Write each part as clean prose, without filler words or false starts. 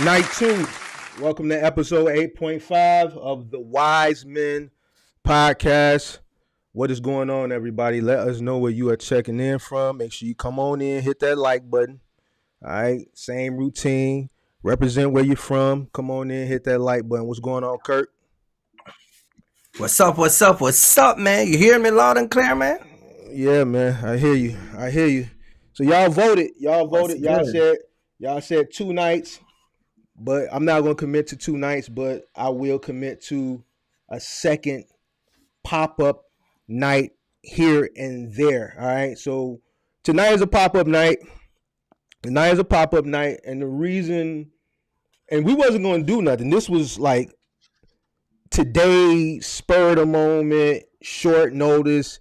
Night 2. Welcome to episode 8.5 of the Wise Men podcast. What is going on, everybody? Let us know where you are checking in from. Make sure you come on in, hit that like button. All right, same routine. Represent where you're from. Come on in, hit that like button. What's going on, Kurt? What's up? What's up? What's up, man? You hear me loud and clear, man? Yeah, man. I hear you. I hear you. So y'all voted. Y'all What's voted. good? Y'all said 2 nights, but I'm not gonna commit to 2 nights, but I will commit to a second pop-up night here and there. All right. So tonight is a pop-up night. Tonight is a pop-up night, and the reason and we wasn't gonna do nothing. This was like today, spur of the moment, short notice.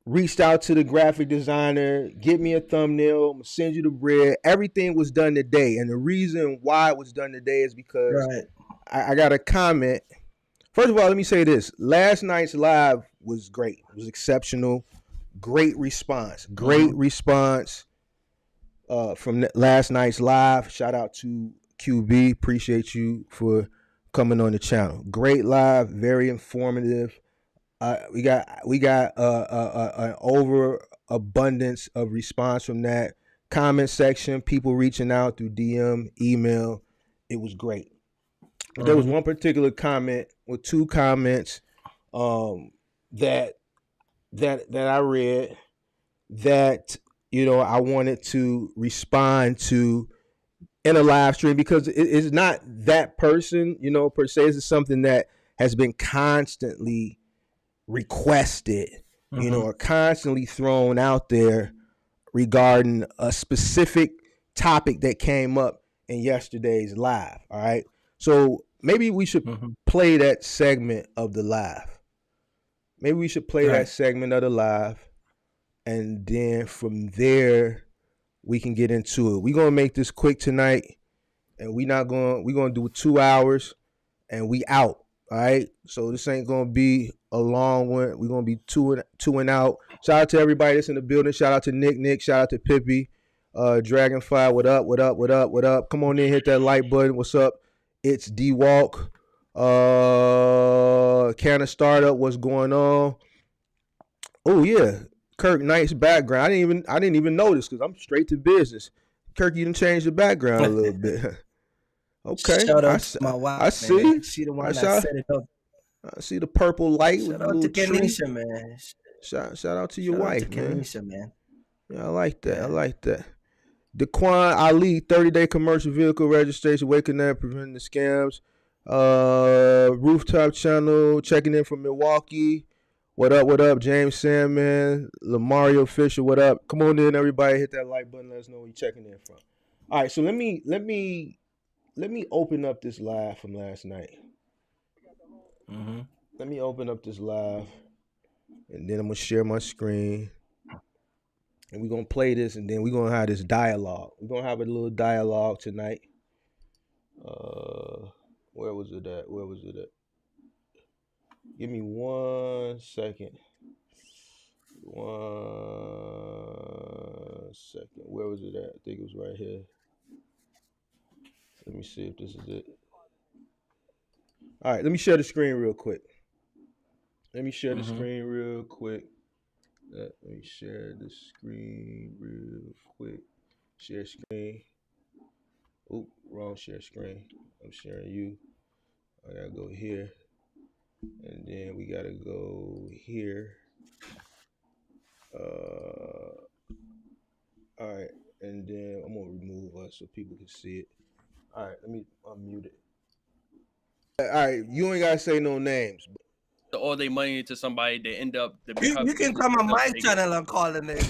Reached out to the graphic designer, get me a thumbnail, I'm gonna send you the bread. Everything was done today. And the reason why it was done today is because Right. I got a comment. First of all, let me say this. Last night's live was great. It was exceptional. Great response. Great Mm-hmm. response from last night's live. Shout out to QB. Appreciate you for coming on the channel. Great live, very informative. We got an overabundance of response from that comment section. People reaching out through DM, email. It was great. There was Mm-hmm. one particular comment or two comments um, that I read that I wanted to respond to in a live stream because it's not that person per se. It's something that has been constantly requested, Mm-hmm. or constantly thrown out there regarding a specific topic that came up in yesterday's live. All right. So maybe we should Mm-hmm. play that segment of the live. Maybe we should play that Right. segment of the live. And then from there, we can get into it. We're going to make this quick tonight. And we're going to do 2 hours and we out. All right. So this ain't gonna be a long one. We're gonna be two and out. Shout out to everybody that's in the building. Shout out to Nick. Shout out to Pippi. Dragonfly, what up? What up? What up? What up? Come on in, hit that like button. What's up? It's D Walk. Canna Startup, what's going on? Oh yeah. Kirk, nice background. I didn't even notice because I'm straight to business. Kirk, you done changed the background a little bit. Okay. Shout out to my wife, I man. see. She the I one that saw set it up. I see the purple light with Shout the out to little tree. Kenisha, man. Shout out to your Shout out to wife, man. Kenisha, man. Yeah, I like that. I Yeah. like that. Daquan Ali, 30-day commercial vehicle registration, waking up, preventing the scams. Rooftop channel, checking in from Milwaukee. What up, what up? James Sandman, Lamario Fisher, what up? Come on in, everybody. Hit that like button, let us know where you're checking in from. All right, so let me open up this live from last night. Mm-hmm. Let me open up this live, and then I'm gonna share my screen, and we're gonna play this, and then we're gonna have this dialogue. We're gonna have a little dialogue tonight. Where was it at? Where was it at? Give me 1 second. 1 second. Where was it at? I think it was right here. Let me see if this is it. All right, let me share the screen real quick. Let me share the Mm-hmm. screen real quick. Let me share the screen real quick. Share screen. Oop, wrong share screen. I'm sharing you. I gotta go here. And then we gotta go here. Alright. And then I'm gonna remove us so people can see it. Alright, let me unmute it. Alright, you ain't gotta say no names. All their money into somebody, they end up. You can come on my channel and call the name.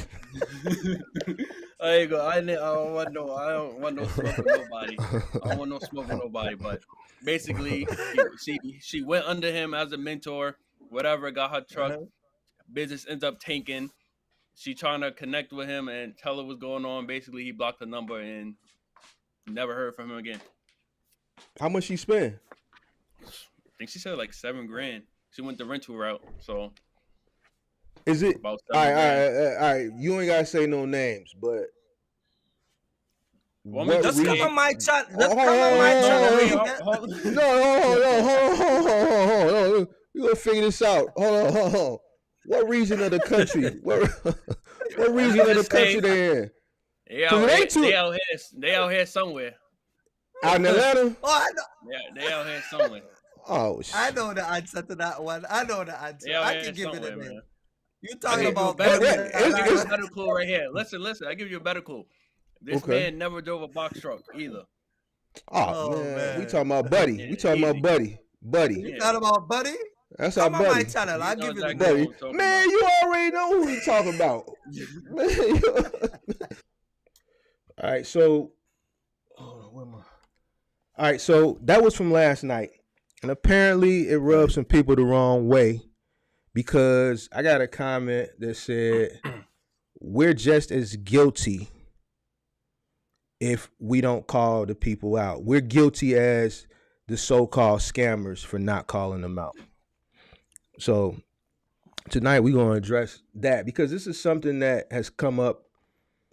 I ain't go. I don't want no. I don't want no smoke with nobody. I don't want no smoke with nobody. But basically, she went under him as a mentor. Whatever, got her truck. Business ends up tanking. She trying to connect with him and tell her what's going on. Basically, he blocked the number and never heard from him again. How much she spend? I think she said like $7,000. She went the rental route, so is it about all right? $7,000. All right. You ain't gotta say no names, but Woman, Just come on my channel. Just come on my channel. No. We gonna figure this out. Hold on. What region of the country? What region of the country they in? They out here somewhere. Out in Atlanta? Oh, I know. They out here somewhere. Oh I shit. know the answer to that one. I know the answer. Yeah, I man, can give it a somewhere, name. man. You I talking give you a about better Buddy clue. and I that give you a guy? better clue right here. Listen. I give you a better clue. This okay. man never drove a box truck either. Oh Oh man, we man. talking about Buddy. Yeah, We talking about easy. Buddy. Buddy. You Yeah, talking about Buddy? That's our Come on my buddy. channel. you I'll know give you the exactly name. what Buddy. I'm talking Man, about. you already know who we talking about. Man, all right, so hold on, where am I? All right, so that was from last night, and apparently it rubbed Right. some people the wrong way because I got a comment that said we're just as guilty if we don't call the people out. We're guilty as the so-called scammers for not calling them out. So tonight we're going to address that because this is something that has come up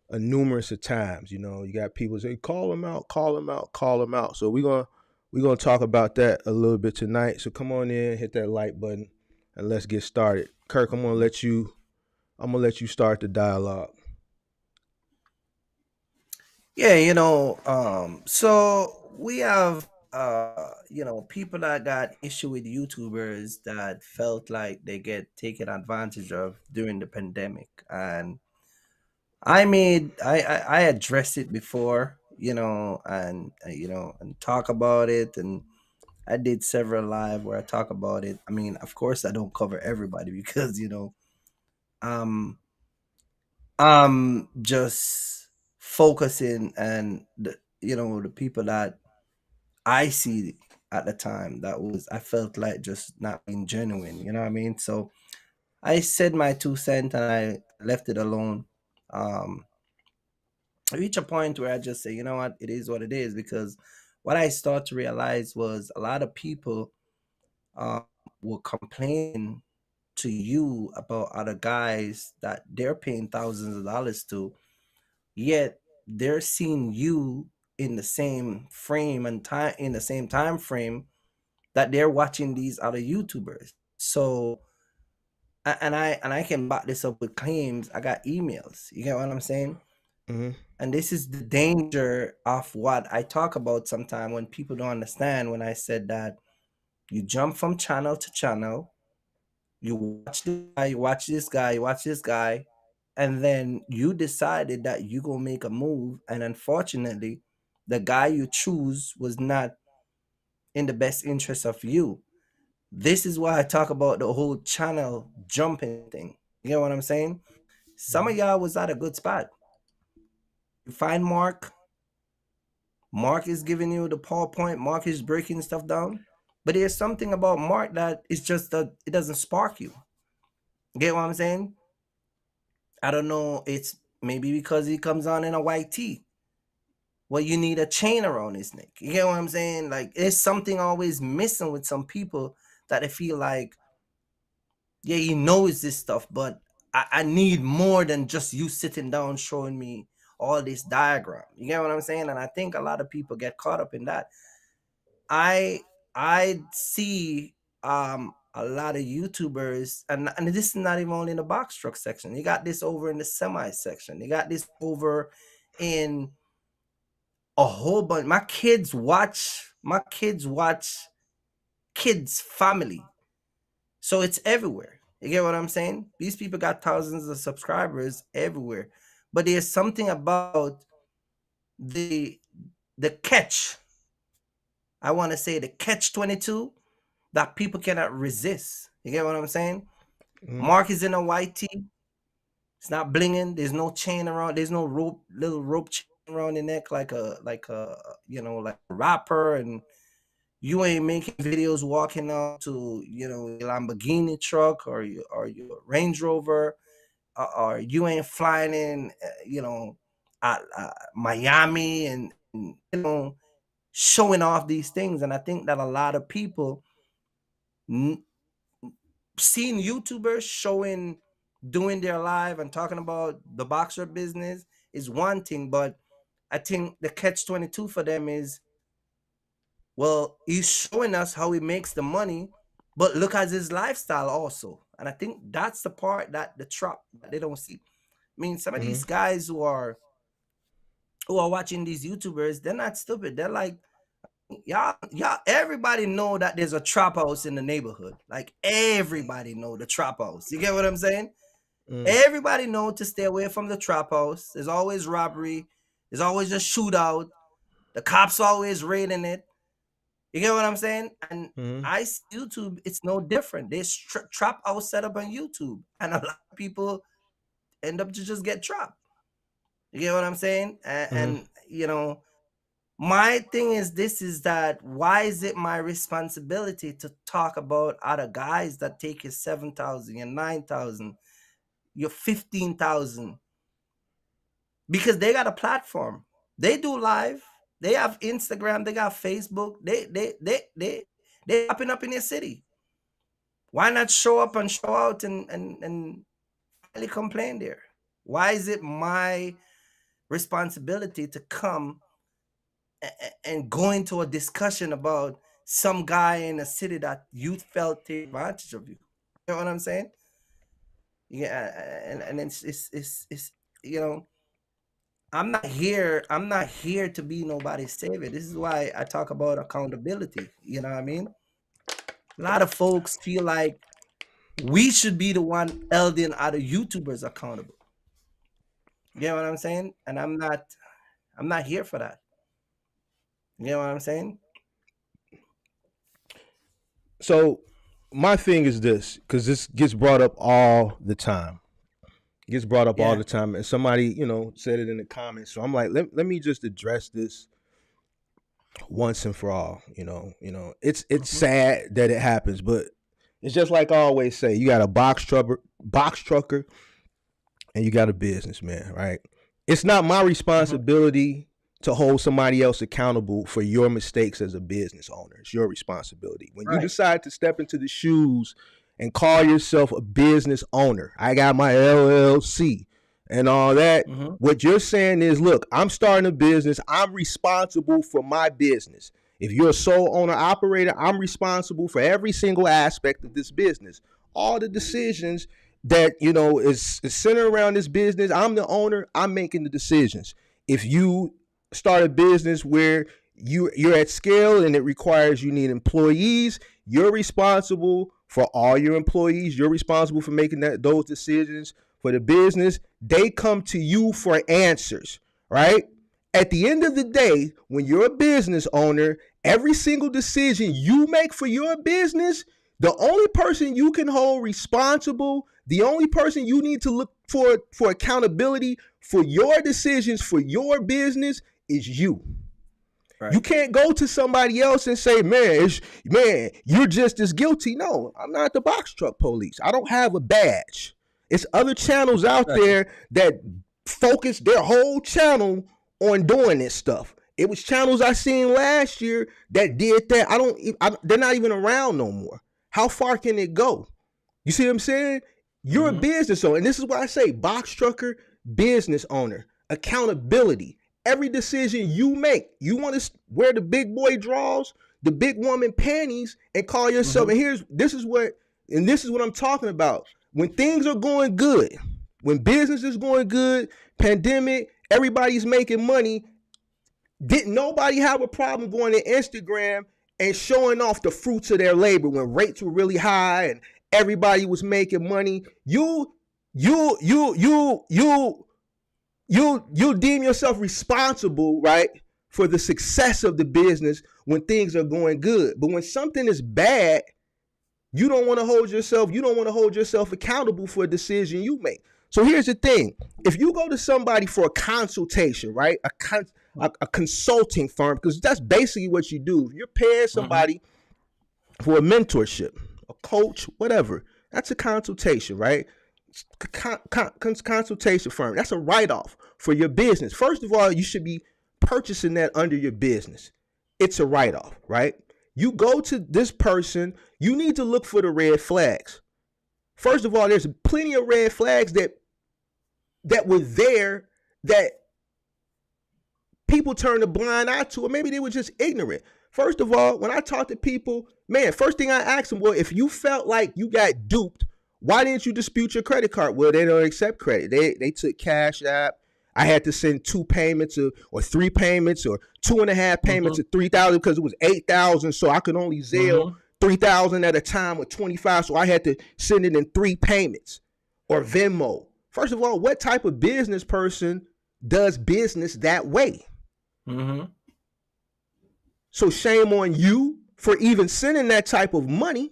a numerous of times. You know, you got people say, call them out, call them out, call them out. So we're gonna talk about that a little bit tonight. So come on in, hit that like button, and let's get started. Kirk, I'm gonna let you start the dialogue. Yeah, so we have people that got issue with YouTubers that felt like they get taken advantage of during the pandemic. And I addressed it before, and talk about it, and I did several live where I talk about it. I mean, of course I don't cover everybody because, um I'm just focusing and the people that I see at the time that was I felt like just not being genuine, you know what I mean? So I said my 2 cents and I left it alone. Um I reached a point where I just say, you know what it is, because what I start to realize was a lot of people um were complaining to you about other guys that they're paying thousands of dollars to, yet they're seeing you in the same frame and time in the same time frame that they're watching these other YouTubers. So and I can back this up with claims. I got emails. You get what I'm saying? Mm-hmm. And this is the danger of what I talk about sometimes when people don't understand, when I said that you jump from channel to channel, you watch this guy, you watch this guy, you watch this guy, and then you decided that you gonna make a move, and unfortunately, the guy you choose was not in the best interest of you. This is why I talk about the whole channel jumping thing. You get what I'm saying? Some of y'all was at a good spot. You find Mark. Mark is giving you the PowerPoint. Mark is breaking stuff down. But there's something about Mark that it's just that it doesn't spark you. Get what I'm saying? I don't know. It's maybe because he comes on in a white tee. Well, you need a chain around his neck. You get what I'm saying? Like, there's something always missing with some people that I feel like, yeah, he knows this stuff, but I need more than just you sitting down showing me all this diagram. You get what I'm saying? And I think a lot of people get caught up in that. I I see a lot of YouTubers, and this is not even only in the box truck section. You got this over in the semi section. You got this over in a whole bunch. My kids watch kids family. So it's everywhere. You get what I'm saying? These people got thousands of subscribers everywhere. But there's something about the the catch. I want to say the catch 22 that people cannot resist. You get what I'm saying? Mm-hmm. Mark is in a white tee. It's not blinging. There's no chain around. There's no little rope chain around the neck like a rapper. And you ain't making videos walking up to your Lamborghini truck or your Range Rover, or you ain't flying in Miami and showing off these things. And I think that a lot of people seeing YouTubers showing, doing their live and talking about the boxer business is one thing, but I think the catch 22 for them is, well, he's showing us how he makes the money, but look at his lifestyle also. And I think that's the part that the trap that they don't see. I mean, some of Mm-hmm. these guys who are watching these YouTubers, they're not stupid. They're like, y'all, everybody know that there's a trap house in the neighborhood. Like everybody know the trap house. You get what I'm saying? Everybody know to stay away from the trap house. There's always robbery. There's always a shootout. The cops always raiding it. You get what I'm saying? And I see YouTube, it's no different. There's trap house set up on YouTube, and a lot of people end up to just get trapped. You get what I'm saying? And you know, my thing is this is that why is it my responsibility to talk about other guys that take your 7,000, your 9,000, your 15,000? Because they got a platform. They do live. They have Instagram. They got Facebook. They popping up in your city. Why not show up and show out and finally complain there? Why is it my responsibility to come and go into a discussion about some guy in a city that you felt take advantage of you? You know what I'm saying? Yeah, and it's you know, I'm not here to be nobody's savior. This is why I talk about accountability. You know what I mean? A lot of folks feel like we should be the one holding other YouTubers accountable. You know what I'm saying? And I'm not here for that. You know what I'm saying? So my thing is this, because this gets brought up all the time. All the time. And somebody, you know, said it in the comments. So I'm like, let me just address this once and for all. You know, it's sad that it happens, but it's just like I always say, you got a box trucker, and you got a businessman, right? It's not my responsibility to hold somebody else accountable for your mistakes as a business owner. It's your responsibility. When you decide to step into the shoes and call yourself a business owner, I got my LLC and all that. What you're saying is, look, I'm starting a business. I'm responsible for my business. If you're a sole owner operator, I'm responsible for every single aspect of this business. All the decisions that, you know, is centered around this business. I'm the owner. I'm making the decisions. If you start a business where you're at scale and it requires you need employees, you're responsible for all your employees. You're responsible for making those decisions for the business. They come to you for answers, right? At the end of the day, when you're a business owner, every single decision you make for your business, the only person you can hold responsible, the only person you need to look for accountability for your decisions for your business is you. You can't go to somebody else and say, man, you're just as guilty. No, I'm not the box truck police. I don't have a badge. It's other channels out there that focus their whole channel on doing this stuff. It was channels I seen last year that did that. They're not even around no more. How far can it go? You see what I'm saying? You're a business owner. And this is why I say box trucker, business owner, accountability. Every decision you make, you want to wear the big boy draws, the big woman panties, and call yourself. And this is what I'm talking about. When things are going good, when business is going good, pandemic, everybody's making money. Didn't nobody have a problem going to Instagram and showing off the fruits of their labor when rates were really high and everybody was making money? You deem yourself responsible, right, for the success of the business when things are going good. But when something is bad, you don't want to hold yourself accountable for a decision you make. So here's the thing. If you go to somebody for a consultation, right, a consulting firm, because that's basically what you do. If you're paying somebody for a mentorship, a coach, whatever, that's a consultation, right? Consultation firm. That's a write-off for your business. First of all, you should be purchasing that under your business. It's a write-off, right? You go to this person, you need to look for the red flags. First of all, there's plenty of red flags that were there that people turned a blind eye to, or maybe they were just ignorant. First of all, when I talk to people, man, first thing I ask them, well, if you felt like you got duped, why didn't you dispute your credit card? Well, they don't accept credit. They took Cash App. I had to send 2 payments or 3 payments or 2.5 payments of 3,000 because it was 8,000. So I could only Zelle 3,000 at a time with 25. So I had to send it in 3 payments or Venmo. First of all, what type of business person does business that way? So shame on you for even sending that type of money,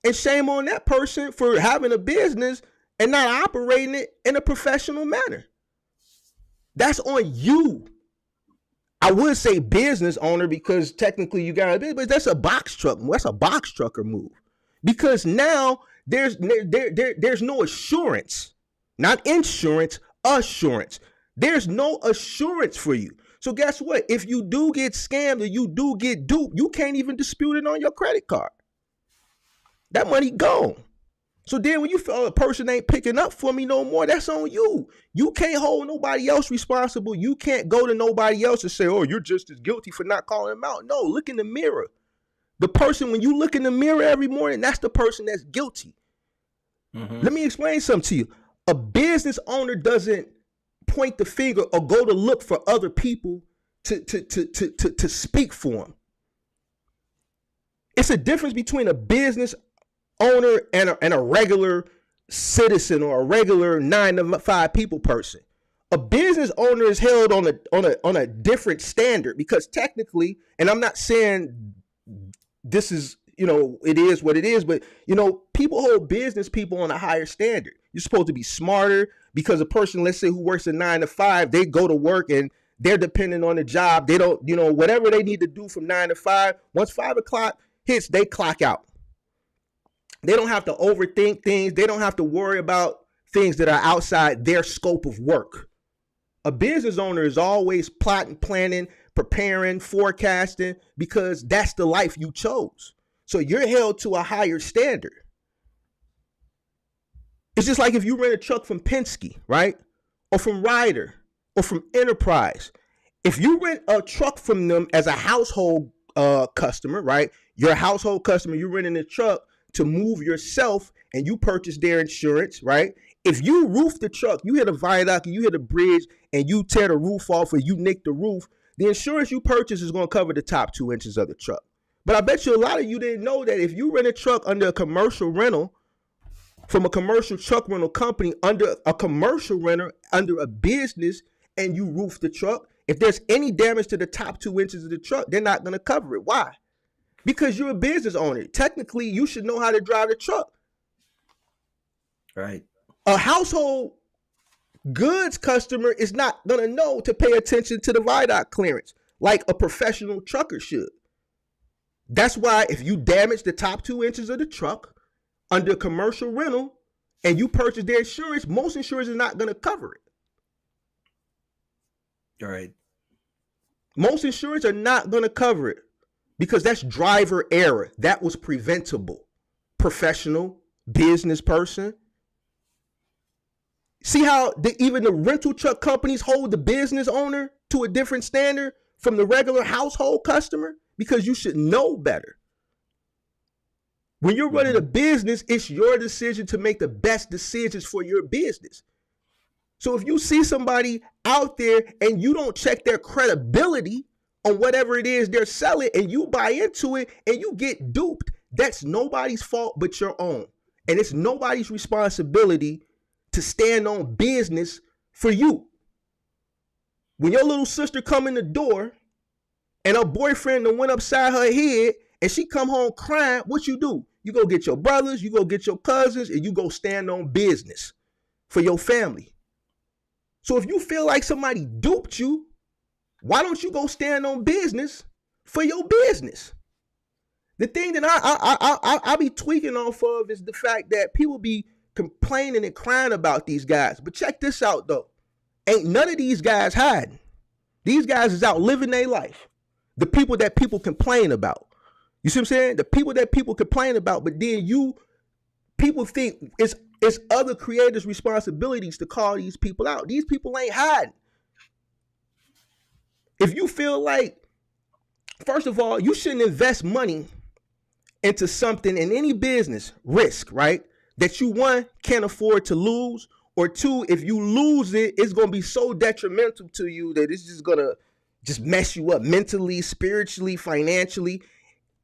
and shame on that person for having a business and not operating it in a professional manner. That's on you. I would say business owner because technically you got a business, but that's a box truck. That's a box trucker move, because now there's no assurance, not insurance, assurance. There's no assurance for you. So guess what? If you do get scammed or you do get duped, you can't even dispute it on your credit card. That money gone. So then when you feel a person ain't picking up for me no more, that's on you. You can't hold nobody else responsible. You can't go to nobody else and say, oh, you're just as guilty for not calling them out. No, look in the mirror. The person, when you look in the mirror every morning, that's the person that's guilty. Let me explain something to you. A business owner doesn't point the finger or go to look for other people to speak for them. It's a difference between a business owner and a regular citizen or a regular 9-to-5 people person. A business owner is held on a different standard, because technically, and I'm not saying this is, it is what it is, but people hold business people on a higher standard. You're supposed to be smarter, because a person, let's say, who works a 9-to-5, they go to work and they're dependent on the job. They don't, whatever they need to do from 9 to 5, once 5 o'clock hits, they clock out. They don't have to overthink things. They don't have to worry about things that are outside their scope of work. A business owner is always plotting, planning, preparing, forecasting, because that's the life you chose. So you're held to a higher standard. It's just like if you rent a truck from Penske, right? Or from Ryder or from Enterprise. If you rent a truck from them as a household customer, right? You're a household customer, you're renting a truck to move yourself, and you purchase their insurance, right? If you roof the truck, you hit a viaduct, you hit a bridge, and you tear the roof off or you nick the roof, the insurance you purchase is going to cover the top 2 inches of the truck. But I bet you a lot of you didn't know that if you rent a truck under a commercial rental from a commercial truck rental company, under a commercial renter, under a business, and you roof the truck, if there's any damage to the top 2 inches of the truck, they're not going to cover it. Why? Because you're a business owner. Technically, you should know how to drive the truck. Right. A household goods customer is not going to know to pay attention to the viaduct clearance like a professional trucker should. That's why if you damage the top 2 inches of the truck under commercial rental and you purchase their insurance, most insurance is not going to cover it. All right. Most insurance are not going to cover it, because that's driver error. That was preventable. Professional, business person. See how even the rental truck companies hold the business owner to a different standard from the regular household customer? Because you should know better. When you're running a business, it's your decision to make the best decisions for your business. So if you see somebody out there and you don't check their credibility on whatever it is they're selling, and you buy into it and you get duped, that's nobody's fault but your own. And it's nobody's responsibility to stand on business for you. When your little sister come in the door and her boyfriend done went upside her head and she come home crying, what you do? You go get your brothers, you go get your cousins, and you go stand on business for your family. So if you feel like somebody duped you, why don't you go stand on business for your business? The thing that I be tweaking off of is the fact that people be complaining and crying about these guys. But check this out, though. Ain't none of these guys hiding. These guys is out living their life. The people that people complain about. You see what I'm saying? The people that people complain about, but then people think it's other creators' responsibilities to call these people out. These people ain't hiding. If you feel like, first of all, you shouldn't invest money into something in any business, risk, right? That you, one, can't afford to lose, or two, if you lose it, it's gonna be so detrimental to you that it's just gonna just mess you up mentally, spiritually, financially.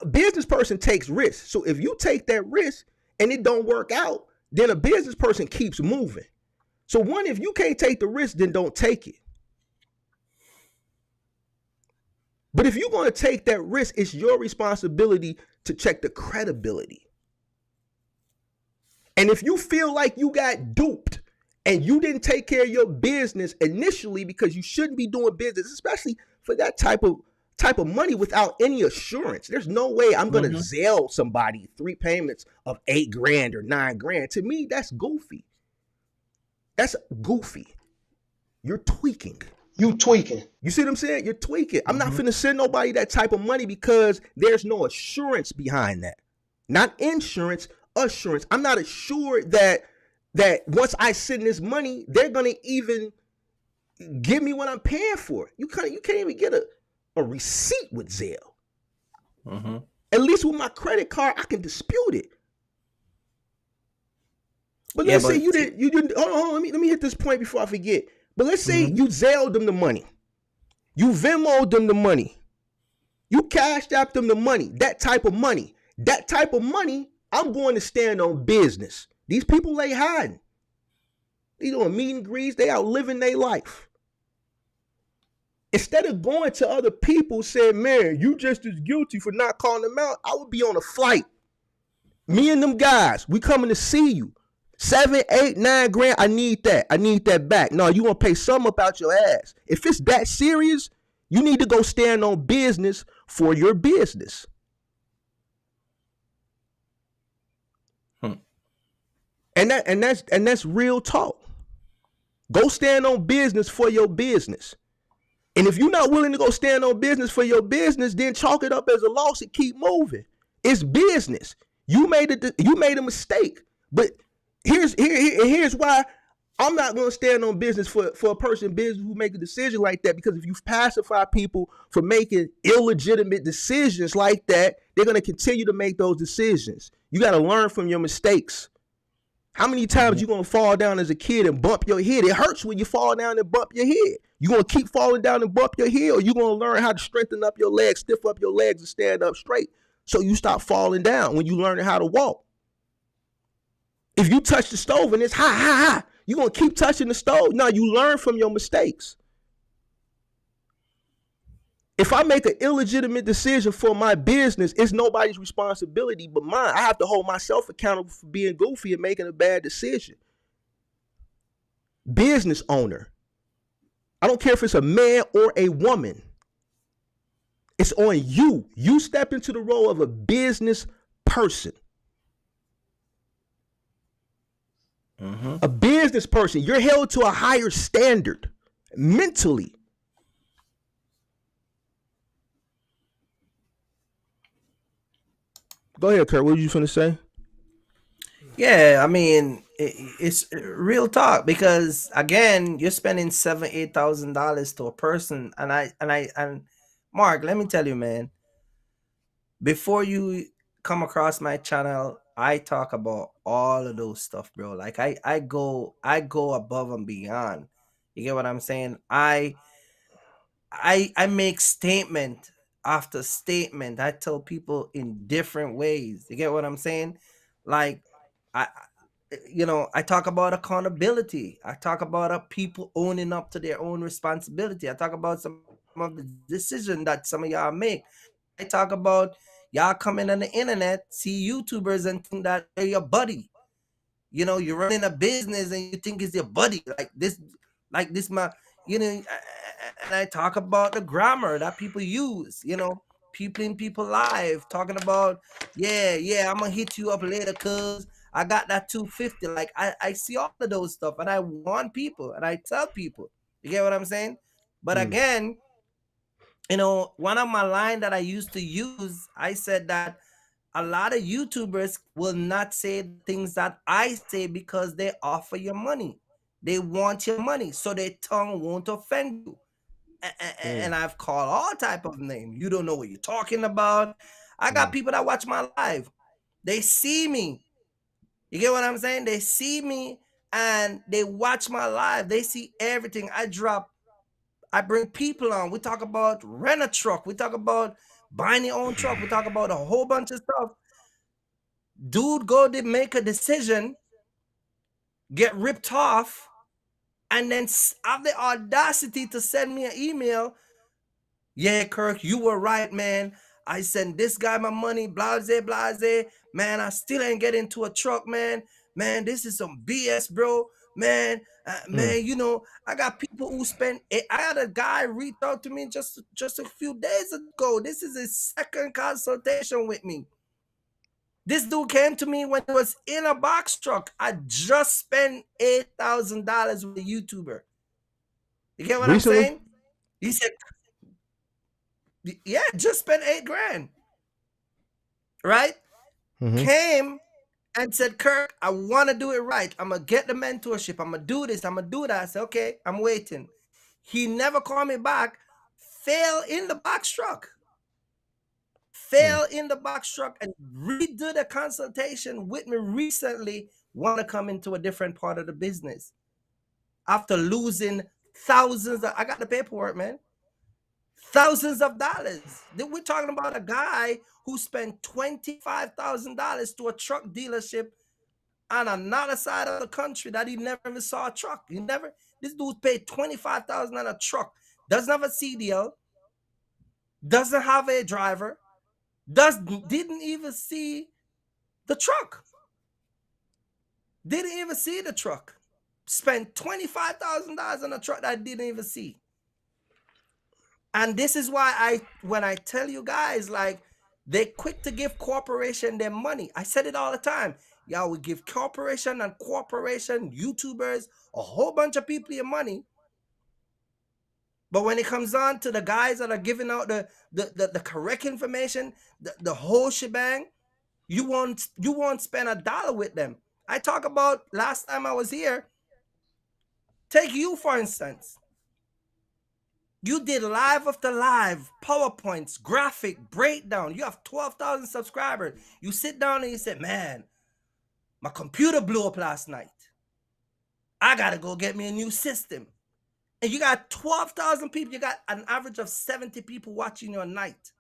A business person takes risks. So if you take that risk and it don't work out, then a business person keeps moving. So one, if you can't take the risk, then don't take it. But if you're going to take that risk, it's your responsibility to check the credibility. And if you feel like you got duped and you didn't take care of your business initially because you shouldn't be doing business, especially for that type of money without any assurance. There's no way I'm going to Zelle somebody 3 payments of $8,000 or $9,000. To me, that's goofy. That's goofy. You're tweaking. You tweaking. You see what I'm saying? You're tweaking. I'm not finna send nobody that type of money because there's no assurance behind that. Not insurance, assurance. I'm not assured that once I send this money, they're gonna even give me what I'm paying for. You can't even get a receipt with Zelle. At least with my credit card, I can dispute it. But let's say you didn't. Hold on. Let me hit this point before I forget. But let's say you Zelled them the money. You Venmo'd them the money. You Cashed App'd them the money. That type of money. I'm going to stand on business. These people ain't hiding. They doing meet and greets. They out living their life. Instead of going to other people saying, man, you just as guilty for not calling them out, I would be on a flight. Me and them guys, we coming to see you. 7, 8, 9 grand. I need that. I need that back. No, you gonna pay something up out your ass. If it's that serious, you need to go stand on business for your business. And that's real talk. Go stand on business for your business. And if you're not willing to go stand on business for your business, then chalk it up as a loss and keep moving. It's business. You made a mistake. But here's why I'm not going to stand on business for a person business who make a decision like that, because if you pacify people for making illegitimate decisions like that, they're going to continue to make those decisions. You got to learn from your mistakes. How many times you going to fall down as a kid and bump your head? It hurts when you fall down and bump your head. You going to keep falling down and bump your head, or you going to learn how to strengthen up your legs, stiff up your legs, and stand up straight so you stop falling down when you learn how to walk? If you touch the stove and it's hot, you going to keep touching the stove. No, you learn from your mistakes. If I make an illegitimate decision for my business, it's nobody's responsibility but mine. I have to hold myself accountable for being goofy and making a bad decision. Business owner. I don't care if it's a man or a woman. It's on you. You step into the role of a business person. A business person. You're held to a higher standard mentally. Go ahead, Kurt. What were you finna say? Yeah, I mean, it's real talk, because again, you're spending $7,000-8,000 to a person, and Mark, let me tell you, man. Before you come across my channel, I talk about all of those stuff, bro. Like I go above and beyond. You get what I'm saying? I make statement after statement. I tell people in different ways. You get what I'm saying? Like I talk about accountability. I talk about people owning up to their own responsibility. I talk about some of the decisions that some of y'all make. I talk about y'all coming on the internet, see YouTubers and think that they're your buddy. You know, you're running a business and you think it's your buddy. Like this my, and I talk about the grammar that people use, people in people live talking about, yeah, I'm gonna hit you up later cuz I got that 250. Like I see all of those stuff and I warn people and I tell people. You get what I'm saying? But again, one of my line that I used to use, I said that a lot of YouTubers will not say things that I say because they offer your money. They want your money, so their tongue won't offend you. And I've called all type of names. You don't know what you're talking about. I got people that watch my live. They see me. You get what I'm saying? They see me and they watch my live. They see everything I drop. I bring people on. We talk about rent a truck. We talk about buying your own truck. We talk about a whole bunch of stuff. Dude, go to make a decision, get ripped off, and then have the audacity to send me an email. Yeah, Kirk, you were right, man. I sent this guy my money, blase, blase. Man, I still ain't get into a truck, man. Man, this is some BS, bro. Man, man, you know, I got people who spend. I had a guy reach out to me just a few days ago. This is his second consultation with me. This dude came to me when he was in a box truck. I just spent $8,000 with a YouTuber. You get what Recently? I'm saying? He said, yeah, just spent $8,000. Right? Came and said, Kirk, I want to do it right. I'm going to get the mentorship. I'm going to do this. I'm going to do that. I said, okay, I'm waiting. He never called me back. Fell in the box truck. Fell in the box truck and redid a consultation with me recently. Want to come into a different part of the business. After losing thousands I got the paperwork, man. Thousands of dollars. We're talking about a guy who spent $25,000 to a truck dealership on another side of the country that he never even saw a truck. This dude paid $25,000 on a truck. Doesn't have a CDL. Doesn't have a driver. Didn't even see the truck. Didn't even see the truck. Spent $25,000 on a truck that I didn't even see. And this is why when I tell you guys, like, they're quick to give corporation their money. I said it all the time. Y'all will give corporation, YouTubers, a whole bunch of people your money. But when it comes on to the guys that are giving out the correct information, the whole shebang, you won't spend $1 with them. I talk about last time I was here. Take you, for instance. You did live after live, PowerPoints, graphic, breakdown. You have 12,000 subscribers. You sit down and you say, man, my computer blew up last night. I got to go get me a new system. And you got 12,000 people. You got an average of 70 people watching you a night.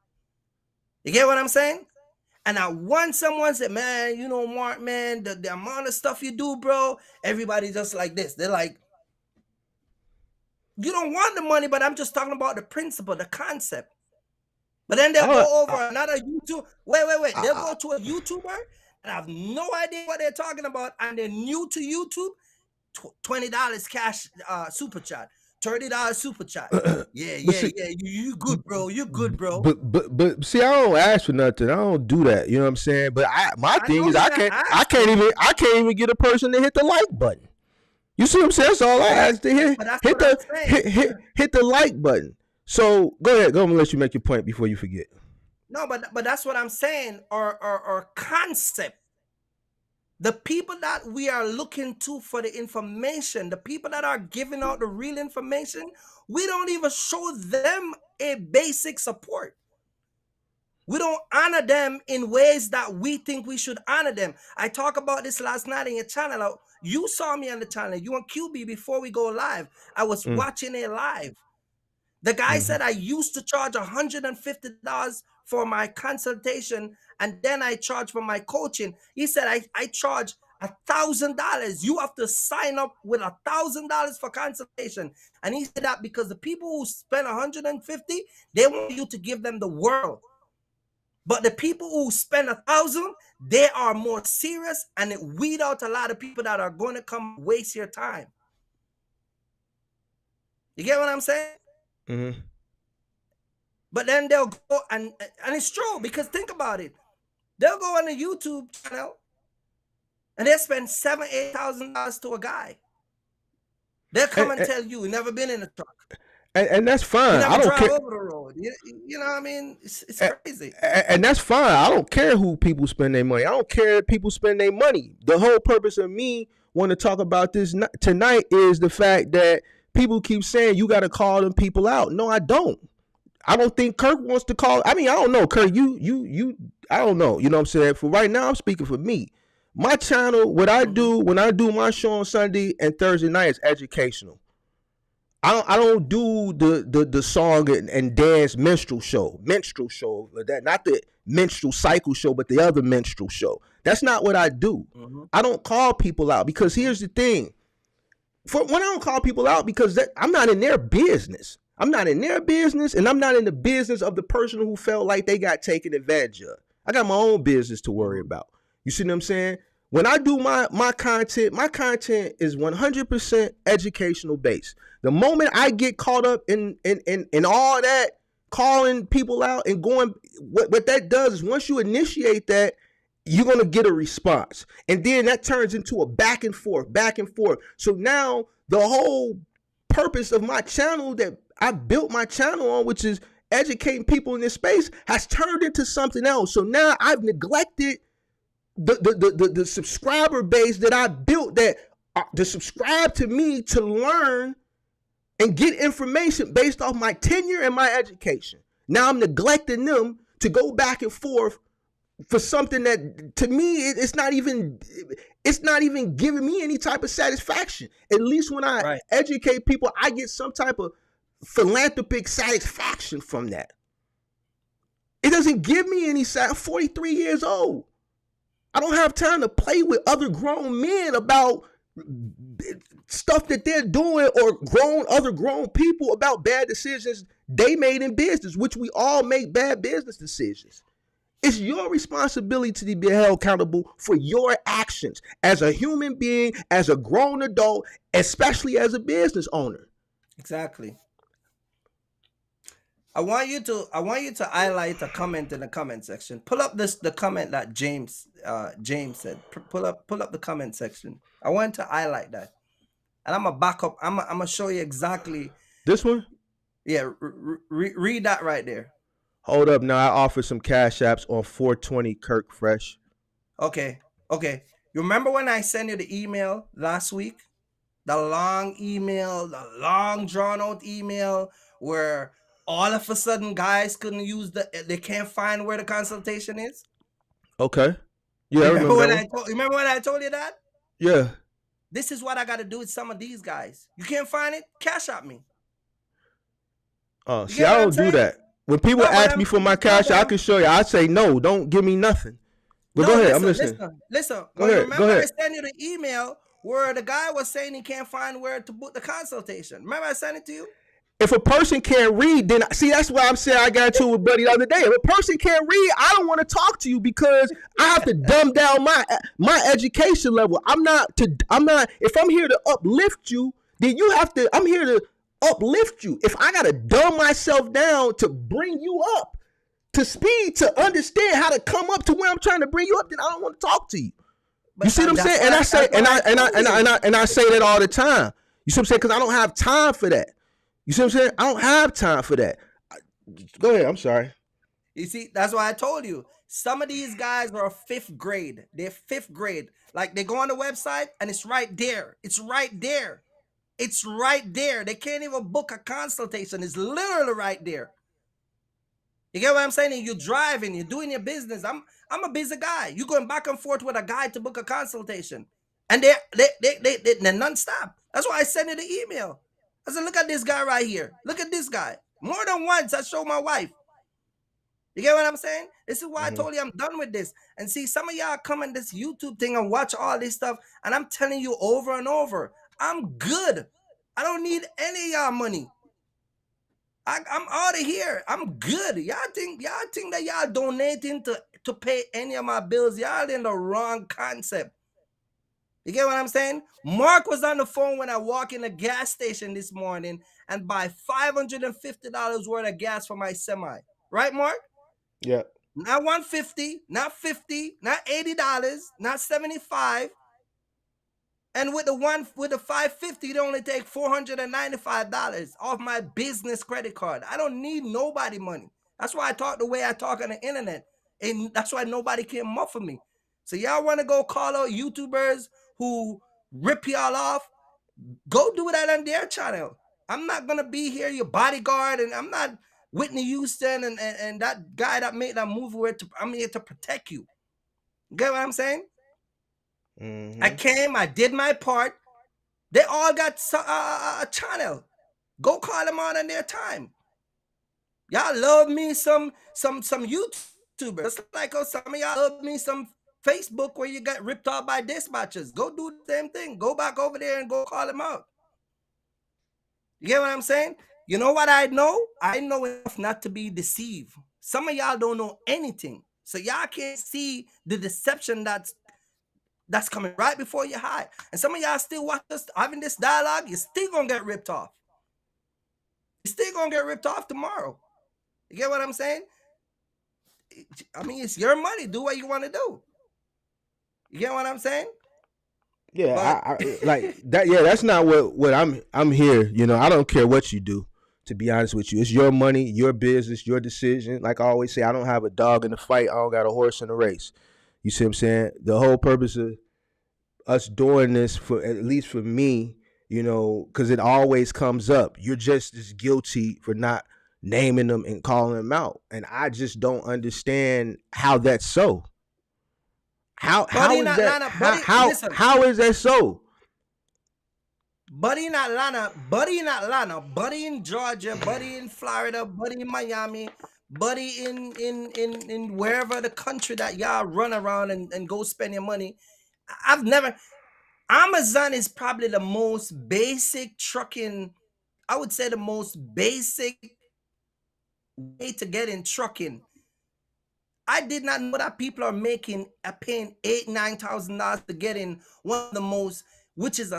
You get what I'm saying? And I want someone said, man, you know, Mark, man, the amount of stuff you do, bro, everybody just like this. They're like, you don't want the money, but I'm just talking about the principle, the concept. But then they'll go over another YouTube. Wait. They'll go to a YouTuber and I have no idea what they're talking about. And they're new to YouTube. $20 cash super chat. $30 super chat. Yeah. You good, bro. You good, bro. But see, I don't ask for nothing. I don't do that. You know what I'm saying? But my thing is I can't even get a person to hit the like button. You see what I'm saying? That's all I ask to hit the like button. So go ahead. I'm gonna let you make your point before you forget. No, but that's what I'm saying. Our concept. The people that we are looking to for the information, the people that are giving out the real information, we don't even show them a basic support. We don't honor them in ways that we think we should honor them. I talked about this last night in your channel. You saw me on the channel. You and QB before we go live. I was watching it live. The guy said I used to charge $150 for my consultation, and then I charge for my coaching. He said I charge $1,000. You have to sign up with $1,000 for consultation. And he said that because the people who spend $150, they want you to give them the world. But the people who spend $1,000, they are more serious, and it weed out a lot of people that are going to come waste your time. You get what I'm saying? Mm-hmm. But then they'll go and it's true, because think about it. They'll go on a YouTube channel and they'll spend $7,000-$8,000 to a guy. They'll come and tell you never been in a truck. And that's fine. I don't care. Over the road. You know what I mean? It's crazy. And that's fine. I don't care who people spend their money. I don't care if people spend their money. The whole purpose of me want to talk about this tonight is the fact that people keep saying you got to call them people out. No, I don't. I don't think Kirk wants to call. I mean, I don't know, Kirk. You. I don't know. You know what I'm saying? For right now, I'm speaking for me. My channel, what I do when I do my show on Sunday and Thursday night is educational. I don't do the song and dance minstrel show that, not the menstrual cycle show, but the other minstrel show. That's not what I do. I don't call people out, because here's the thing. When I don't call people out, because I'm not in their business. I'm not in their business, and I'm not in the business of the person who felt like they got taken advantage of. I got my own business to worry about. You see what I'm saying? When I do my content is 100% educational based. The moment I get caught up in all that, calling people out and going, what that does is, once you initiate that, you're going to get a response. And then that turns into a back and forth. So now the whole purpose of my channel that I built my channel on, which is educating people in this space, has turned into something else. So now I've neglected the subscriber base that I built, that to subscribe to me to learn and get information based off my tenure and my education. Now I'm neglecting them to go back and forth for something that, to me, it's not even giving me any type of satisfaction. At least when I educate people, I get some type of philanthropic satisfaction from that. It doesn't give me any I'm 43 years old. I don't have time to play with other grown men about stuff that they're doing, or other grown people about bad decisions they made in business, which we all make bad business decisions. It's your responsibility to be held accountable for your actions as a human being, as a grown adult, especially as a business owner. Exactly. I want you to highlight a comment in the comment section. Pull up the comment that James said. Pull up the comment section. I want to highlight that, and I'm gonna back up. I'm gonna show you exactly this one. Yeah, read that right there. Hold up, now I offered some cash apps on 420 Kirk Fresh. Okay. You remember when I sent you the email last week? The long email, the long drawn out email where all of a sudden guys couldn't use they can't find where the consultation is? Okay. Yeah, remember when I told you that? Yeah. This is what I got to do with some of these guys. You can't find it? Cash out me. Oh, see, I don't do that. When people ask me for my cash, I can show you. I say, no, don't give me nothing. But go ahead, I'm listening. Listen. Go ahead. I sent you the email where the guy was saying he can't find where to book the consultation. Remember I sent it to you? If a person can't read, then see, that's why I'm saying I got into it with Buddy the other day. If a person can't read, I don't want to talk to you, because I have to dumb down my education level. If I'm here to uplift you, then I'm here to uplift you. If I gotta dumb myself down to bring you up to speed, to understand how to come up to where I'm trying to bring you up, then I don't want to talk to you. You see what I'm saying? And I say, and I say that all the time. You see what I'm saying? Because I don't have time for that. You see what I'm saying? I don't have time for that. Go ahead. I'm sorry. You see, that's why I told you. Some of these guys are 5th grade. They're 5th grade. Like, they go on the website and it's right there. It's right there. They can't even book a consultation. It's literally right there. You get what I'm saying? You're driving, you're doing your business. I'm a busy guy. You're going back and forth with a guy to book a consultation. And they're nonstop. That's why I sent you the email. I said, look at this guy right here. Look at this guy. More than once, I showed my wife. You get what I'm saying? This is why I told you I'm done with this. And see, some of y'all come in this YouTube thing and watch all this stuff, and I'm telling you over and over, I'm good. I don't need any of y'all money. I'm out of here. I'm good. Y'all think that y'all donating to pay any of my bills? Y'all in the wrong concept. You get what I'm saying? Mark was on the phone when I walk in the gas station this morning and buy $550 worth of gas for my semi. Right, Mark? Yeah. Not $150, not $50, not $80, not $75. And with the $550, it only take $495 off my business credit card. I don't need nobody money. That's why I talk the way I talk on the internet. And that's why nobody can muffle me. So y'all want to go call out YouTubers who rip y'all off? Go do that on their channel. I'm not going to be here, your bodyguard, and I'm not Whitney Houston and that guy that made that movie where I'm here to protect you. Get what I'm saying? I came, I did my part. They all got a channel. Go call them out on their time. Y'all love me some YouTubers. Just like how some of y'all love me some Facebook where you got ripped off by dispatchers. Go do the same thing. Go back over there and go call them out. You get what I'm saying? You know what I know? I know enough not to be deceived. Some of y'all don't know anything. So y'all can't see the deception that's coming right before your eye. And some of y'all still watch us having this dialogue, you're still gonna get ripped off. You're still gonna get ripped off tomorrow. You get what I'm saying? I mean, it's your money. Do what you want to do. You get what I'm saying? Yeah, I like that. Yeah, that's not what I'm here. You know, I don't care what you do. To be honest with you, it's your money, your business, your decision. Like I always say, I don't have a dog in the fight. I don't got a horse in the race. You see what I'm saying? The whole purpose of us doing this, for at least for me, you know, because it always comes up. You're just as guilty for not naming them and calling them out, and I just don't understand how that's so. How is that? How is that so? Buddy in Atlanta, buddy in Georgia, buddy in Florida, buddy in Miami, buddy in wherever the country that y'all run around and go spend your money. Amazon is probably the most basic trucking, I would say the most basic way to get in trucking. I did not know that people are paying $8,000-$9,000 to get in one of the most, which is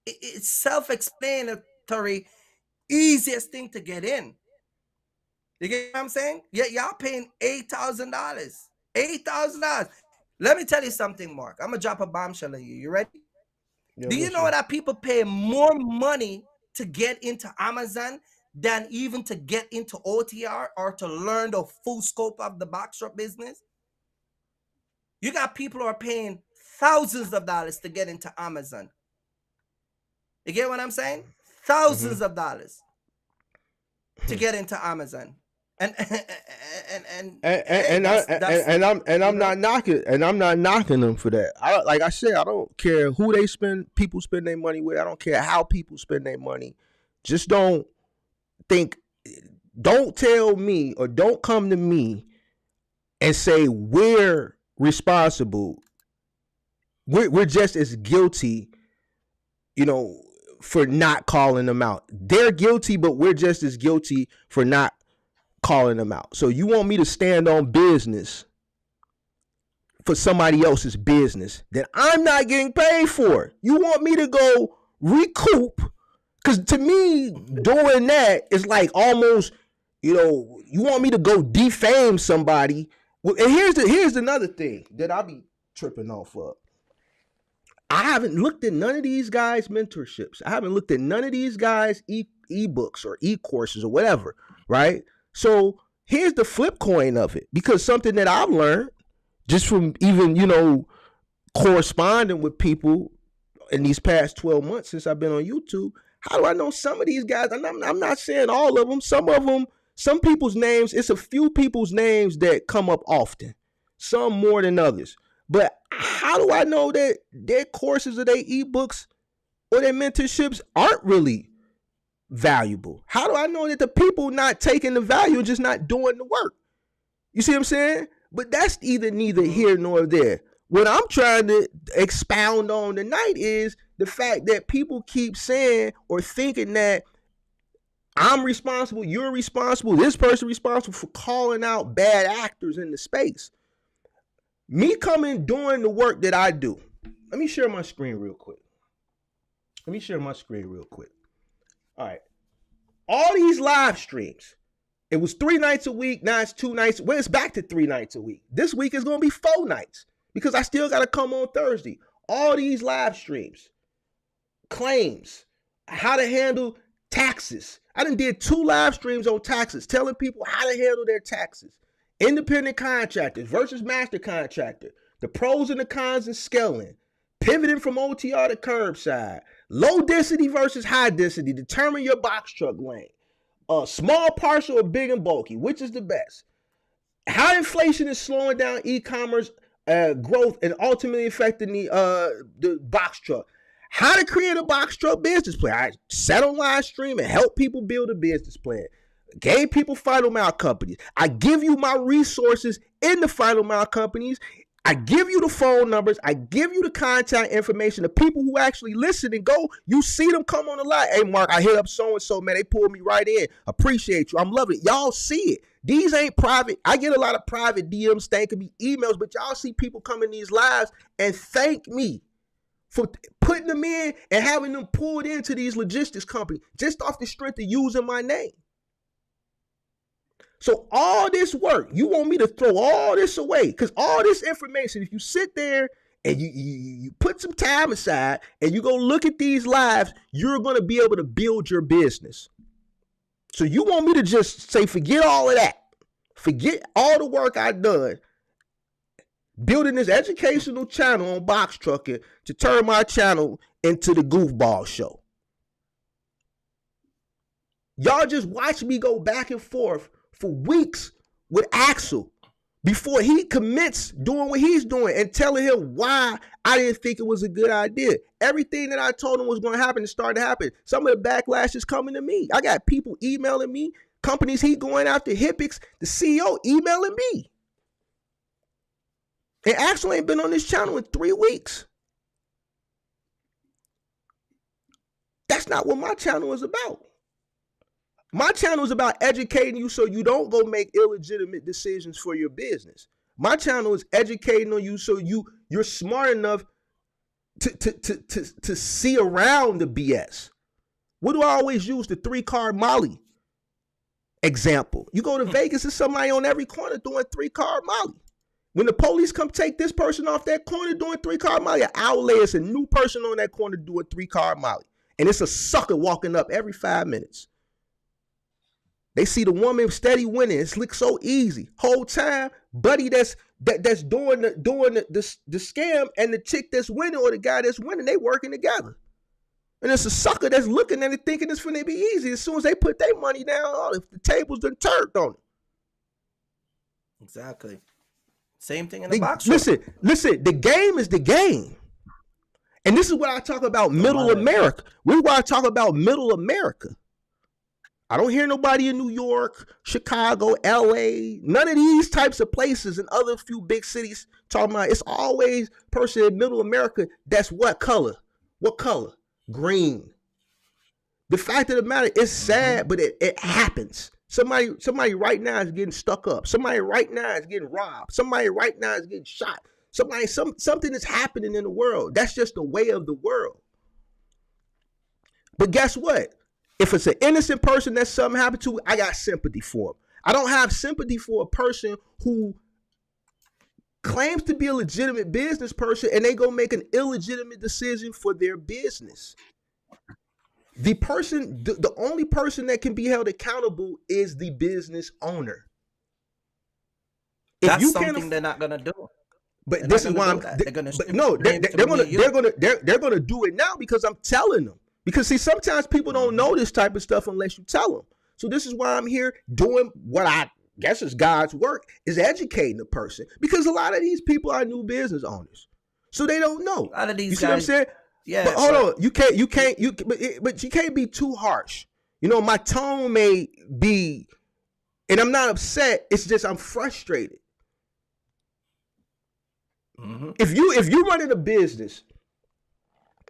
it's self-explanatory, easiest thing to get in. You get what I'm saying? Yeah, y'all paying $8,000. $8,000. Let me tell you something, Mark. I'm gonna drop a bombshell on you. You ready? Yeah, do you know that people pay more money to get into Amazon than even to get into OTR or to learn the full scope of the box shop business? You got people who are paying thousands of dollars to get into Amazon. You get what I'm saying? Thousands of dollars to get into Amazon. I'm not knocking them for that. Like I said, I don't care who people spend their money with. I don't care how people spend their money. Just don't tell me or don't come to me and say we're responsible. We're just as guilty, you know, for not calling them out. They're guilty, but we're just as guilty for not calling them out. So you want me to stand on business for somebody else's business that I'm not getting paid for? You want me to go recoup? Because to me, doing that is like almost, you know, you want me to go defame somebody. And here's another thing that I'll be tripping off of. I haven't looked at none of these guys' mentorships. I haven't looked at none of these guys' e-books or e-courses or whatever, right? So here's the flip coin of it, because something that I've learned just from even, you know, corresponding with people in these past 12 months since I've been on YouTube. How do I know some of these guys? And I'm not saying all of them. Some of them, some people's names, it's a few people's names that come up often, some more than others. But how do I know that their courses or their ebooks or their mentorships aren't really valuable? How do I know that the people not taking the value and just not doing the work? You see what I'm saying? But that's neither here nor there. What I'm trying to expound on tonight is the fact that people keep saying or thinking that I'm responsible, you're responsible, this person responsible for calling out bad actors in the space. Me coming doing the work that I do. Let me share my screen real quick. All right. All these live streams. It was 3 nights a week. Now it's 2 nights. Well, it's back to 3 nights a week. This week is going to be 4 nights because I still got to come on Thursday. All these live streams, claims, how to handle taxes. I done did 2 live streams on taxes, telling people how to handle their taxes. Independent contractors versus master contractor. The pros and the cons of scaling. Pivoting from OTR to curbside. Low density versus high density. Determine your box truck lane. Small parcel or big and bulky. Which is the best? How inflation is slowing down e-commerce growth and ultimately affecting the box truck. How to create a box truck business plan. I sat on live stream and help people build a business plan. Gave people final mile companies. I give you my resources in the final mile companies. I give you the phone numbers. I give you the contact information. The people who actually listen and go, you see them come on the line. Hey, Mark, I hit up so-and-so, man. They pulled me right in. Appreciate you. I'm loving it. Y'all see it. These ain't private. I get a lot of private DMs thanking me, emails, but y'all see people come in these lives and thank me for putting them in and having them pulled into these logistics companies just off the strength of using my name. So all this work, you want me to throw all this away? Because all this information, if you sit there and you put some time aside and you go look at these lives, you're going to be able to build your business. So you want me to just say, forget all of that. Forget all the work I've done building this educational channel on box trucking to turn my channel into the goofball show. Y'all just watch me go back and forth for weeks with Axel before he commits doing what he's doing and telling him why I didn't think it was a good idea. Everything that I told him was going to happen is starting to happen. Some of the backlash is coming to me. I got people emailing me, companies he going after, Hippix, the CEO emailing me. And Axel ain't been on this channel in 3 weeks. That's not what my channel is about. My channel is about educating you so you don't go make illegitimate decisions for your business. My channel is educating on you so you're smart enough to see around the BS. What do I always use? The 3-car Molly example. You go to Vegas, there's somebody on every corner doing 3-car Molly. When the police come take this person off that corner doing 3-car Molly, an hour later, it's a new person on that corner doing 3-car Molly. And it's a sucker walking up every 5 minutes. They see the woman steady winning. It's look so easy. Whole time, buddy that's doing the scam and the chick that's winning or the guy that's winning, they working together. And it's a sucker that's looking at it thinking it's finna be easy. As soon as they put their money down, if the tables done turned on it. Exactly. Same thing in the box. Listen, the game is the game. And this is what I talk about middle America. This is why I talk about middle America. I don't hear nobody in New York, Chicago, LA, none of these types of places and other few big cities talking about it's always person in middle America that's what color? What color? Green. The fact of the matter, it's sad, but it happens. Somebody right now is getting stuck up. Somebody right now is getting robbed. Somebody right now is getting shot. Something is happening in the world. That's just the way of the world. But guess what? If it's an innocent person that something happened to, I got sympathy for him. I don't have sympathy for a person who claims to be a legitimate business person and they go make an illegitimate decision for their business. The only person that can be held accountable is the business owner. That's something they're not gonna do. But this is why they're gonna do it now because I'm telling them. Because see, sometimes people don't know this type of stuff unless you tell them. So this is why I'm here doing what I guess is God's work, is educating the person. Because a lot of these people are new business owners, so they don't know. A lot of these you see guys, what I'm saying? Yeah. But hold on, but you can't be too harsh. You know, my tone may be, and I'm not upset. It's just I'm frustrated. Mm-hmm. If you running a business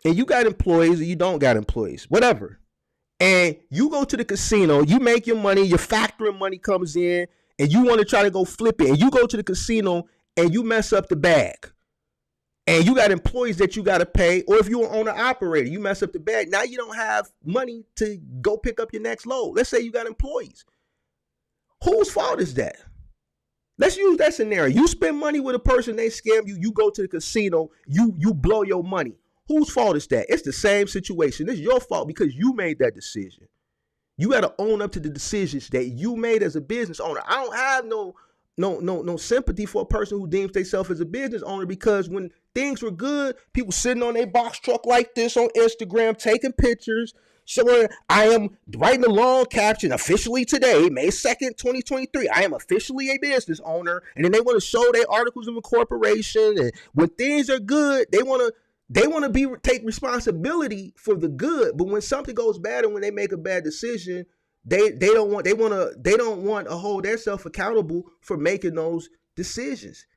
and you got employees or you don't got employees, whatever, and you go to the casino, you make your money, your factoring money comes in, and you want to try to go flip it, and you go to the casino and you mess up the bag, and you got employees that you got to pay, or if you're an owner operator, you mess up the bag, now you don't have money to go pick up your next load. Let's say you got employees. Whose fault is that? Let's use that scenario. You spend money with a person, they scam you, you go to the casino, you blow your money. Whose fault is that? It's the same situation. It's your fault because you made that decision. You got to own up to the decisions that you made as a business owner. I don't have no sympathy for a person who deems themselves as a business owner, because when things were good, people sitting on their box truck like this on Instagram, taking pictures, So I am writing a long caption officially today, May 2nd, 2023. I am officially a business owner. And then they want to show their articles of incorporation. And when things are good, they want to take responsibility for the good. But when something goes bad and when they make a bad decision, they don't want to hold themselves accountable for making those decisions.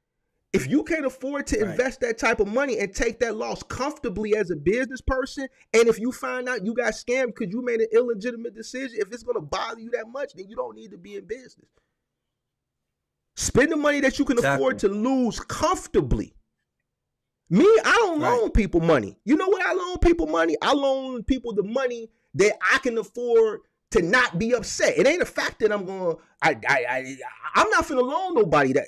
If you can't afford to invest that type of money and take that loss comfortably as a business person, and if you find out you got scammed because you made an illegitimate decision, if it's going to bother you that much, then you don't need to be in business. Spend the money that you can afford to lose comfortably. Me, I don't loan people money. You know what I loan people money? I loan people the money that I can afford to not be upset. It ain't a fact that I'm not finna loan nobody that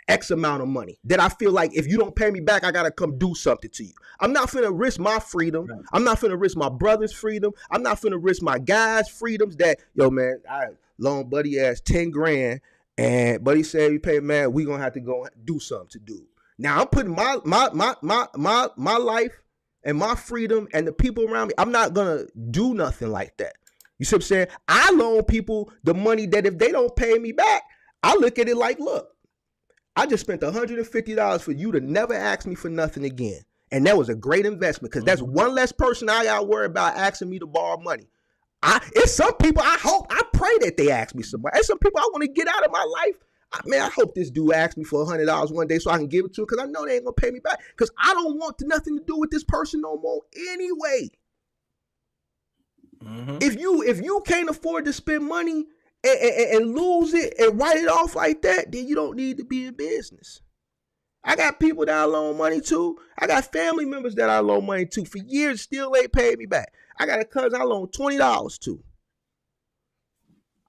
X amount of money that I feel like if you don't pay me back, I gotta come do something to you. I'm not finna risk my freedom. Right. I'm not finna risk my brother's freedom. I'm not finna risk my guys' freedoms that, yo, man, I loan buddy ass 10 grand and buddy said, you pay, man, we gonna have to go do something to do. Now I'm putting my life and my freedom and the people around me, I'm not gonna do nothing like that. You see what I'm saying? I loan people the money that if they don't pay me back, I look at it like, look, I just spent $150 for you to never ask me for nothing again. And that was a great investment because that's one less person I got to worry about asking me to borrow money. It's some people I pray that they ask me some money. There's some people I want to get out of my life. I hope this dude asks me for $100 one day so I can give it to him because I know they ain't going to pay me back because I don't want nothing to do with this person no more anyway. Mm-hmm. If you can't afford to spend money and lose it and write it off like that, then you don't need to be in business. I got people that I loan money to. I got family members that I loan money to for years, still ain't paid me back. I got a cousin I loan $20 to.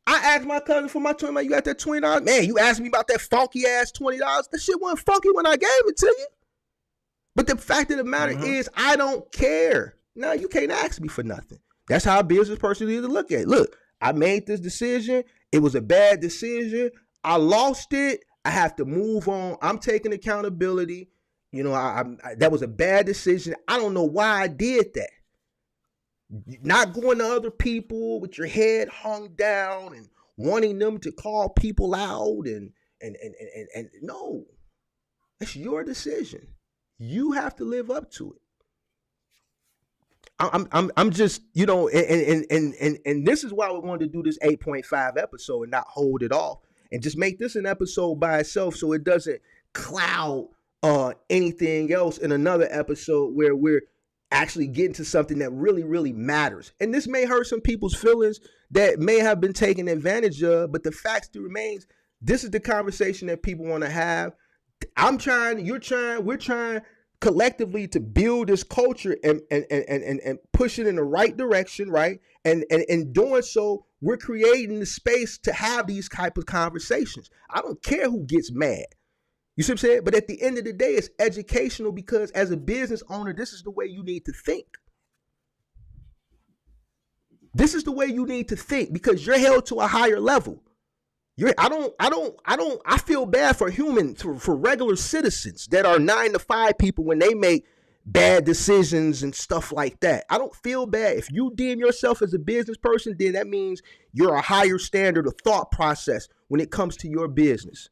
I asked my cousin for my $20. You got that $20? Man, you asked me about that funky ass $20. That shit wasn't funky when I gave it to you. But the fact of the matter is, I don't care. No, you can't ask me for nothing. That's how a business person needs to look at it. Look, I made this decision. It was a bad decision. I lost it. I have to move on. I'm taking accountability. You know, that was a bad decision. I don't know why I did that. Not going to other people with your head hung down and wanting them to call people out and no. It's your decision. You have to live up to it. I'm just, you know, and this is why we wanted to do this 8.5 episode and not hold it off and just make this an episode by itself so it doesn't cloud anything else in another episode where we're actually getting to something that really, really matters. And this may hurt some people's feelings that may have been taken advantage of, but the fact still remains, this is the conversation that people want to have. I'm trying, you're trying, we're trying collectively to build this culture and push it in the right direction, right? And in doing so, we're creating the space to have these type of conversations. I don't care who gets mad. You see what I'm saying? But at the end of the day, it's educational because as a business owner, this is the way you need to think. This is the way you need to think because you're held to a higher level. I feel bad for for regular citizens that are 9 to 5 people when they make bad decisions and stuff like that. I don't feel bad. If you deem yourself as a business person, then that means you're a higher standard of thought process when it comes to your business.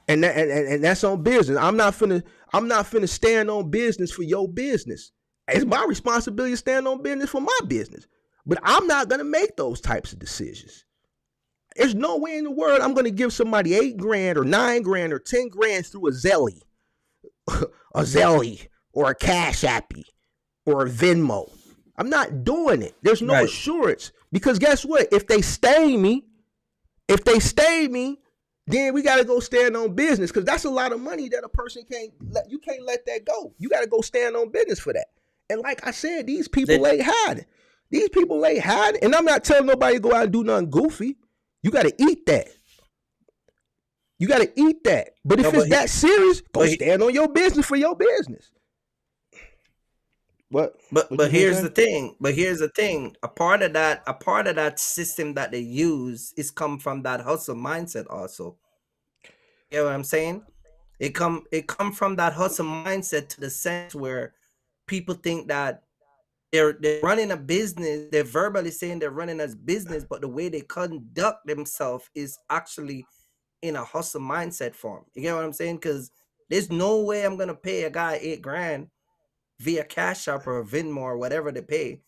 And that's on business. I'm not finna stand on business for your business. It's my responsibility to stand on business for my business. But I'm not going to make those types of decisions. There's no way in the world I'm going to give somebody $8 grand or $9 grand or 10 grand through a Zelly, or a Cash Appy or a Venmo. I'm not doing it. There's no assurance because guess what? If they stay me, then we got to go stand on business because that's a lot of money that a person can't let that go. You got to go stand on business for that. And like I said, these people ain't hiding. These people ain't hiding. And I'm not telling nobody to go out and do nothing goofy. You got to eat that. But if it's that serious, go stand on your business for your business. But here's the thing. A part of that system that they use is come from that hustle mindset also. You know what I'm saying? It come from that hustle mindset to the sense where people think that they're running a business. They're verbally saying they're running a business, but the way they conduct themselves is actually in a hustle mindset form. You get what I'm saying? Because there's no way I'm gonna pay a guy $8,000 via Cash App or Venmo or whatever they pay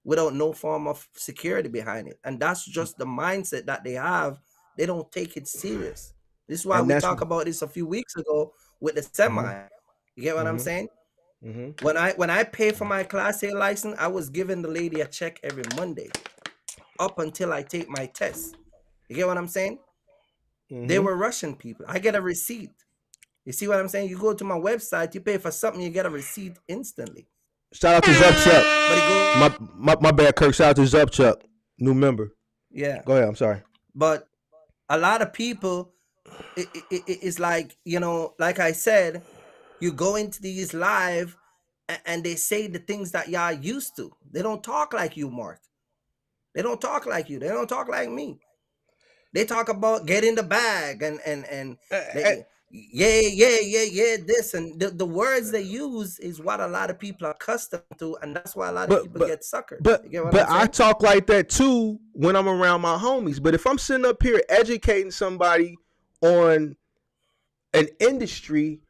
without no form of security behind it. And that's just the mindset that they have. They don't take it serious. This is why we talked about this a few weeks ago with the semi. You get what I'm saying? When I pay for my Class A license, I was giving the lady a check every Monday up until I take my test. You get what I'm saying? They were Russian people. I get a receipt. You see what I'm saying? You go to my website, you pay for something, you get a receipt instantly. Shout out to Zupchuck. My bad, Kirk. Shout out to Zupchuck, new member. Yeah. Go ahead. I'm sorry. But a lot of people, it's like, like I said, you go into these live and they say the things that y'all used to. They don't talk like you, Mark. They don't talk like you. They don't talk like me. They talk about getting the bag and this, and the words they use is what a lot of people are accustomed to, and that's why a lot of people get suckered. But I talk like that too when I'm around my homies. But if I'm sitting up here educating somebody on an industry,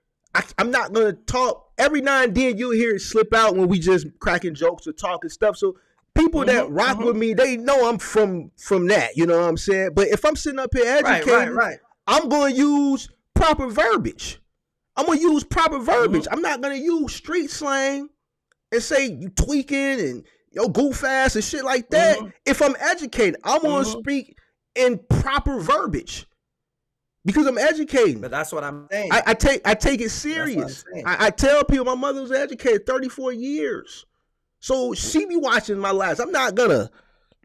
I'm not gonna talk. Every now and then you'll hear it slip out when we just cracking jokes or talking stuff. So people that rock with me, they know I'm from that. You know what I'm saying? But if I'm sitting up here educating, I'm going to use proper verbiage. I'm not going to use street slang and say you tweaking and yo goof ass and shit like that. If I'm educated, I'm going to speak in proper verbiage because I'm educating. But that's what I'm saying. I take it serious. I tell people my mother was educated 34 years. So she be watching my lives. I'm not gonna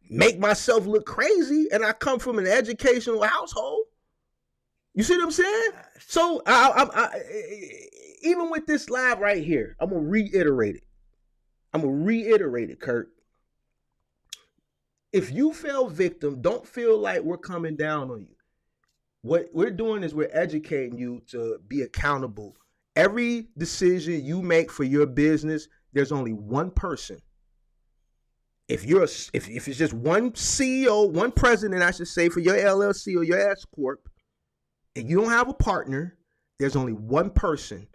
make myself look crazy, and I come from an educational household. You see what I'm saying? So I even with this live right here, I'm gonna reiterate it, Kurt. If you fell victim, don't feel like we're coming down on you. What we're doing is we're educating you to be accountable. Every decision you make for your business, there's only one person. If it's just one CEO, one president, I should say, for your LLC or your S corp, and you don't have a partner, there's only one person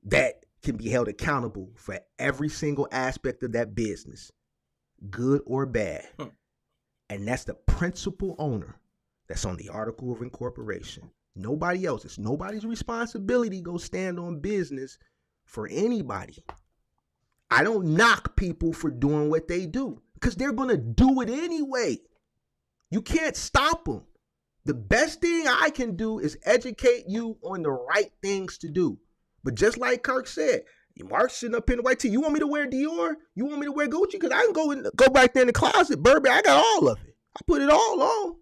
that can be held accountable for every single aspect of that business, good or bad. And that's the principal owner that's on the article of incorporation. Nobody else. It's nobody's responsibility to go stand on business for anybody. I don't knock people for doing what they do because they're going to do it anyway. You can't stop them. The best thing I can do is educate you on the right things to do. But just like Kirk said, Mark's sitting up in the white tee. You want me to wear Dior? You want me to wear Gucci? Because I can go back there in the closet, Burberry. I got all of it. I put it all on.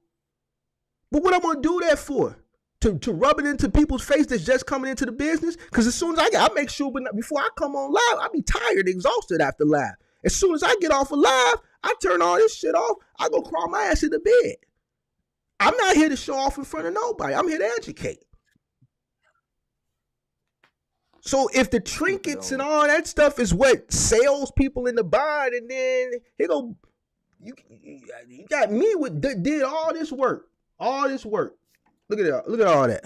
But what I'm going to do that for? To rub it into people's face that's just coming into the business? Because as soon as I make sure before I come on live, I'll be tired, exhausted after live. As soon as I get off of live, I turn all this shit off. I go crawl my ass in the bed. I'm not here to show off in front of nobody. I'm here to educate. So if the trinkets and all that stuff is what sells people in the bond, and then you got me did all this work. Look at that. Look at all that.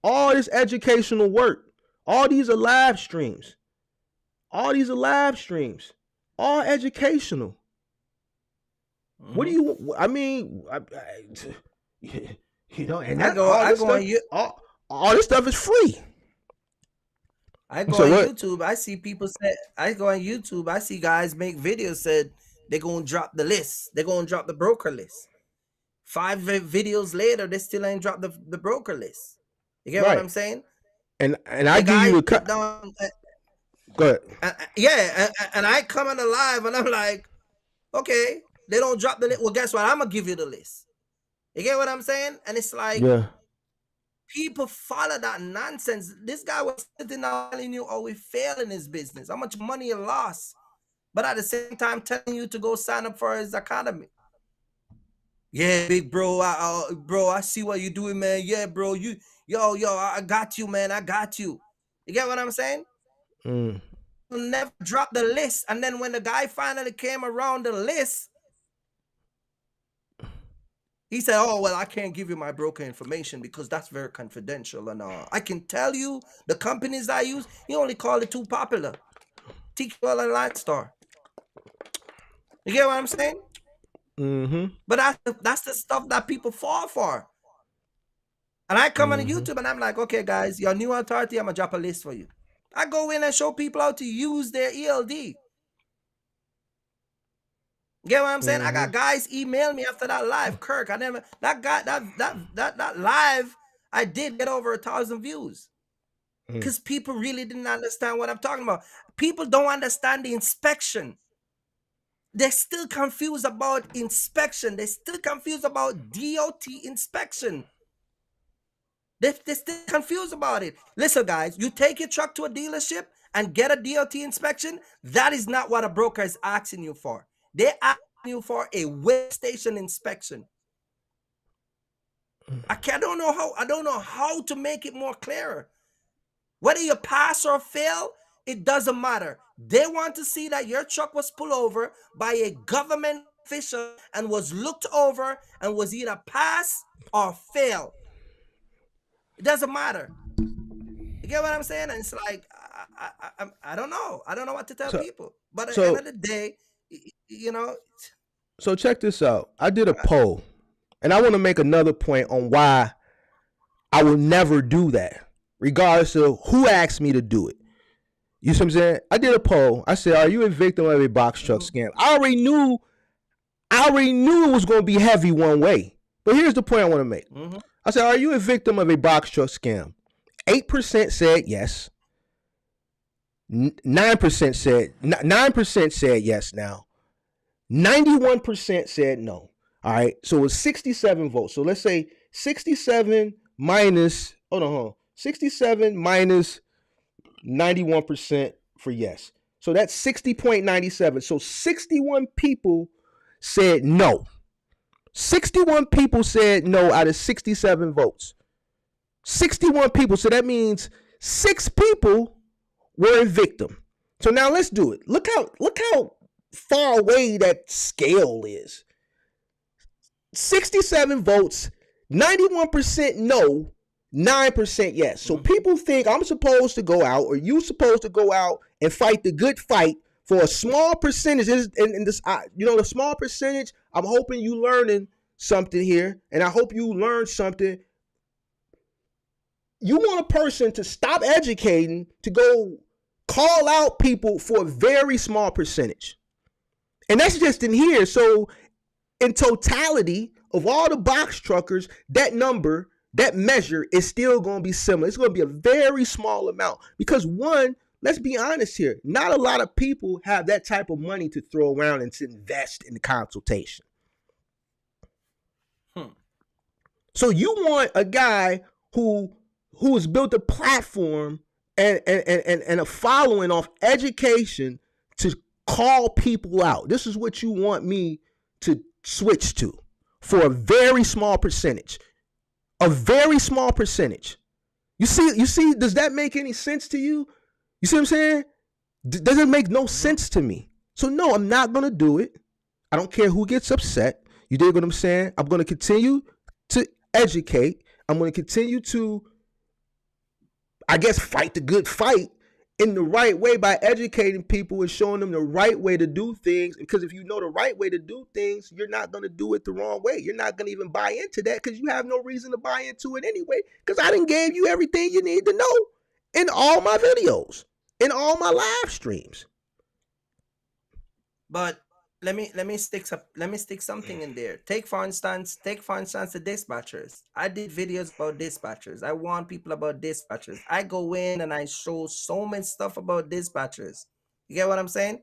All this educational work. All these are live streams. All educational. What do you? I mean, and all this stuff is free. I go on YouTube. I see people say. I go on YouTube. I see guys make videos said they're gonna drop the list. They're gonna drop the broker list. 5 videos later, they still ain't dropped the broker list. You get what I'm saying? And I give you a cut down. Go ahead. And I come on the live and I'm like, okay, they don't drop the list. Well, guess what? I'm gonna give you the list. You get what I'm saying? And it's like, people follow that nonsense. This guy was sitting out telling you, we failed in his business, how much money he lost, but at the same time telling you to go sign up for his academy. Yeah, big bro, I see what you're doing, man. Yeah, bro, I got you, man. I got you. You get what I'm saying? never drop the list. And then when the guy finally came around the list, he said, "Oh, well, I can't give you my broker information because that's very confidential and I can tell you the companies I use." He only called it too popular. TQL and Lightstar. You get what I'm saying? Mm-hmm. But that's the stuff that people fall for. And I come on YouTube and I'm like, okay, guys, your new authority, I'm going to drop a list for you. I go in and show people how to use their ELD. You get what I'm saying? I got guys email me after that live. Kirk, I never, that guy, that live, I did get over 1,000 views. Because people really didn't understand what I'm talking about. People don't understand the inspection. They're still confused about inspection. They're still confused about DOT inspection. They're still confused about it. Listen, guys, you take your truck to a dealership and get a DOT inspection. That is not what a broker is asking you for. They're asking you for a weigh station inspection. I don't know how to make it more clearer. Whether you pass or fail, it doesn't matter. They want to see that your truck was pulled over by a government official and was looked over and was either pass or fail. It doesn't matter. You get what I'm saying? And it's like, I don't know. I don't know what to tell people. But at the end of the day, you know. So check this out. I did a poll, and I want to make another point on why I will never do that, regardless of who asked me to do it. You see what I'm saying? I did a poll. I said, "Are you a victim of a box truck scam?" I already knew it was going to be heavy one way. But here's the point I want to make. I said, "Are you a victim of a box truck scam?" 8% said yes. 9% said yes. Now, 91% said no. All right. So it was 67 votes. So let's say 67 minus. Hold on. 67 minus 91% for yes. So that's 60.97. So 61 people said no. 61 people said no out of 67 votes. 61 people. So that means 6 people were a victim. So now let's do it. Look how far away that scale is. 67 votes, 91% no, 9% yes. So people think I'm supposed to go out, or you supposed to go out and fight the good fight for a small percentage. And this, the small percentage, I'm hoping you learning something here, and I hope you learn something. You want a person to stop educating to go call out people for a very small percentage. And that's just in here. So in totality of all the box truckers, that number, that measure is still going to be similar. It's going to be a very small amount because, one, let's be honest here, not a lot of people have that type of money to throw around and to invest in the consultation. So you want a guy who has built a platform and a following off education to call people out. This is what you want me to switch to for a very small percentage. A very small percentage. You see, does that make any sense to you? You see what I'm saying? Doesn't make no sense to me. So no, I'm not going to do it. I don't care who gets upset. You dig what I'm saying? I'm going to continue to educate. I'm going to continue to, I guess, fight the good fight in the right way by educating people and showing them the right way to do things. Because if you know the right way to do things, you're not going to do it the wrong way. You're not going to even buy into that because you have no reason to buy into it anyway. Because I done gave you everything you need to know in all my videos, in all my live streams. But let me stick something in there. Take for instance the dispatchers. I did videos about dispatchers. I warn people about dispatchers. I go in and I show so much stuff about dispatchers. You get what I'm saying?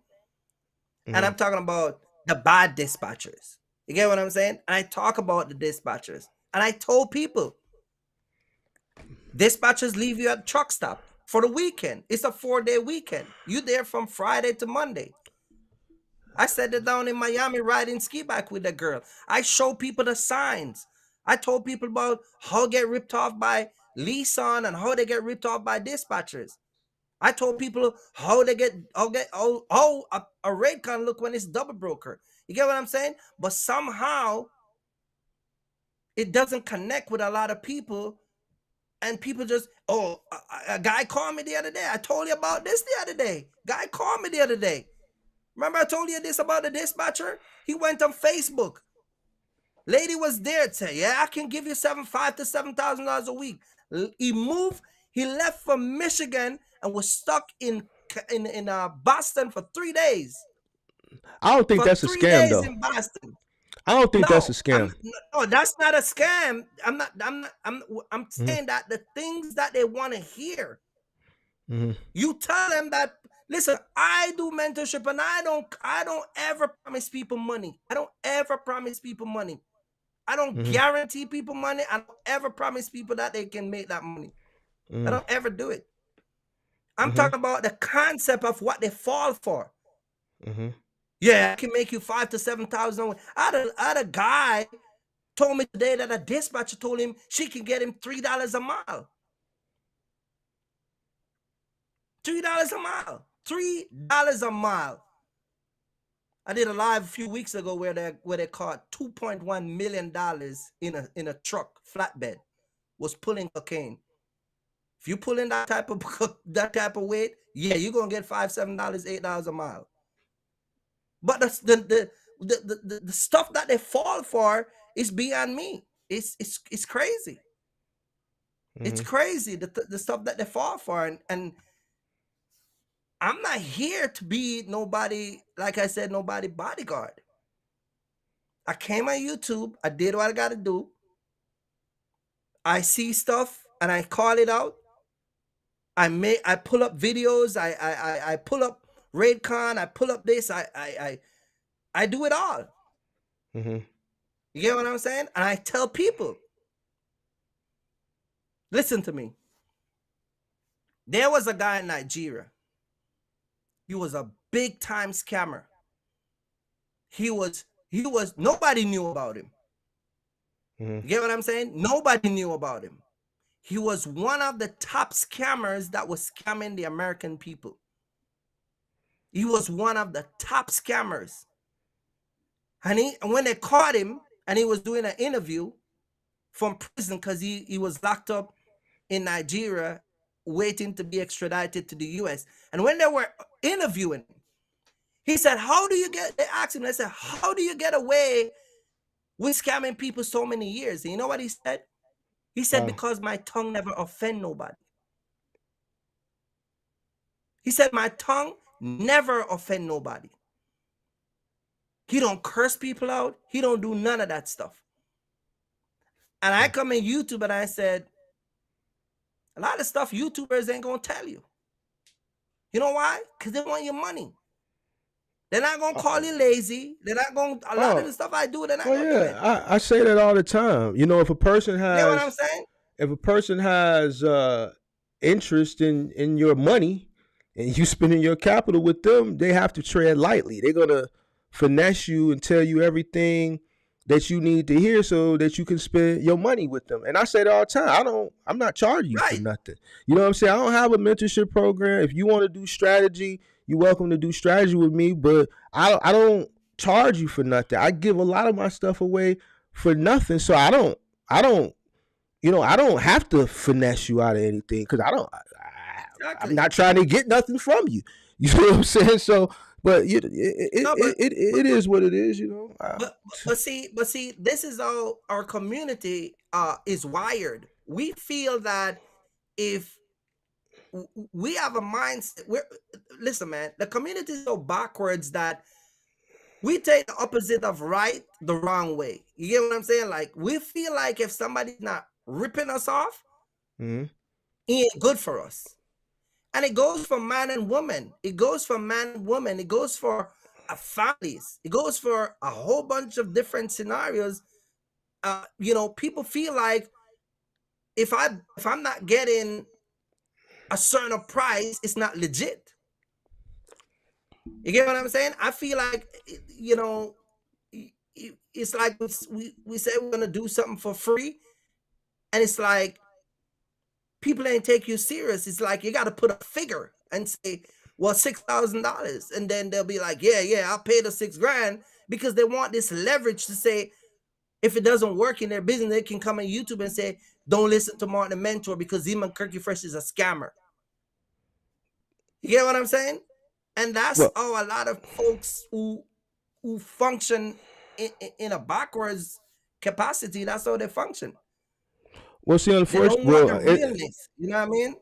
And I'm talking about the bad dispatchers. You get what I'm saying? And I talk about the dispatchers. And I told people, dispatchers leave you at truck stop for the weekend. It's a 4-day weekend. You there from Friday to Monday. I sat it down in Miami riding ski bike with a girl. I show people the signs. I told people about how they get ripped off by Leeson and how they get ripped off by dispatchers. I told people how they get a rate can look when it's double broker. You get what I'm saying? But somehow it doesn't connect with a lot of people, and people just, a guy called me the other day. I told you about this the other day. Guy called me the other day. Remember I told you this about the dispatcher? He went on Facebook. Lady was there to say, yeah, I can give you $5,000 to $7,000 a week. He moved. He left from Michigan and was stuck in Boston for 3 days. I don't think that's a scam, though. In Boston. I don't think that's a scam. No, that's not a scam. I'm saying that the things that they want to hear. Mm-hmm. You tell them that, listen, I do mentorship and I don't ever promise people money. I don't ever promise people money. I don't guarantee people money. I don't ever promise people that they can make that money. I don't ever do it. I'm talking about the concept of what they fall for. Yeah, I can make you $5,000 to $7,000. I had a guy told me today that a dispatcher told him she can get him $3 a mile. $3 a mile. $3 a mile. I did a live a few weeks ago where they caught $2.1 million in a truck flatbed, was pulling cocaine. If you pull in that type of weight, yeah, you're gonna get $5, $7, $8 a mile. But the stuff that they fall for is beyond me. It's crazy. It's crazy the stuff that they fall for, and I'm not here to be nobody, like I said, nobody bodyguard. I came on YouTube. I did what I got to do. I see stuff and I call it out. I pull up videos. I pull up Raidcon. I pull up this. I do it all. You get what I'm saying? And I tell people, listen to me. There was a guy in Nigeria. He was a big time scammer. He was nobody knew about him. You get what I'm saying? Nobody knew about him. He was one of the top scammers that was scamming the American people. He was one of the top scammers. And when they caught him and he was doing an interview from prison, because he was locked up in Nigeria waiting to be extradited to the US. And when they were interviewing him, he said, they asked him, they said, how do you get away with scamming people so many years? And you know what he said? He said, because my tongue never offend nobody. He said, my tongue never offend nobody. He don't curse people out. He don't do none of that stuff. And I come in YouTube and I said, a lot of stuff YouTubers ain't going to tell you. You know why? Because they want your money. They're not going to call you lazy. They're not going to, a lot of the stuff I do, they're not going to do it. I say that all the time. You know, if a person has, you know what I'm saying? If a person has interest in your money and you spending your capital with them, they have to tread lightly. They're going to finesse you and tell you everything that you need to hear so that you can spend your money with them. And I say that all the time. I'm not charging you for nothing. You know what I'm saying? I don't have a mentorship program. If you want to do strategy, you're welcome to do strategy with me, but I don't charge you for nothing. I give a lot of my stuff away for nothing. So I don't have to finesse you out of anything, because I'm not trying to get nothing from you. You know what I'm saying? So, but it is what it is, you know. But see, this is how our community is wired. We feel that if we have a mindset, listen, man, the community is so backwards that we take the opposite of right the wrong way. You get what I'm saying? Like, we feel like if somebody's not ripping us off, it ain't good for us. And it goes for man and woman. It goes for man and woman. It goes for families. It goes for a whole bunch of different scenarios. People feel like if I'm not getting a certain price, it's not legit. You get what I'm saying? I feel like, it's like we say we're gonna do something for free, and it's like people ain't take you serious. It's like you got to put a figure and say, well, $6,000. And then they'll be like, yeah, I'll pay the $6,000 because they want this leverage to say, if it doesn't work in their business, they can come on YouTube and say, don't listen to Martin the Mentor because Zeman Kirky Fresh is a scammer. You get what I'm saying? And that's how a lot of folks who function in a backwards capacity, that's how they function. Well, see, unfortunately, you know what I mean?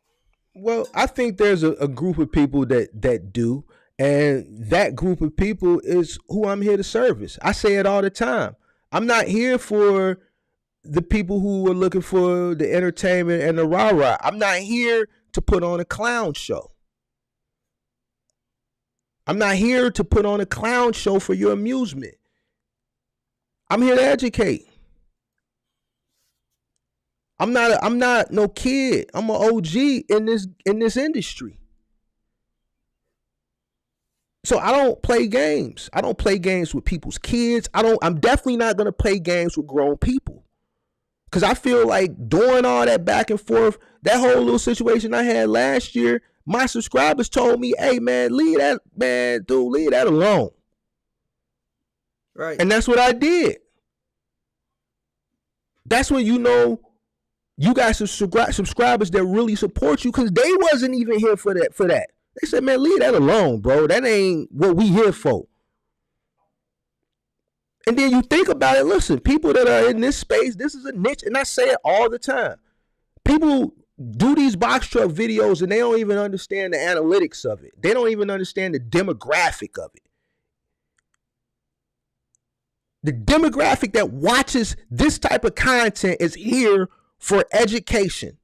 Well, I think there's a group of people that do, and that group of people is who I'm here to service. I say it all the time. I'm not here for the people who are looking for the entertainment and the rah-rah. I'm not here to put on a clown show. I'm not here to put on a clown show for your amusement. I'm here to educate. I'm not no kid. I'm an OG in this industry. So I don't play games. I don't play games with people's kids. I'm definitely not gonna play games with grown people. Cause I feel like doing all that back and forth, that whole little situation I had last year, my subscribers told me, hey man, leave that alone. Right. And that's what I did. That's when you know you got some subscribers that really support you, because they wasn't even here for that. They said, man, leave that alone, bro. That ain't what we here for. And then you think about it, listen, people that are in this space, this is a niche, and I say it all the time. People do these box truck videos and they don't even understand the analytics of it. They don't even understand the demographic of it. The demographic that watches this type of content is here for education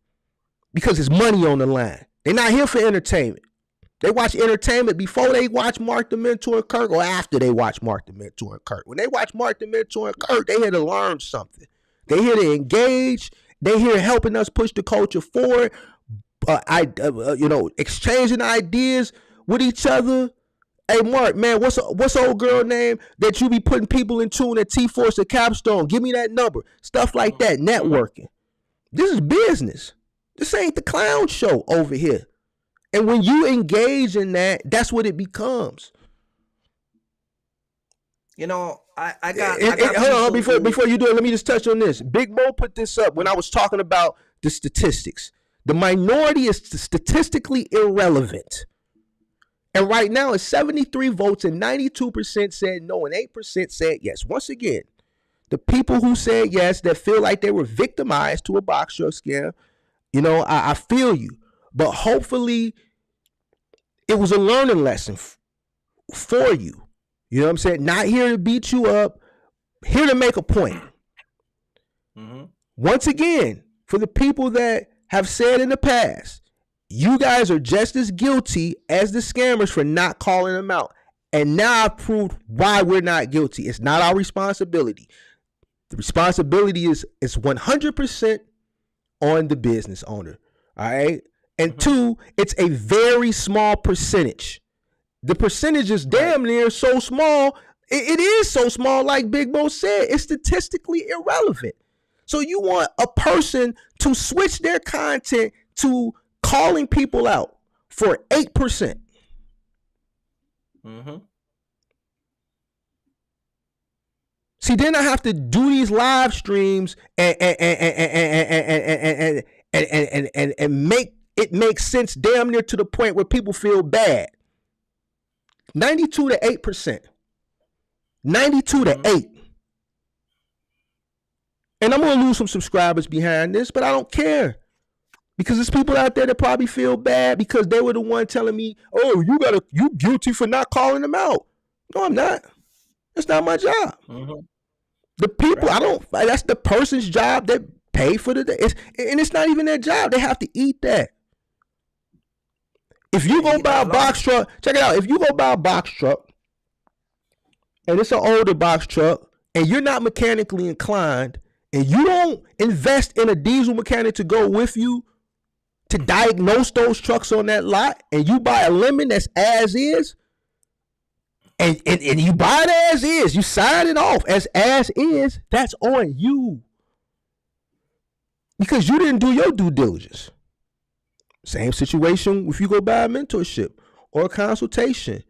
because it's money on the line. They're not here for entertainment. They watch entertainment before they watch Mark the Mentor and Kirk, or after they watch Mark the Mentor and Kirk. When they watch Mark the Mentor and Kirk, they here to learn something. They here to engage. They here helping us push the culture forward. Exchanging ideas with each other. Hey Mark, man, what's old girl name that you be putting people in tune at T-Force at Capstone? Give me that number. Stuff like that. Networking. This is business. This ain't the clown show over here. And when you engage in that, that's what it becomes. You know, I got hold on, before you do it, let me just touch on this. Big Mo put this up when I was talking about the statistics. The minority is statistically irrelevant. And right now it's 73 votes and 92% said no and 8% said yes. Once again, the people who said yes that feel like they were victimized to a box truck scam, I feel you. But hopefully it was a learning lesson for you. You know what I'm saying? Not here to beat you up, here to make a point. Mm-hmm. Once again, for the people that have said in the past, you guys are just as guilty as the scammers for not calling them out. And now I've proved why we're not guilty. It's not our responsibility. The responsibility is 100% on the business owner. All right? And two, it's a very small percentage. The percentage is damn near so small. It is so small, like Big Bo said. It's statistically irrelevant. So you want a person to switch their content to calling people out for 8%. Mm-hmm. See, then I have to do these live streams and make it make sense damn near to the point where people feel bad. 92 to 8%. 92 to 8. And I'm going to lose some subscribers behind this, but I don't care. Because there's people out there that probably feel bad because they were the one telling me, oh, you guilty for not calling them out. No, I'm not. That's not my job. Mm-hmm. The people, that's the person's job that pay for the day. And it's not even their job. They have to eat that. If you go buy a box truck, check it out. If you go buy a box truck and it's an older box truck and you're not mechanically inclined and you don't invest in a diesel mechanic to go with you to diagnose those trucks on that lot, and you buy a lemon that's as is, and you buy it as is, you sign it off as is, that's on you. Because you didn't do your due diligence. Same situation if you go buy a mentorship or a consultation.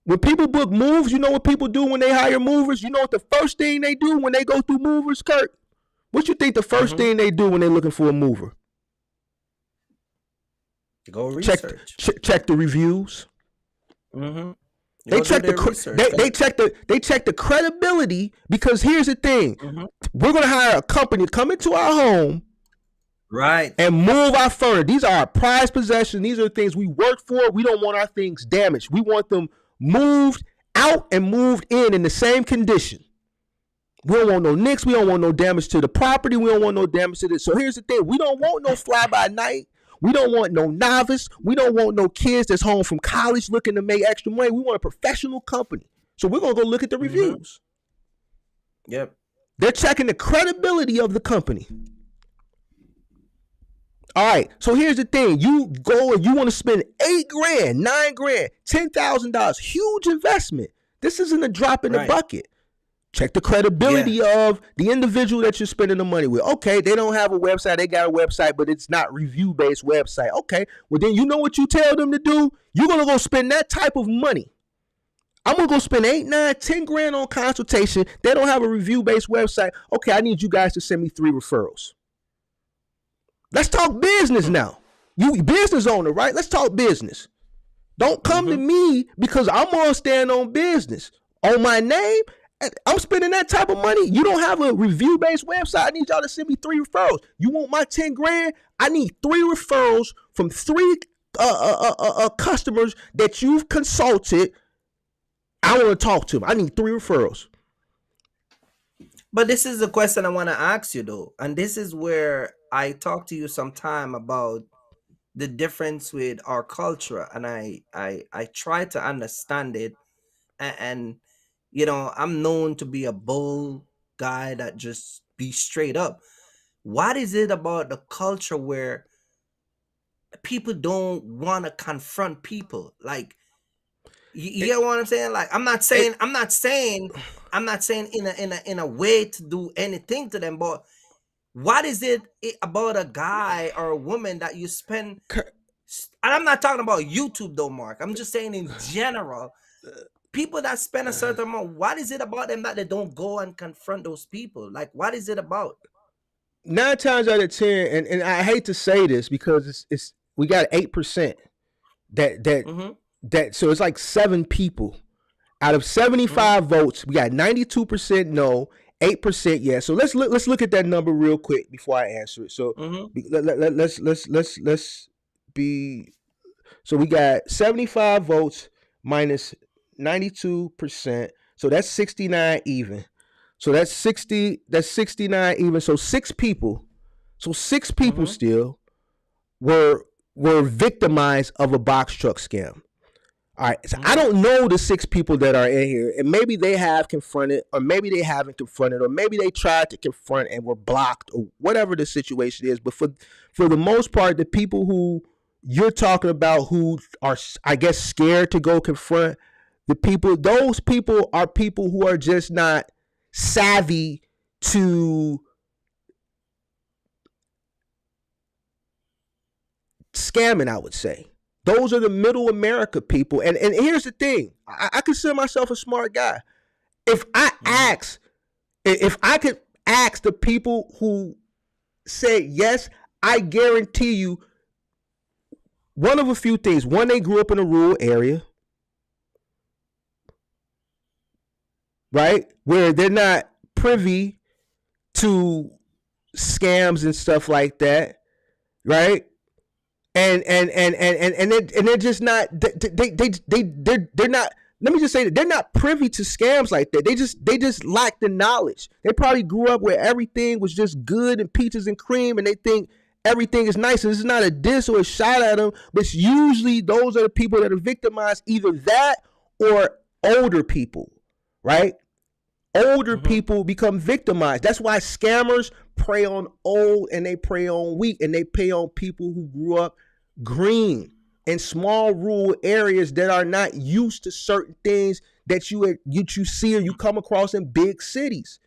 When people book moves, you know what people do when they hire movers? You know what the first thing they do when they go through movers, Kurt? What you think the first thing they do when they're looking for a mover? Go research. Check the reviews. They check the credibility, because here's the thing. We're going to hire a company to come into our home, right, and move our furniture. These are our prized possessions. These are the things we work for. We don't want our things damaged. We want them moved out and moved in the same condition. We don't want no nicks. We don't want no damage to the property. We don't want no damage to this. So here's the thing. We don't want no fly by night. We don't want no novice. We don't want no kids that's home from college looking to make extra money. We want a professional company. So we're going to go look at the reviews. Yep. They're checking the credibility of the company. All right. So here's the thing. You go and you want to spend $8,000, $9,000, $10,000. Huge investment. This isn't a drop in the bucket. Check the credibility of the individual that you're spending the money with. Okay, they don't have a website. They got a website, but it's not review-based website. Okay, well then you know what you tell them to do? You're going to go spend that type of money. I'm going to go spend $8, $9, $10,000 on consultation. They don't have a review-based website. Okay, I need you guys to send me 3 referrals. Let's talk business now. You business owner, right? Let's talk business. Don't come to me because I'm going to stand on business. On my name, I'm spending that type of money. You don't have a review-based website. I need y'all to send me 3 referrals. You want my $10,000? I need 3 referrals from 3 customers that you've consulted. I want to talk to them. I need 3 referrals. But this is the question I want to ask you, though. And this is where I talk to you sometime about the difference with our culture. And I try to understand it. And you know, I'm known to be a bold guy that just be straight up. What is it about the culture where people don't want to confront people? Like, you get what I'm saying? Like, I'm not saying in a way to do anything to them, but what is it about a guy or a woman that you spend? And I'm not talking about YouTube though, Mark. I'm just saying in general. People that spend a certain amount, what is it about them that they don't go and confront those people? Like, what is it about? 9 times out of 10, and I hate to say this because it's we got 8% that so it's like 7 people out of 75 votes. We got 92% no, 8% yes. So let's look at that number real quick before I answer it. So let's be. So we got 75 votes minus 92%. So that's 69 even. So that's 69 even. So 6 people. So 6 people still were victimized of a box truck scam. All right. So I don't know the 6 people that are in here, and maybe they have confronted, or maybe they haven't confronted, or maybe they tried to confront and were blocked, or whatever the situation is. But for the most part, the people who you're talking about who are, I guess, scared to go confront those people are people who are just not savvy to scamming, I would say. Those are the middle America people. And here's the thing. I consider myself a smart guy. If I could ask the people who say yes, I guarantee you one of a few things. One, they grew up in a rural area. Right? Where they're not privy to scams and stuff like that. Right? And they're just not they're not, let me just say that they're not privy to scams like that. They just lack the knowledge. They probably grew up where everything was just good and peaches and cream, and they think everything is nice. And this is not a diss or a shot at them, but it's usually those are the people that are victimized, either that or older people. Right? Older people become victimized. That's why scammers prey on old and they prey on weak, and they prey on people who grew up green in small rural areas that are not used to certain things that you see or you come across in big cities.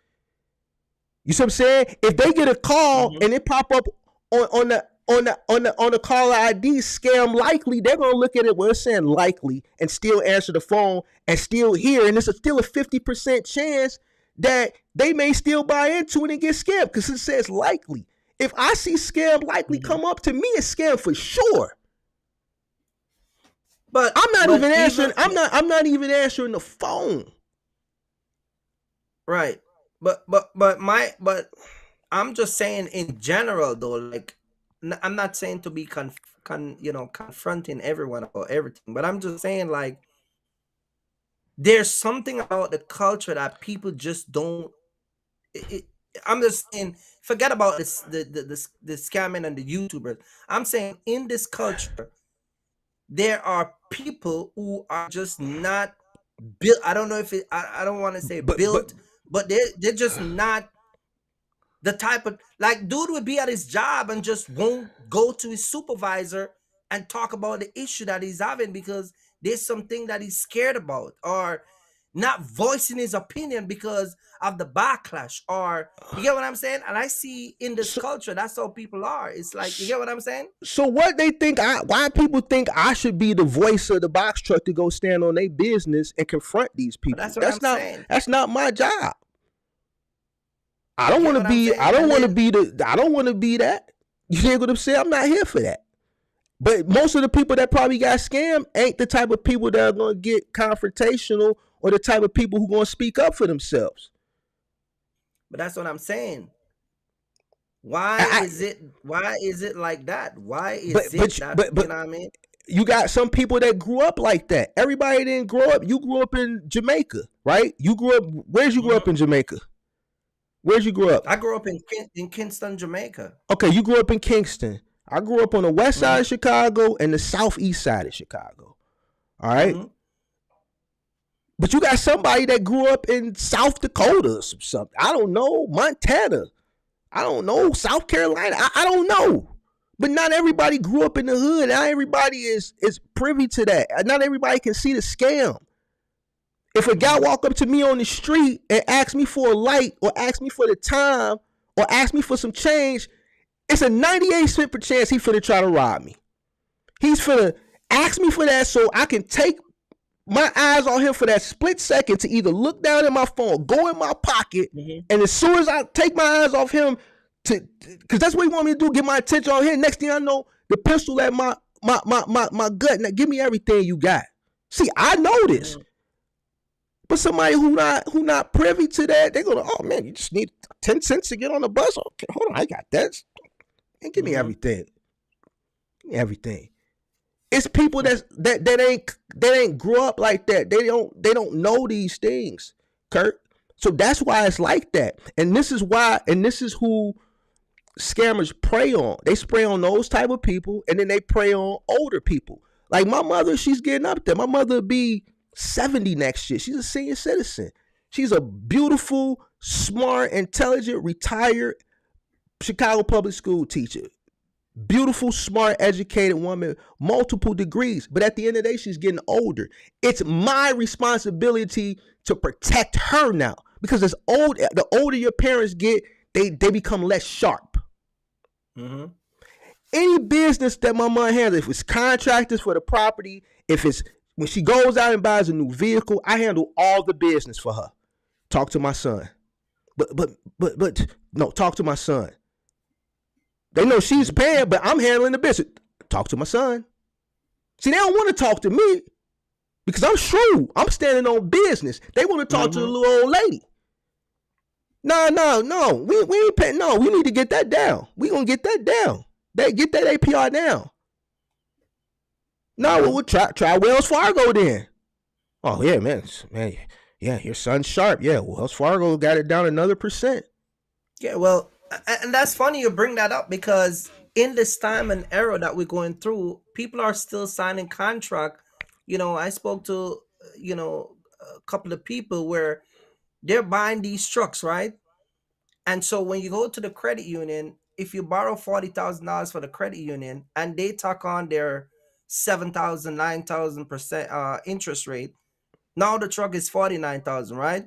You see what I'm saying? If they get a call and it pop up on the on the caller ID scam likely, they're gonna look at it where it's saying likely and still answer the phone and still hear, and it's still a 50% chance that they may still buy into it and get scammed because it says likely. If I see scam likely come up, to me it's scam for sure. But I'm not even answering. I'm not even answering the phone. Right. But I'm just saying in general though, like I'm not saying to be confronting everyone about everything, but I'm just saying like there's something about the culture that people just don't. I'm just saying, forget about this the scamming and the YouTubers. I'm saying in this culture, there are people who are just not built. I don't know if I don't want to say built, but they're just not the type of, like, dude would be at his job and just won't go to his supervisor and talk about the issue that he's having because there's something that he's scared about, or not voicing his opinion because of the backlash, or you get what I'm saying? And I see in this culture, that's how people are. It's like, you get what I'm saying? So what they think, why people think I should be the voice of the box truck to go stand on their business and confront these people? But that's what I'm saying. That's not my job. I don't want to be. I don't want to be the. I don't want to be that. You hear what I'm saying? I'm not here for that. But most of the people that probably got scammed ain't the type of people that are going to get confrontational or the type of people who going to speak up for themselves. But that's what I'm saying. Why is it like that? Why is it that, you know what I mean? You got some people that grew up like that. Everybody didn't grow up. You grew up in Jamaica, right? You grew up. Where'd you grow up in Jamaica? Where'd you grow up? I grew up in Kingston, Jamaica. Okay, you grew up in Kingston. I grew up on the west side of Chicago and the southeast side of Chicago. All right? But you got somebody that grew up in South Dakota or something. I don't know. Montana. I don't know. South Carolina. I don't know. But not everybody grew up in the hood. Not everybody is privy to that. Not everybody can see the scam. If a guy walk up to me on the street and ask me for a light or ask me for the time or ask me for some change, it's a 98% chance he finna try to rob me. He's finna ask me for that so I can take my eyes on him for that split second to either look down at my phone, go in my pocket, and as soon as I take my eyes off him, because that's what he want me to do, get my attention on him. Next thing I know, the pistol at my gut. Now give me everything you got. See, I know this. But somebody who not privy to that, they're gonna, oh man, you just need 10 cents to get on the bus. Okay, hold on, I got that. And give me everything. Give me everything. It's people that ain't grow up like that. They don't know these things, Kurt. So that's why it's like that. And this is why, and this is who scammers prey on. They spray on those type of people, and then they prey on older people. Like my mother, she's getting up there. My mother will be 70 next year. She's a senior citizen. She's a beautiful, smart, intelligent, retired Chicago public school teacher. Beautiful, smart, educated woman, multiple degrees. But at the end of the day, she's getting older. It's my responsibility to protect her now. Because the older your parents get, they become less sharp. Any business that my mom has, if it's contractors for the property, if it's when she goes out and buys a new vehicle, I handle all the business for her. Talk to my son. But no, talk to my son. They know she's paying, but I'm handling the business. Talk to my son. See, they don't want to talk to me because I'm shrewd. I'm standing on business. They want to talk to the little old lady. No. We ain't paying. No, we need to get that down. We gonna get that down. Get that APR down. No, we'll try Wells Fargo then. Oh yeah, man. Yeah, your son's sharp. Yeah, Wells Fargo got it down another %. Yeah, well, and that's funny you bring that up because in this time and era that we're going through, people are still signing contract. You know, I spoke to, a couple of people where they're buying these trucks, right? And so when you go to the credit union, if you borrow $40,000 for the credit union and they tack on their 7,000, 9,000% interest rate, now the truck is 49,000, right?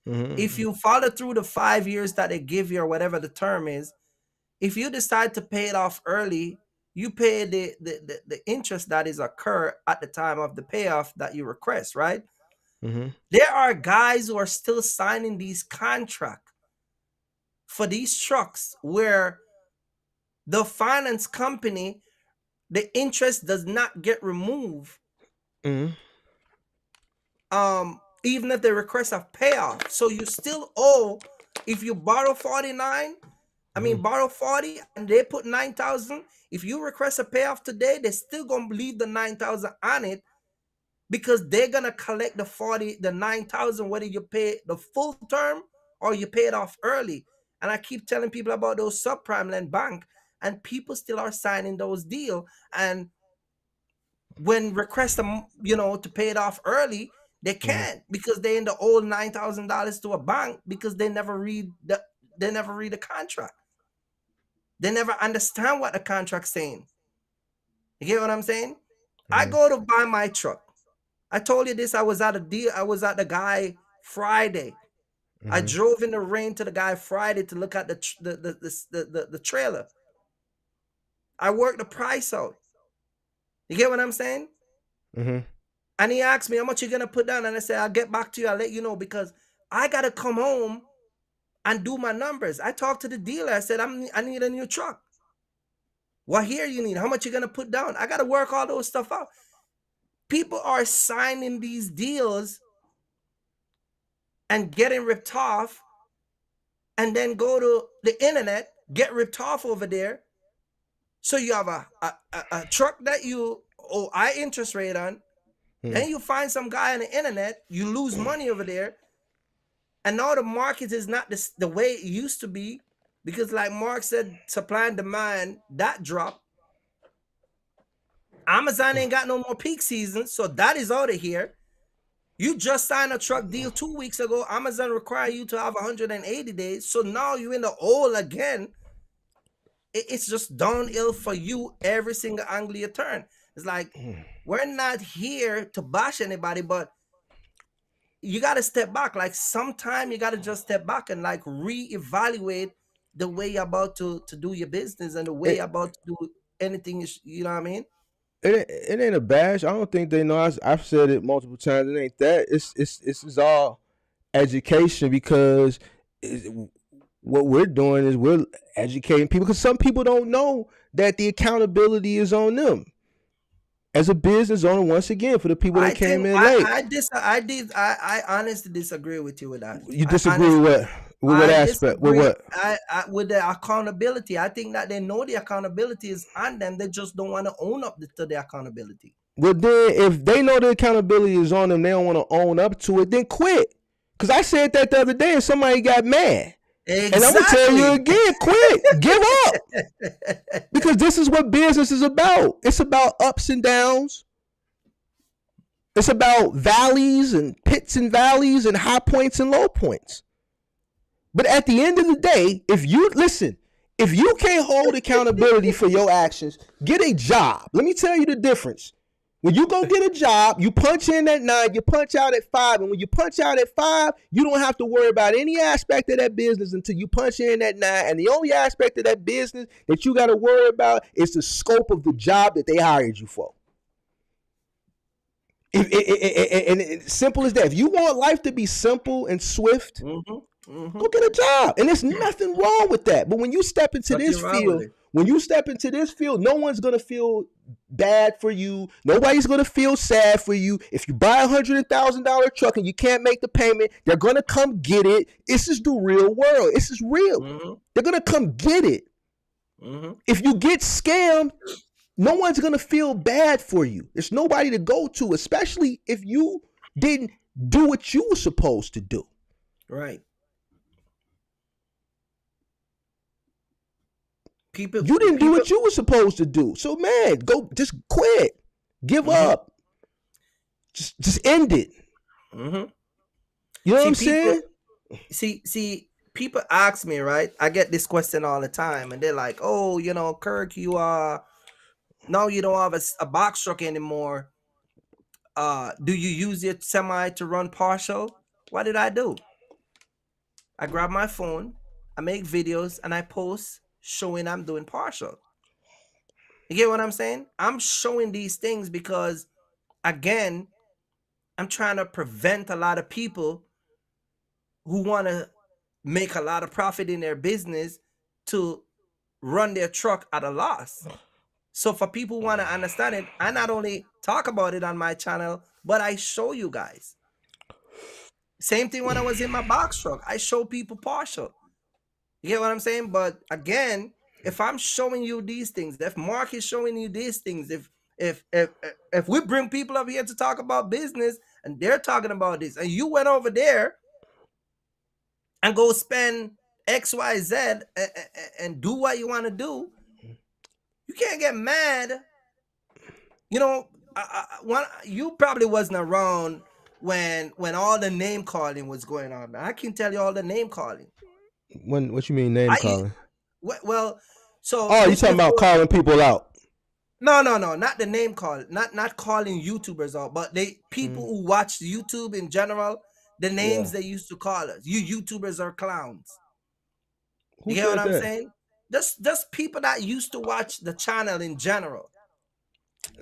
If you follow through the 5 years that they give you or whatever the term is, if you decide to pay it off early, you pay the interest that is occur at the time of the payoff that you request, right? Mm-hmm. There are guys who are still signing these contracts for these trucks where the finance company, the interest does not get removed, Mm-hmm. even if they request a payoff. So you still owe, if you borrow 49, borrow 40 and they put 9,000. If you request a payoff today, they're still gonna leave the 9,000 on it because they're gonna collect the 9,000, whether you pay the full term or you pay it off early. And I keep telling people about those subprime lend bank, and people still are signing those deals. And when request them, to pay it off early, they can't because they in the old $9,000 to a bank because they never read the contract. They never understand what the contract's saying. You get what I'm saying? I go to buy my truck. I told you this. I was at the guy Friday. I drove in the rain to the guy Friday to look at the trailer. I worked the price out. You get what I'm saying? And he asked me, how much you gonna put down? And I said, I'll get back to you. I'll let you know because I gotta come home and do my numbers. I talked to the dealer. I said, I need a new truck. What here you need? How much you gonna put down? I gotta work all those stuff out. People are signing these deals and getting ripped off, and then go to the internet, get ripped off over there. So you have a truck that you owe high interest rate on. Then you find some guy on the internet, you lose money over there. And now the market is not the way it used to be, because like Mark said, supply and demand, that dropped. Amazon ain't got no more peak season, so that is out of here. You just signed a truck deal 2 weeks ago. Amazon require you to have 180 days. So now you're in the hole again. It's just downhill for you every single angle you turn. It's like, we're not here to bash anybody, but you got to step back. Like sometime you got to just step back and like reevaluate the way you're about to do your business and the way you're about to do anything. You know what I mean? It ain't a bash. I don't think they know. I've said it multiple times. It ain't that. It's all education, because what we're doing is we're educating people, because some people don't know that the accountability is on them as a business owner. Once again, for the people that came in late. I honestly disagree with you with that. You disagree with what aspect? With what? With the accountability. I think that they know the accountability is on them. They just don't want to own up to the accountability. Well, then if they know the accountability is on them, they don't want to own up to it, then quit. Because I said that the other day and somebody got mad. Exactly. And I'm going to tell you again, quit. Give up. Because this is what business is about. It's about ups and downs. It's about valleys and pits and valleys and high points and low points. But at the end of the day, if you can't hold accountability for your actions, get a job. Let me tell you the difference. When you go get a job, you punch in at 9, you punch out at 5. And when you punch out at 5, you don't have to worry about any aspect of that business until you punch in at 9. And the only aspect of that business that you got to worry about is the scope of the job that they hired you for. And simple as that. If you want life to be simple and swift, go get a job. And there's nothing wrong with that. But when you step into this field, no one's going to feel bad for you. Nobody's going to feel sad for you. If you buy $100,000 truck and you can't make the payment, they're going to come get it. This is the real world. This is real. They're going to come get it. If you get scammed, no one's going to feel bad for you. There's nobody to go to, especially if you didn't do what you were supposed to do. Right. You didn't do what you were supposed to do. So, man, just quit. Give up. Just end it. You know what I'm saying? See, people ask me, right? I get this question all the time, and they're like, oh, Kirk, now you don't have a box truck anymore. Do you use your semi to run partial? What did I do? I grab my phone, I make videos, and I post showing I'm doing partial. You get what I'm saying? I'm showing these things because, again, I'm trying to prevent a lot of people who want to make a lot of profit in their business to run their truck at a loss. So for people who want to understand it, I not only talk about it on my channel, but I show you guys. Same thing when I was in my box truck. I show people partial. You get what I'm saying? But again, if I'm showing you these things, if Mark is showing you these things, if we bring people up here to talk about business and they're talking about this, and you went over there and go spend X, Y, Z and do what you want to do, you can't get mad. You know, you probably wasn't around when all the name calling was going on. I can tell you all the name calling. What you mean name calling? Well, so you talking about calling people out? No, not the name call, not calling YouTubers out, but people who watch YouTube in general, the names they used to call us. You YouTubers are clowns. You get what I'm saying? Just people that used to watch the channel in general.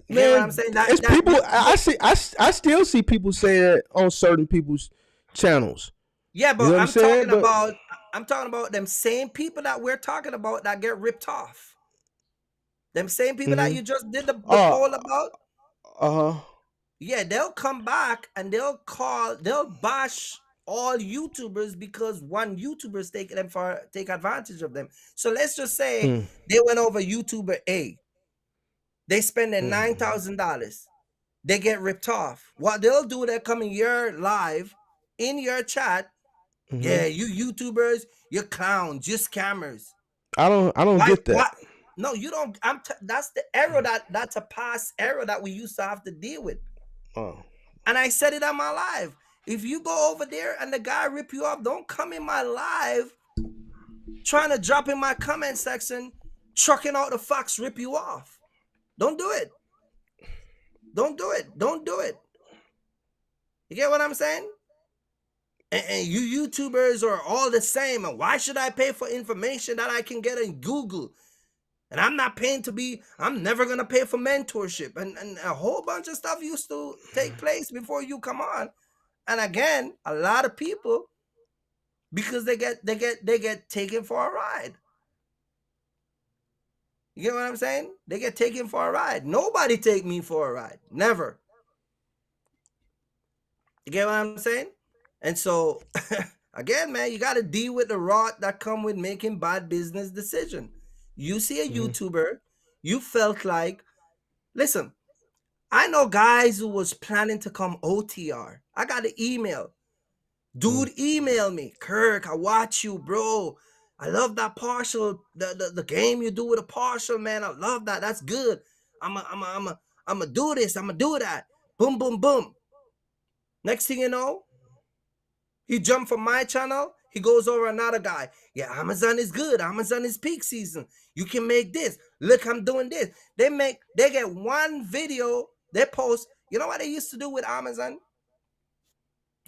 You get what I'm saying? It's people. I still see people say that on certain people's channels. Yeah, but I'm talking about them same people that we're talking about that get ripped off. Them same people that you just did the poll about. Yeah, they'll come back and they'll bash all YouTubers because one YouTuber's take advantage of them. So let's just say they went over YouTuber A. They spend their $9,000. They get ripped off. What they'll do, they're coming your live in your chat. Yeah, you YouTubers, you're clowns, you're scammers. I don't get that. No, you don't. That's the error that's a past error that we used to have to deal with. Oh. And I said it on my live. If you go over there and the guy rip you off, don't come in my live trying to drop in my comment section, trucking out the fox, rip you off. Don't do it. Don't do it. Don't do it. You get what I'm saying? And you YouTubers are all the same. And why should I pay for information that I can get in Google? And I'm not paying I'm never going to pay for mentorship. And a whole bunch of stuff used to take place before you come on. And again, a lot of people, because they get taken for a ride. You get what I'm saying? They get taken for a ride. Nobody take me for a ride. Never. You get what I'm saying? And so, again, man, you got to deal with the rot that come with making bad business decisions. You see a YouTuber, you felt like, listen, I know guys who was planning to come OTR. I got an email. Dude emailed me, Kirk, I watch you, bro. I love that partial, the game you do with a partial, man. I love that. That's good. I'm a do this. I'm a do that. Boom, boom, boom. Next thing you know, he jumped from my channel. He goes over another guy. Yeah, Amazon is good. Amazon is peak season. You can make this. Look, I'm doing this. They get one video, they post. You know what they used to do with Amazon?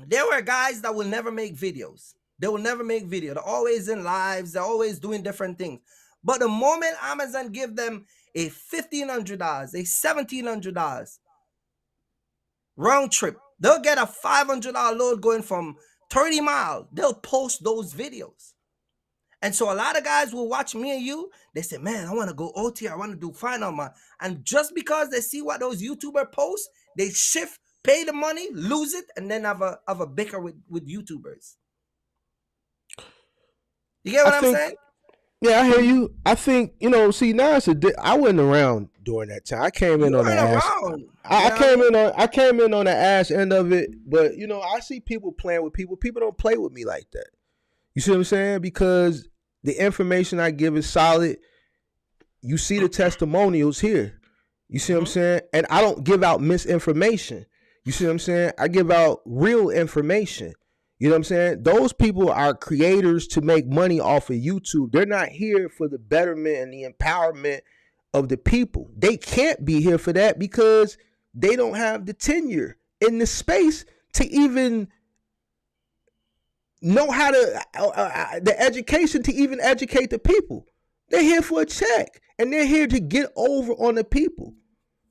There were guys that will never make videos. They will never make video. They're always in lives. They're always doing different things. But the moment Amazon give them a $1,500, a $1,700 round trip, they'll get a $500 load going from 30 miles. They'll post those videos. And so a lot of guys will watch me and you. They say, man, I want to go OT. I want to do final, man. And just because they see what those YouTubers post, they shift, pay the money, lose it, and then have a bicker with YouTubers. You get what I'm saying? Yeah, I hear you. I think, see, now I wasn't around during that time. I came in on the ass. I came in on the ass end of it, but I see people playing with people. People don't play with me like that. You see what I'm saying? Because the information I give is solid. You see the testimonials here. You see what I'm saying? And I don't give out misinformation. You see what I'm saying? I give out real information. You know what I'm saying? Those people are creators to make money off of YouTube. They're not here for the betterment and the empowerment of the people. They can't be here for that because they don't have the tenure in the space to even know how to, the education to even educate the people. They're here for a check, and they're here to get over on the people.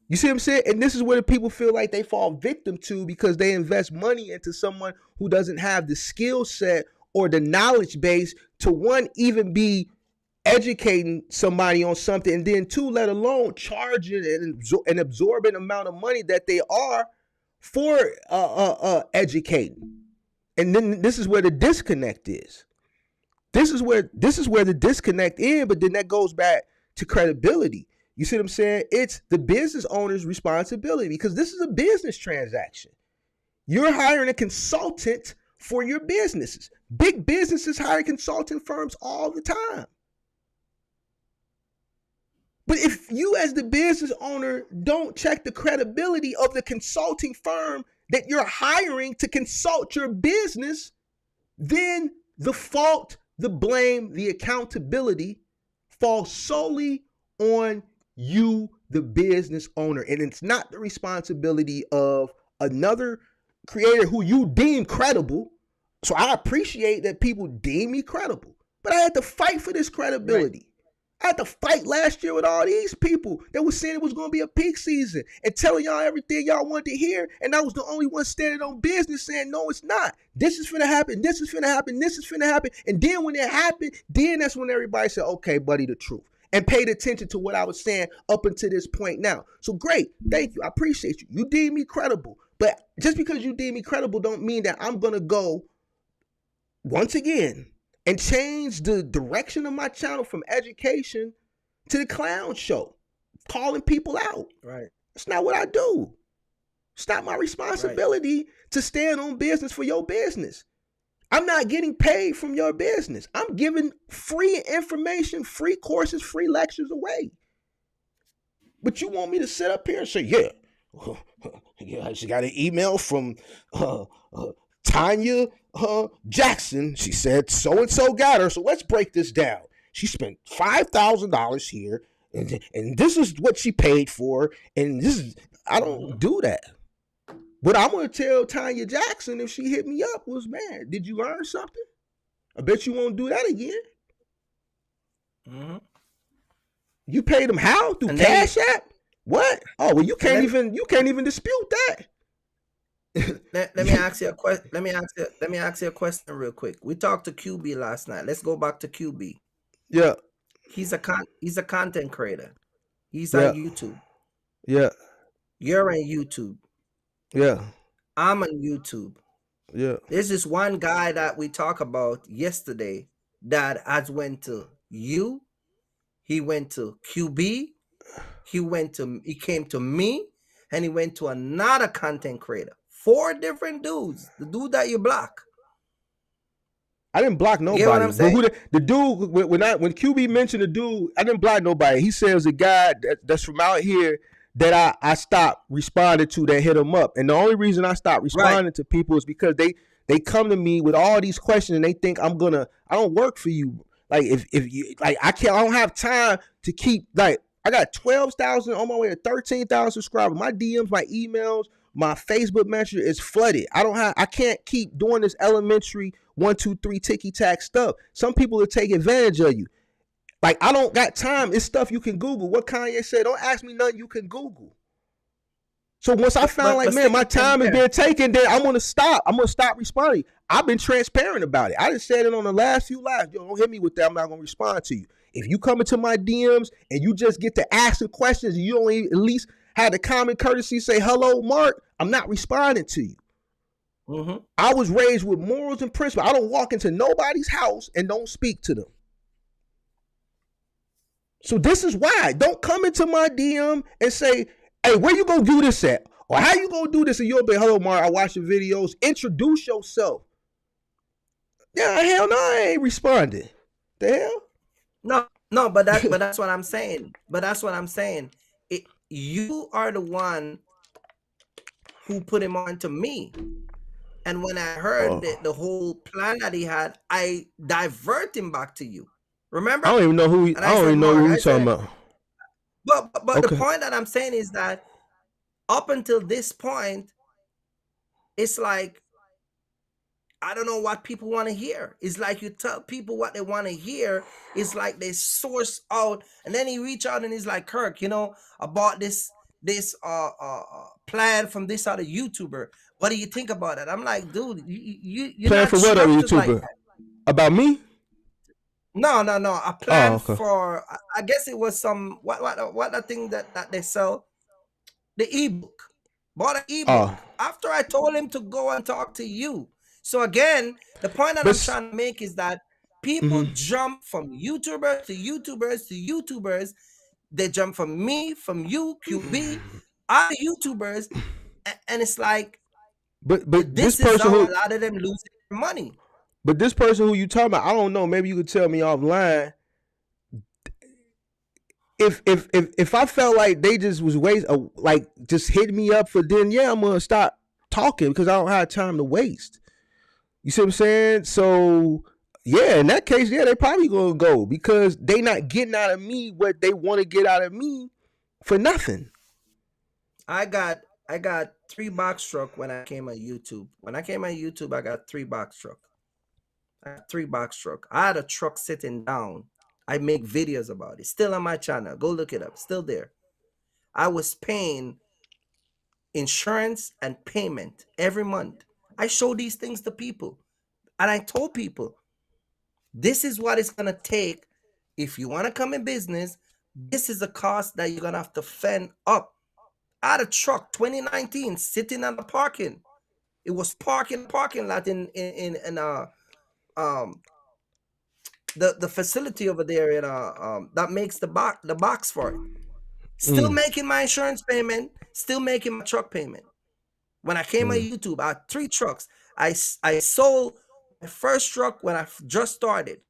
You see what I'm saying? And this is where the people feel like they fall victim to because they invest money into someone who doesn't have the skill set or the knowledge base to, one, even be educating somebody on something, and then two, let alone charging an absorbent amount of money that they are for educating. And then this is where the disconnect is. This is where the disconnect is, but then that goes back to credibility. You see what I'm saying? It's the business owner's responsibility because this is a business transaction. You're hiring a consultant for your businesses. Big businesses hire consulting firms all the time. But if you as the business owner don't check the credibility of the consulting firm that you're hiring to consult your business, then the fault, the blame, the accountability falls solely on you, the business owner. And it's not the responsibility of another creator who you deem credible. So I appreciate that people deem me credible, but I had to fight for this credibility. Right. I had to fight last year with all these people that was saying it was going to be a peak season and telling y'all everything y'all wanted to hear. And I was the only one standing on business saying, no, it's not. This is finna happen. This is finna happen. This is finna happen. And then when it happened, then that's when everybody said, okay, buddy, the truth. And paid attention to what I was saying up until this point now. So great. Thank you. I appreciate you. You deem me credible. But just because you deem me credible don't mean that I'm going to go once again and change the direction of my channel from education to the clown show, calling people out. Right. That's not what I do. It's not my responsibility to stand on business for your business. I'm not getting paid from your business. I'm giving free information, free courses, free lectures away. But you want me to sit up here and say, yeah, I just got an email from Tanya Jackson. She said so-and-so got her, so let's break this down. She spent $5,000 here, and this is what she paid for, and this is, I don't do that. What I'm going to tell Tanya Jackson if she hit me up was, man, did you learn something? I bet you won't do that again. Mm-hmm. You paid them how? Through Cash App? What? Oh, well, you can't even dispute that. Let me ask you a question. Let me ask you a question real quick. We talked to QB last night. Let's go back to QB. Yeah. He's a content creator. He's on YouTube. Yeah. You're on YouTube. Yeah. I'm on YouTube. Yeah. There's this one guy that we talked about yesterday that has went to you. He went to QB. He came to me, and he went to another content creator. 4 different dudes. The dude that you block. I didn't block nobody. You know what I'm saying? The dude, when QB mentioned the dude, I didn't block nobody. He says a guy that's from out here that I stopped responding to that hit him up. And the only reason I stopped responding to people is because they come to me with all these questions and they think I don't work for you. Like if you like I don't have time to keep, like, I got 12,000 on my way to 13,000 subscribers. My DMs, my emails, my Facebook Messenger is flooded. I can't keep doing this elementary 1, 2, 3 ticky-tack stuff. Some people will take advantage of you. Like, I don't got time. It's stuff you can Google. What Kanye said, don't ask me nothing you can Google. So once I found man, my time is being taken, then I'm going to stop. I'm going to stop responding. I've been transparent about it. I just said it on the last few lives. Yo, don't hit me with that. I'm not going to respond to you. If you come into my DMs and you just get to asking questions, you don't even at least have the common courtesy say, hello, Mark, I'm not responding to you. Mm-hmm. I was raised with morals and principles. I don't walk into nobody's house and don't speak to them. So this is why. Don't come into my DM and say, hey, where you gonna do this at? Or how you gonna do this? And you'll be, hello, Mark, I watch your videos. Introduce yourself. Yeah, hell no, I ain't responding. The hell? No, but that's what I'm saying. You are the one who put him on to me. And when I heard the whole plan that he had, I divert him back to you. Remember? I don't even know who he's talking about. But the point that I'm saying is that up until this point, it's like I don't know what people want to hear. It's like you tell people what they want to hear. It's like they source out, and then he reach out and he's like, Kirk, I bought this plan from this other YouTuber. What do you think about it? I'm like, dude, you're Plan not for what other structured like YouTuber? that. About me? No. A plan okay. for, I guess it was some what the thing that they sell, the ebook. Bought an ebook after I told him to go and talk to you. So again, the point that I'm trying to make is that people jump from YouTubers to YouTubers to YouTubers. They jump from me, from you, QB, other YouTubers, and it's like, but this is how a lot of them losing their money. But this person who you talking about, I don't know. Maybe you could tell me offline. If I felt like they just was just hit me up for, then yeah, I'm gonna stop talking because I don't have time to waste. You see what I'm saying? So yeah, in that case, yeah, they probably gonna go because they not getting out of me what they want to get out of me for nothing. I got 3 box truck when I came on YouTube. When I came on YouTube, I got 3 box truck. I had 3 box truck. I had a truck sitting down. I make videos about it. Still on my channel. Go look it up. Still there. I was paying insurance and payment every month. I show these things to people. And I told people, this is what it's going to take. If you want to come in business, this is a cost that you're going to have to fend up. I had a truck, 2019, sitting on the parking. It was parking lot in the facility over there in that makes the box for it. Still making my insurance payment, still making my truck payment. When I came on YouTube, I had 3 trucks. I sold my first truck when I just started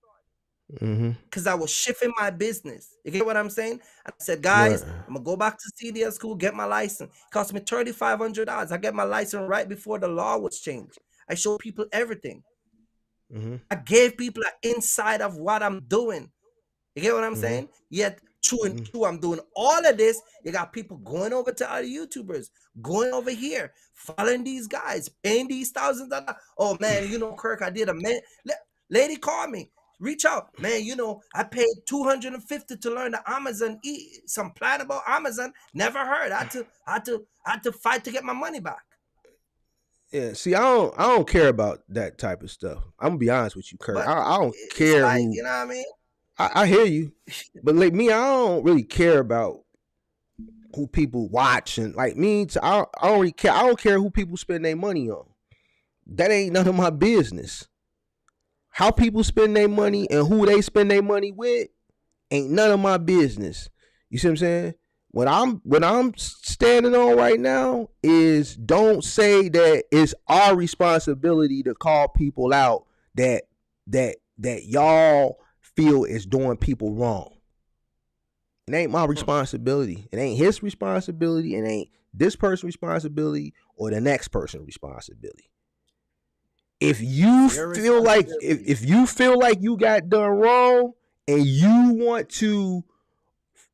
because I was shifting my business. You get what I'm saying? I said, guys, I'm gonna go back to CDL school, get my license. It cost me $3,500. I get my license right before the law was changed. I show people everything. I gave people an insight of what I'm doing. You get what I'm saying? Yet, true and true, I'm doing all of this. You got people going over to other YouTubers, going over here, following these guys, paying these thousands of dollars. Oh man, Kirk, I did a man. Lady called me, reach out, man. I paid $250 to learn the Amazon some plan about Amazon. Never heard. I had to fight to get my money back. Yeah, see, I don't care about that type of stuff. I'm gonna be honest with you, Kurt. I don't care. Like, you know what I mean? I hear you, but like me, I don't really care about who people watch and like me. I don't really care. I don't care who people spend their money on. That ain't none of my business. How people spend their money and who they spend their money with ain't none of my business. You see what I'm saying? What I'm standing on right now is don't say that it's our responsibility to call people out that y'all feel is doing people wrong. It ain't my responsibility. It ain't his responsibility. It ain't this person's responsibility or the next person's responsibility. If you feel like if you feel like you got done wrong and you want to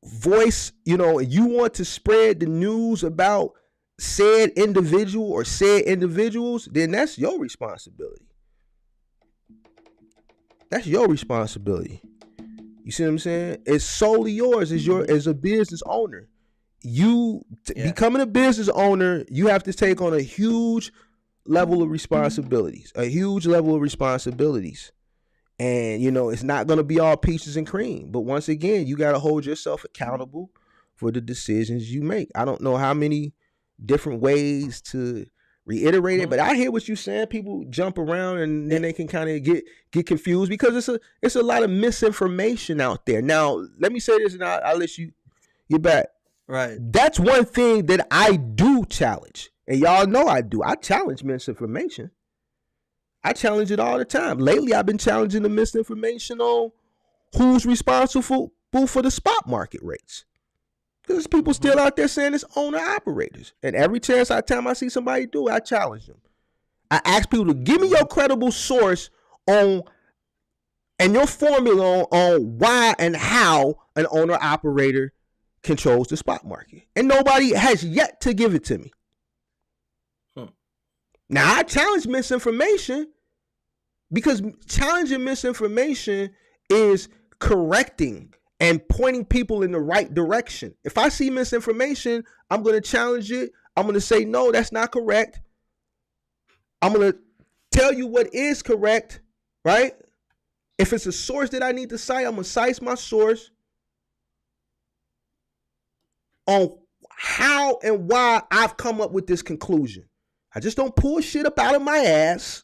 voice, you want to spread the news about said individual or said individuals, then that's your responsibility. That's your responsibility. You see what I'm saying? It's solely yours as a business owner. Becoming a business owner, you have to take on a huge level of responsibilities. And, it's not going to be all peaches and cream. But once again, you got to hold yourself accountable for the decisions you make. I don't know how many different ways to reiterate it, but I hear what you're saying. People jump around and then they can kind of get confused because it's a lot of misinformation out there. Now, let me say this and I'll let you get back. Right. That's one thing that I do challenge. And y'all know I do. I challenge misinformation. I challenge it all the time. Lately, I've been challenging the misinformation on who's responsible for the spot market rates. Because there's people still out there saying it's owner-operators. And every time I see somebody do it, I challenge them. I ask people to give me your credible source on and your formula on why and how an owner-operator controls the spot market. And nobody has yet to give it to me. Now, I challenge misinformation, Because challenging misinformation is correcting and pointing people in the right direction. If I see misinformation, I'm going to challenge it. I'm going to say, no, that's not correct. I'm going to tell you what is correct, right? If it's a source that I need to cite, I'm going to cite my source on how and why I've come up with this conclusion. I just don't pull shit up out of my ass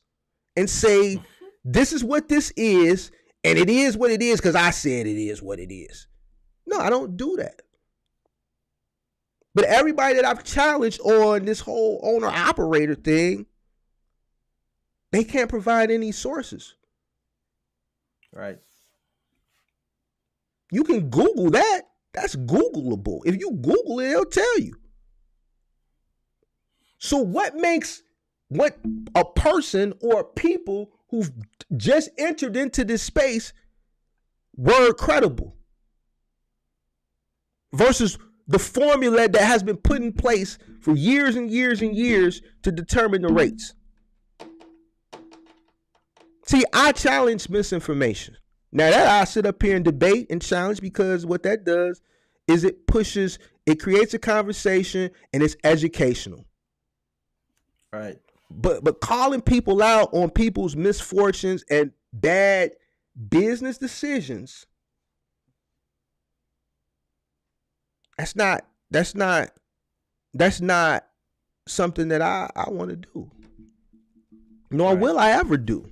and say, this is what this is, and it is what it is because I said it is what it is. No, I don't do that. But everybody that I've challenged on this whole owner-operator thing, they can't provide any sources. Right. You can Google that. That's Googleable. If you Google it, it'll tell you. So what makes what a person or people who've just entered into this space word credible versus the formula that has been put in place for years and years and years to determine the rates? See, I challenge misinformation. Now that I sit up here and debate and challenge, because what that does is it creates a conversation and it's educational. Right. But calling people out on people's misfortunes and bad business decisions, that's not something that I want to do. Nor will I ever do.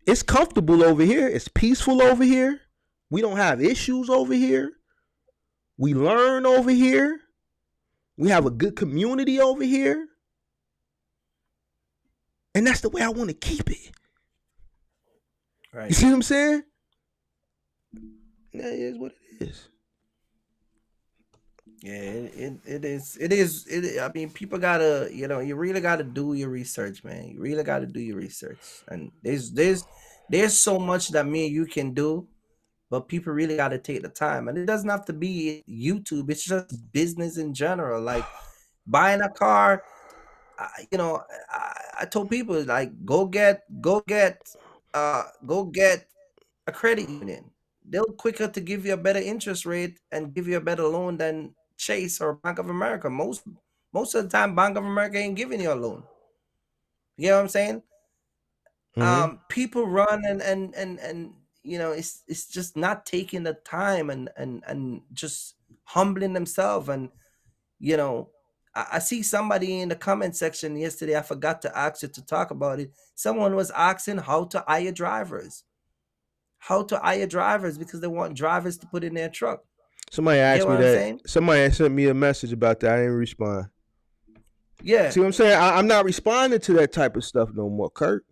It's comfortable over here. It's peaceful over here. We don't have issues over here. We learn over here. We have a good community over here. And that's the way I want to keep it. Right. You see what I'm saying? That is what it is. Yeah, it is. I mean, people gotta, you really gotta do your research, man. You really gotta do your research. And there's so much that me and you can do, but people really gotta take the time. And it doesn't have to be YouTube. It's just business in general. Like buying a car. I told people, like, go get a credit union. They'll quicker to give you a better interest rate and give you a better loan than Chase or Bank of America. Most of the time, Bank of America ain't giving you a loan. You know what I'm saying? Mm-hmm. People run and it's just not taking the time and just humbling themselves. And I see somebody in the comment section yesterday. I forgot to ask you to talk about it. Someone was asking how to hire drivers. How to hire drivers because they want drivers to put in their truck. Somebody asked me what I'm that. saying? Somebody sent me a message about that. I didn't respond. Yeah. See what I'm saying? I'm not responding to that type of stuff no more, Kurt.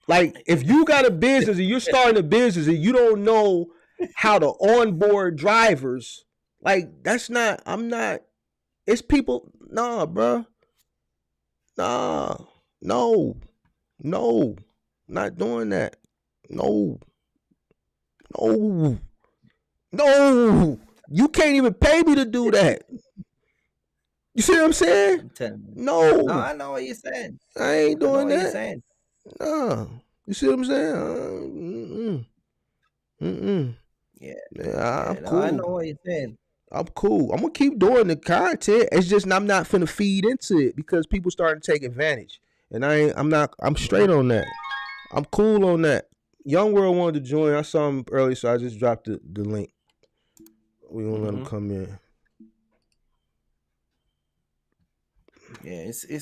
Like, if you got a business and you're starting a business and you don't know how to onboard drivers, like, it's people, nah, bro. Nah, no, not doing that. No. You can't even pay me to do that. You see what I'm saying? No, I know what you're saying. I ain't doing that. What you're saying. No, you see what I'm saying? Yeah, I'm cool. I know what you're saying. I'm cool. I'm gonna keep doing the content. It's just I'm not finna feed into it because people starting to take advantage, and I'm straight on that. I'm cool on that. Young World wanted to join. I saw him early, so I just dropped the link. We gonna let him come in. Yeah, it's a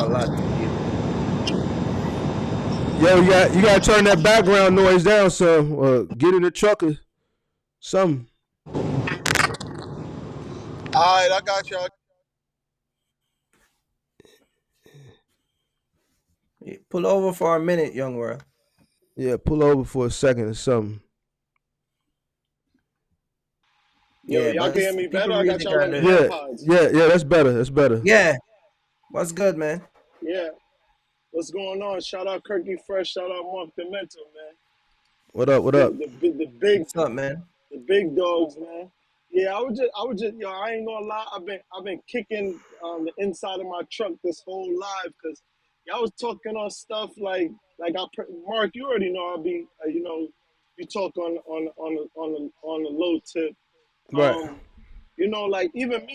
lot to give. Yo, you gotta turn that background noise down, so get in the truck or something. All right, I got y'all. Pull over for a minute, Young World. Yeah, pull over for a second or something. Yo, y'all can hear me better? I got y'all on the AirPods. Yeah, that's better. Yeah. What's good, man? Yeah. What's going on? Shout out Kirky Fresh. Shout out Mark the Mental, man. What up? The big, What's up, man? The big dogs, man. Yeah, I was just, yo, I ain't gonna lie. I've been kicking the inside of my truck this whole live because y'all was talking on stuff Mark, you already know I'll be, you talk on the low tip. Right. Like even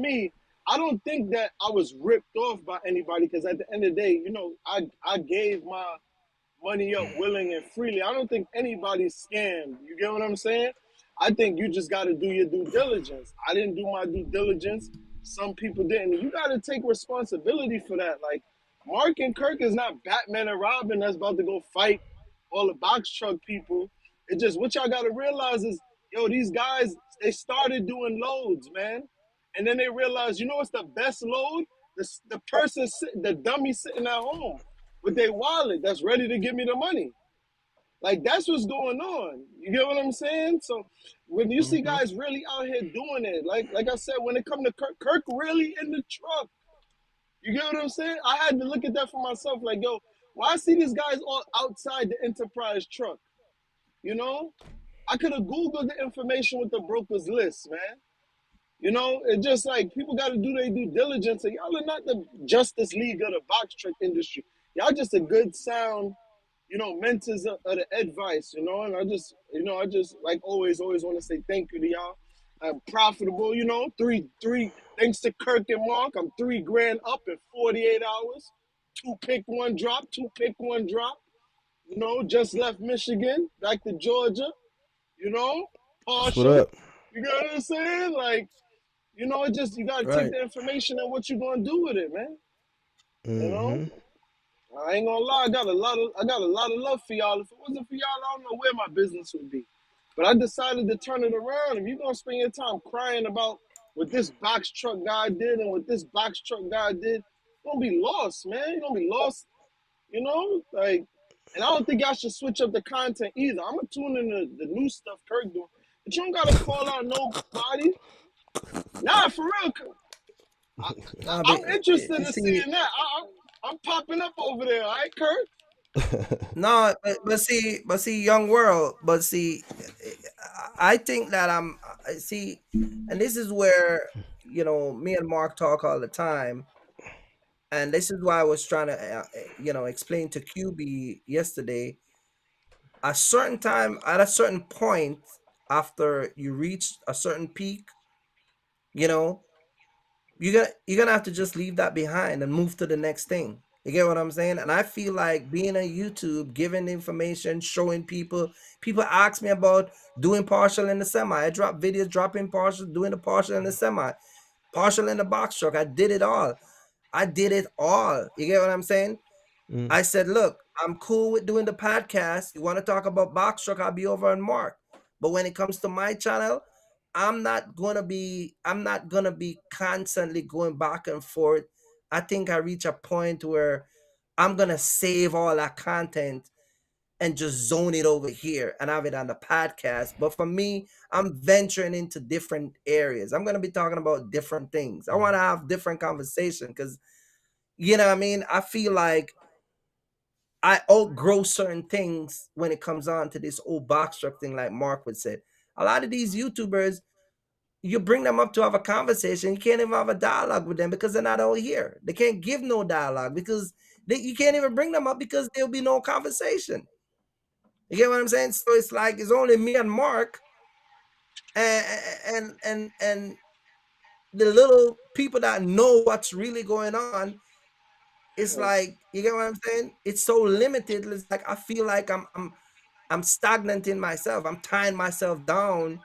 me, I don't think that I was ripped off by anybody because at the end of the day, I gave my money up willing and freely. I don't think anybody's scammed. You get what I'm saying? I think you just got to do your due diligence. I didn't do my due diligence. Some people didn't. You got to take responsibility for that. Like Mark and Kirk is not Batman and Robin that's about to go fight all the box truck people. It just what y'all got to realize is, yo, these guys they started doing loads, man, and then they realized, what's the best load? The person sitting, the dummy sitting at home with their wallet that's ready to give me the money. Like that's what's going on. You get what I'm saying? So when you see Mm-hmm. guys really out here doing it, like I said, when it come to Kirk really in the truck. You get what I'm saying? I had to look at that for myself. Like, yo, why I see these guys all outside the Enterprise truck? You know, I could have Googled the information with the brokers list, man. It's just like people got to do their due diligence. And y'all are not the Justice League of the box truck industry. Y'all just a good sound, mentors of the advice, and I just like always want to say thank you to y'all. I'm profitable, three, thanks to Kirk and Mark, I'm 3 grand up in 48 hours. Two pick, one drop, just left Michigan, back to Georgia, That's what partial. up. You know what I'm saying? Like, it just, you got to take Right. the information and what you're going to do with it, man. You know? Mm-hmm. I ain't gonna lie, I got a lot of love for y'all. If it wasn't for y'all, I don't know where my business would be. But I decided to turn it around. If you're gonna spend your time crying about what this box truck guy did and what this box truck guy did, you're gonna be lost, man. You're gonna be lost, like, and I don't think y'all should switch up the content either. I'm gonna tune in the new stuff Kirk doing. But you don't gotta call out nobody. Nah, for real. Nah, I'm interested you in see, seeing that. I'm popping up over there, all right, Kirk? no, but see, young world. But see, I think that see, and this is where me and Mark talk all the time, and this is why I was trying to explain to QB yesterday. A certain time, at a certain point, after you reach a certain peak, you know, you're gonna have to just leave that behind and move to the next thing. You get what I'm saying? And I feel like being on YouTube, giving information, showing people ask me about doing partial in the semi. I drop videos, dropping partial, doing the partial in the semi, partial in the box truck. I did it all. I did it all. You get what I'm saying? Mm. I said, look, I'm cool with doing the podcast. You want to talk about box truck? I'll be over on Mark. But when it comes to my channel, I'm not gonna be constantly going back and forth. I think I reach a point where I'm gonna save all that content and just zone it over here and have it on the podcast. But for me, I'm venturing into different areas. I'm gonna be talking about different things. I want to have different conversation because you know what I mean. I feel like I outgrow certain things when it comes on to this old box truck thing, like Mark would say. A lot of these YouTubers, you bring them up to have a conversation, you can't even have a dialogue with them because they're not all here. They can't give no dialogue because you can't even bring them up because there'll be no conversation. You get what I'm saying? So it's like it's only me and Mark and and the little people that know what's really going on. It's like you get what I'm saying? It's so limited. It's like I feel like I'm stagnant in myself. I'm tying myself down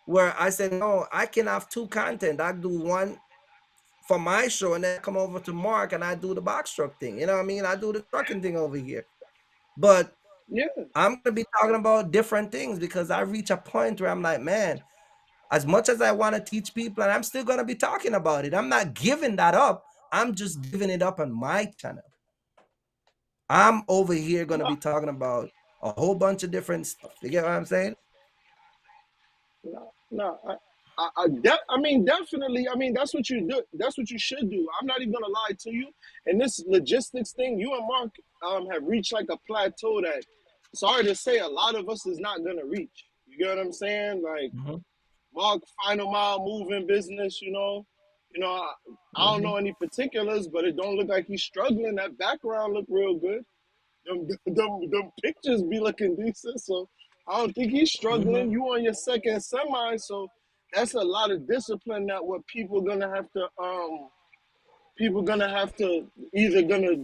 where I said, no, I can have two content. I do one for my show and then I come over to Mark and I do the box truck thing. You know what I mean? I do the trucking thing over here. But Yeah. I'm going to be talking about different things because I reach a point where I'm like, man, as much as I want to teach people, and I'm still going to be talking about it, I'm not giving that up. I'm just giving it up on my channel. I'm over here going to be talking about a whole bunch of different stuff. You get what I'm saying? No, I mean, definitely. I mean, that's what you do. That's what you should do. I'm not even gonna lie to you. And this logistics thing, you and Mark have reached like a plateau that, sorry to say, a lot of us is not gonna reach. You get what I'm saying? Like, Mhm. Mark Final Mile Moving business, I don't know any particulars, but it don't look like he's struggling. That background look real good. Them pictures be looking decent, so I don't think he's struggling. You on your second semi, so that's a lot of discipline that what people gonna have to either gonna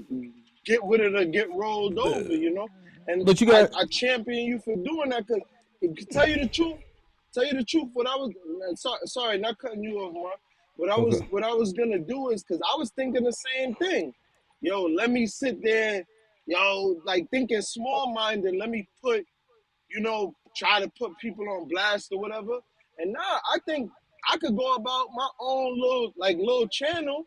get with it or get rolled over, And But you got I champion you for doing that because tell you the truth, what I was sorry, not cutting you off, Mark. okay. What I was gonna do is because I was thinking the same thing. Yo, let me sit there, like thinking small minded, let me try to put people on blast or whatever. And now I think I could go about my own little channel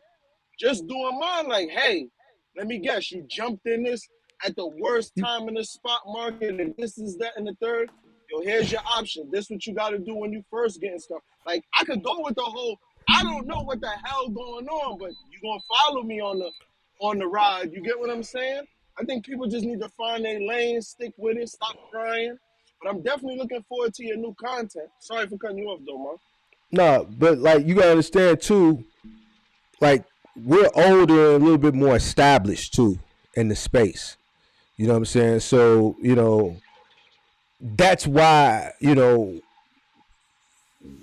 just doing mine, like, hey, let me guess, you jumped in this at the worst time in the spot market, and this is that and the third. Yo, here's your option. This is what you got to do when you first getting stuff. Like, I could go with the whole, I don't know what the hell going on, but you gonna follow me on the ride. You get what I'm saying? I think people just need to find their lane, stick with it, stop crying. But I'm definitely looking forward to your new content. Sorry for cutting you off, though, man. No, but like you gotta understand too, like we're older and a little bit more established too in the space. You know what I'm saying? So, that's why,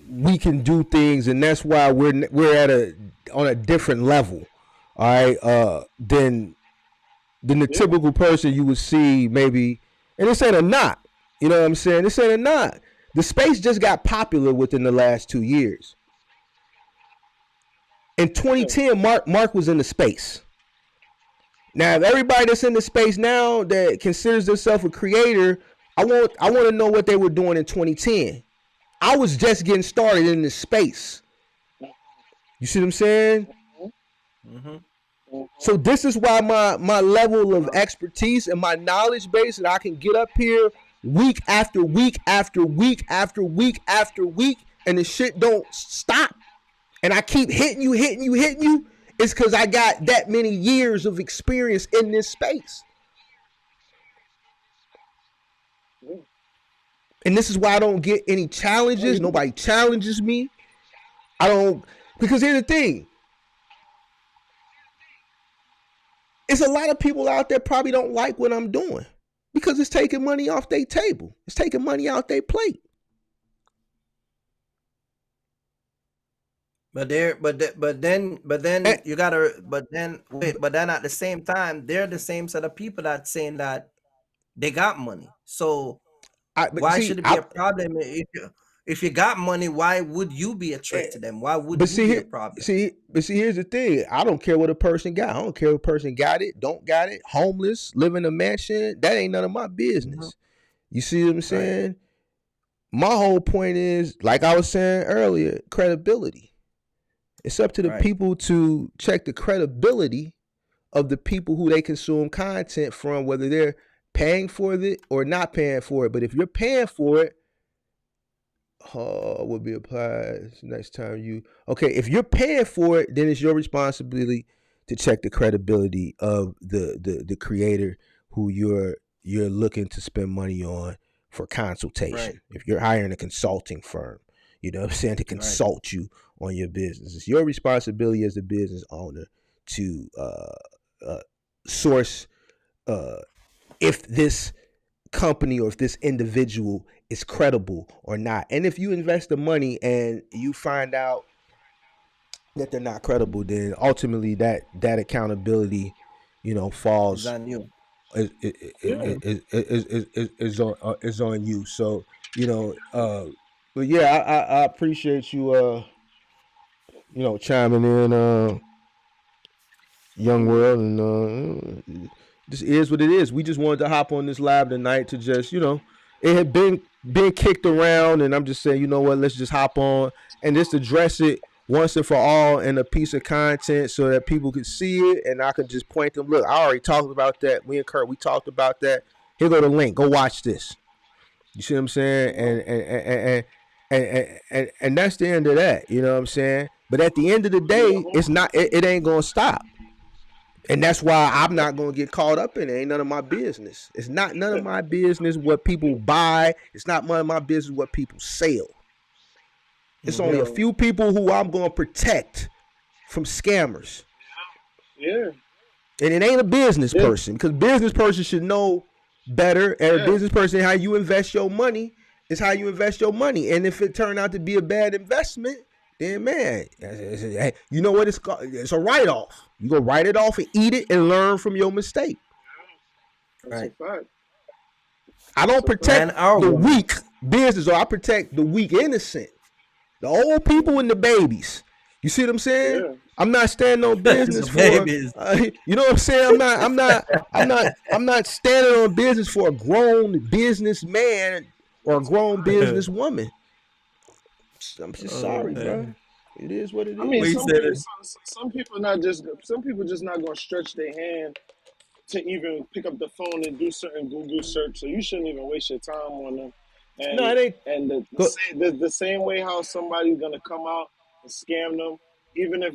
we can do things, and that's why we're on a different level, all right, than the typical person you would see maybe, and this ain't a knot. You know what I'm saying? This ain't a knot. The space just got popular within the last 2 years. In 2010, Mark was in the space. Now, if everybody that's in the space now that considers themselves a creator, I want to know what they were doing in 2010. I was just getting started in this space. You see what I'm saying? So this is why my level of expertise and my knowledge base, and I can get up here week after week after week after week after week, and the shit don't stop. And I keep hitting you, it's because I got that many years of experience in this space. And this is why I don't get any challenges. Nobody challenges me. Because here's the thing. It's a lot of people out there probably don't like what I'm doing because it's taking money off their table. It's taking money out their plate. But then you gotta. But then at the same time, they're the same set of people that's saying that they got money. So why should it be a problem if you got money? Why would you be a threat to them? Why would you be a problem? But here's the thing. I don't care what a person got. I don't care if a person got it, don't got it, homeless, live in a mansion. That ain't none of my business. You see what I'm saying? Right. My whole point is, like I was saying earlier, credibility. It's up to the people to check the credibility of the people who they consume content from, whether they're paying for it or not paying for it. But if you're paying for it, will be applied next time you. Okay, if you're paying for it, then it's your responsibility to check the credibility of the creator who you're looking to spend money on for consultation. Right. If you're hiring a consulting firm, you know what I'm saying, to consult you on your business. It's your responsibility as a business owner to source if this company or if this individual is credible or not. And if you invest the money and you find out that they're not credible, then ultimately that accountability, falls on you. Is on you. So, but yeah, I appreciate you chiming in, Young World, and this is what it is. We just wanted to hop on this live tonight to just, it had been kicked around, and I'm just saying, you know what, let's just hop on and just address it once and for all in a piece of content so that people could see it, and I could just point them, look, I already talked about that. Me and Kurt, we talked about that. Here go the link. Go watch this. You see what I'm saying? And that's the end of that. You know what I'm saying? But at the end of the day, it's not. It ain't gonna stop. And that's why I'm not going to get caught up in it. Ain't none of my business. It's not none of my business what people buy. It's not none of my business what people sell. It's only a few people who I'm going to protect from scammers. Yeah. And it ain't a business person, because business person should know better. And a business person, how you invest your money is how you invest your money. And if it turned out to be a bad investment, then man, you know what it's called? It's a write-off. You go write it off and eat it and learn from your mistake. That's a fact. I don't protect the weak business, or I protect the weak innocent, the old people and the babies. You see what I'm saying? Yeah. I'm not standing on business for you know what I'm saying? I'm not standing on business for a grown businessman or a grown businesswoman. I'm just sorry, bro. It is what it is. I mean, some people just not gonna stretch their hand to even pick up the phone and do certain Google search. So you shouldn't even waste your time on them. And, no, it ain't. And the same way how somebody's gonna come out and scam them, even if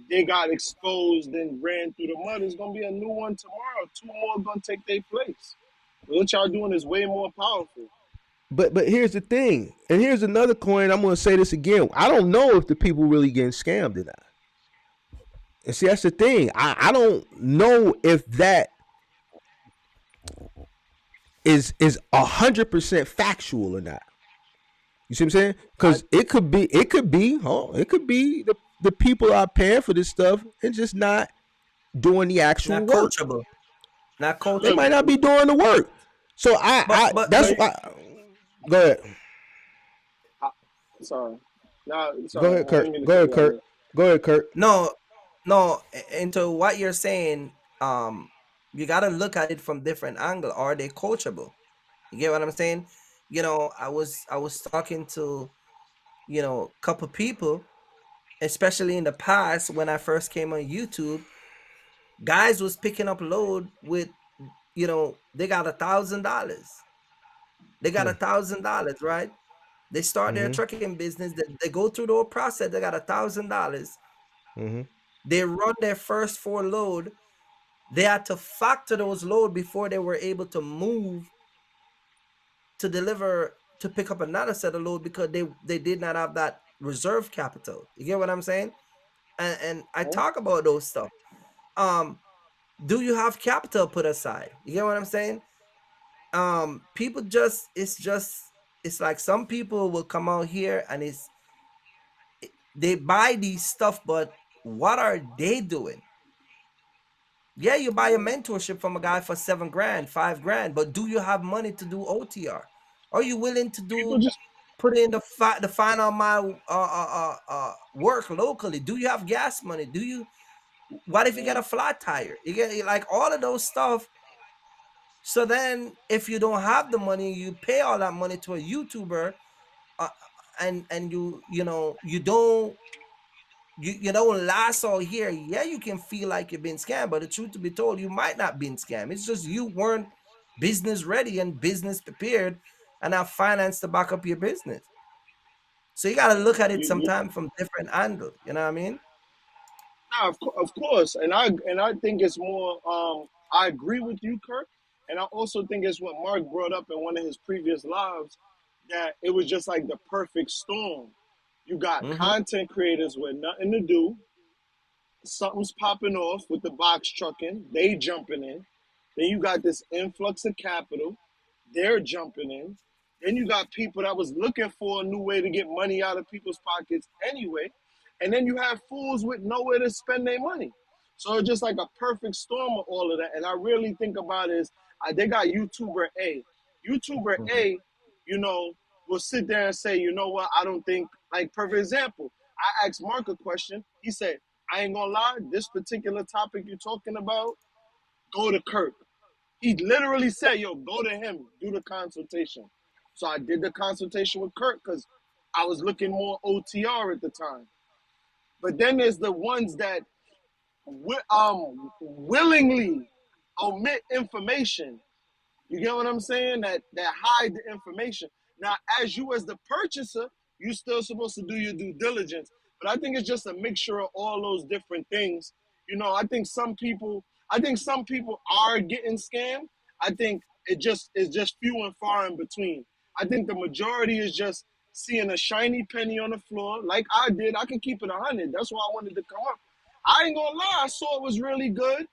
they got exposed and ran through the mud, it's gonna be a new one tomorrow. 2 more gonna take their place. What y'all doing is way more powerful. But here's the thing, and here's another coin. I'm gonna say this again. I don't know if the people really getting scammed or not. And see, that's the thing. I don't know if that is 100% factual or not. You see what I'm saying? Because it could be the people are paying for this stuff and just not doing the actual work. Not coachable. They might not be doing the work. So that's why. Go ahead. Sorry. Go ahead, Kurt. Go ahead, Kurt. No. Into what you're saying, you gotta look at it from different angle. Are they coachable? You get what I'm saying? You know, I was talking to, you know, a couple people, especially in the past when I first came on YouTube. Guys was picking up load with, you know, they got $1,000. They got $1,000, right? They start their trucking business. They go through the whole process. They got $1,000. They run their first 4 load. They had to factor those load before they were able to move to deliver, to pick up another set of load, because they did not have that reserve capital. You get what I'm saying? And I talk about those stuff. Do you have capital put aside? You get what I'm saying? People it's like some people will come out here and they buy these stuff, but what are they doing? Yeah, you buy a mentorship from a guy for $7 grand, $5 grand, but do you have money to do OTR? Are you willing to put in the final mile work locally? Do you have gas money? What if you get a flat tire? You get like all of those stuff. So then if you don't have the money, you pay all that money to a YouTuber, and you don't last all here. Yeah, you can feel like you've been scammed, but the truth to be told, you might not been scammed. It's just you weren't business ready and business prepared and have finance to back up your business. So you got to look at it sometimes from different angles. You know what I mean? No, of course, and I think it's more. I agree with you, Kurt, and I also think it's what Mark brought up in one of his previous lives, that it was just like the perfect storm. You got content creators with nothing to do. Something's popping off with the box trucking. They jumping in. Then you got this influx of capital. They're jumping in. Then you got people that was looking for a new way to get money out of people's pockets anyway. And then you have fools with nowhere to spend their money. So it's just like a perfect storm of all of that. And I really think about it is, they got YouTuber A. YouTuber A, will sit there and say, you know what, I don't think, like, perfect example. I asked Mark a question. He said, I ain't gonna lie, this particular topic you're talking about, go to Kirk. He literally said, yo, go to him, do the consultation. So I did the consultation with Kirk because I was looking more OTR at the time. But then there's the ones that willingly omit information. You get what I'm saying? That hide the information. Now, as the purchaser, you're still supposed to do your due diligence. But I think it's just a mixture of all those different things. I think some people are getting scammed. I think it's just few and far in between. I think the majority is just seeing a shiny penny on the floor, like I did. I can keep it 100. That's why I wanted to come up. I ain't gonna lie, I saw it was really good.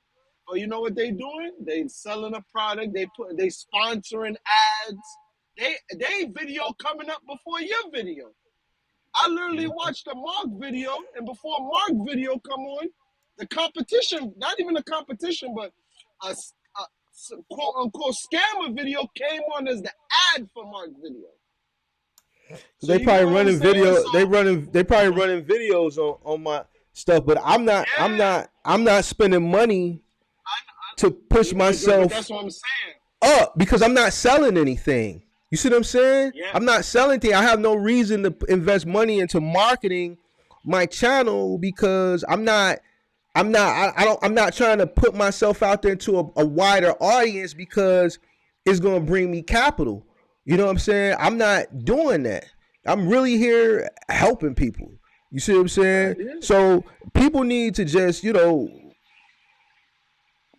But you know what they doing? They selling a product. They sponsoring ads. They video coming up before your video. I literally watched the Mark video, and before Mark video come on, the competition, not even a competition, but a quote unquote scammer video came on as the ad for Mark video. So they probably running video. So, they probably running videos on my stuff, but I'm not spending money to push myself. That's what I'm saying. Up because I'm not selling anything. You see what I'm saying? Yeah. I'm not selling anything. I have no reason to invest money into marketing my channel because I'm not trying to put myself out there to a wider audience because it's going to bring me capital. You know what I'm saying? I'm not doing that. I'm really here helping people. You see what I'm saying? Yeah. So people need to just,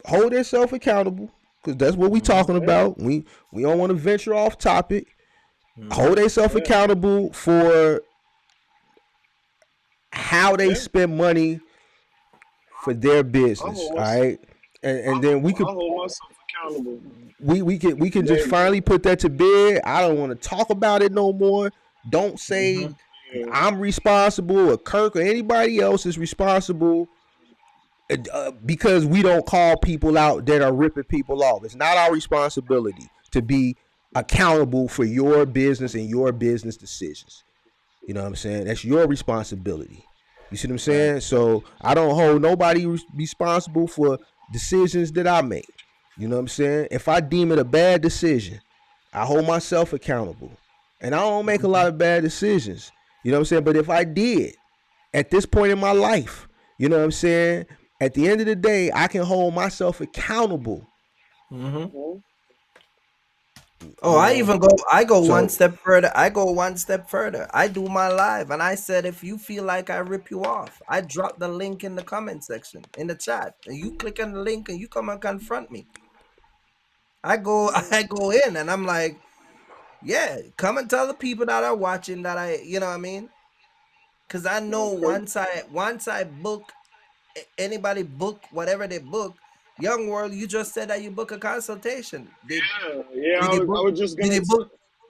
hold themselves accountable. Because that's what we talking about. We don't want to venture off topic. Hold themselves accountable for how they spend money for their business. All right, and then we could hold myself accountable. We can just finally put that to bed. I don't want to talk about it no more. Don't say I'm responsible or Kirk or anybody else is responsible. Because we don't call people out that are ripping people off. It's not our responsibility to be accountable for your business and your business decisions. You know what I'm saying? That's your responsibility. You see what I'm saying? So I don't hold nobody responsible for decisions that I make. You know what I'm saying? If I deem it a bad decision, I hold myself accountable. And I don't make a lot of bad decisions. You know what I'm saying? But if I did, at this point in my life, you know what I'm saying? At the end of the day, I can hold myself accountable. Oh, I go one step further. I do my live, and I said, if you feel like I rip you off, I drop the link in the comment section, in the chat, and you click on the link and you come and confront me. I go in, and I'm like, yeah, come and tell the people that are watching that you know what I mean? Because I know once I book, anybody book whatever they book. Young World, you just said that you book a consultation. I was just gonna.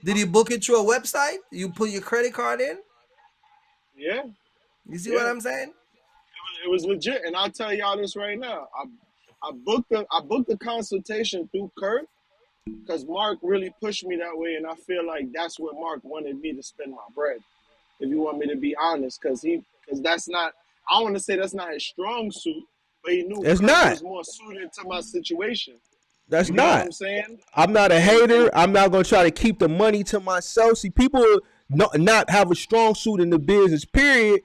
Did you book it through a website? You put your credit card in? Yeah. You see what I'm saying? It was legit, and I'll tell y'all this right now. I booked the consultation through Kurt because Mark really pushed me that way, and I feel like that's where Mark wanted me to spend my bread. If you want me to be honest, because that's not. I want to say that's not his strong suit, but he knew it was more suited to my situation. That's you not. Know what I'm saying? I'm not a hater. I'm not going to try to keep the money to myself. See, people not have a strong suit in the business, period,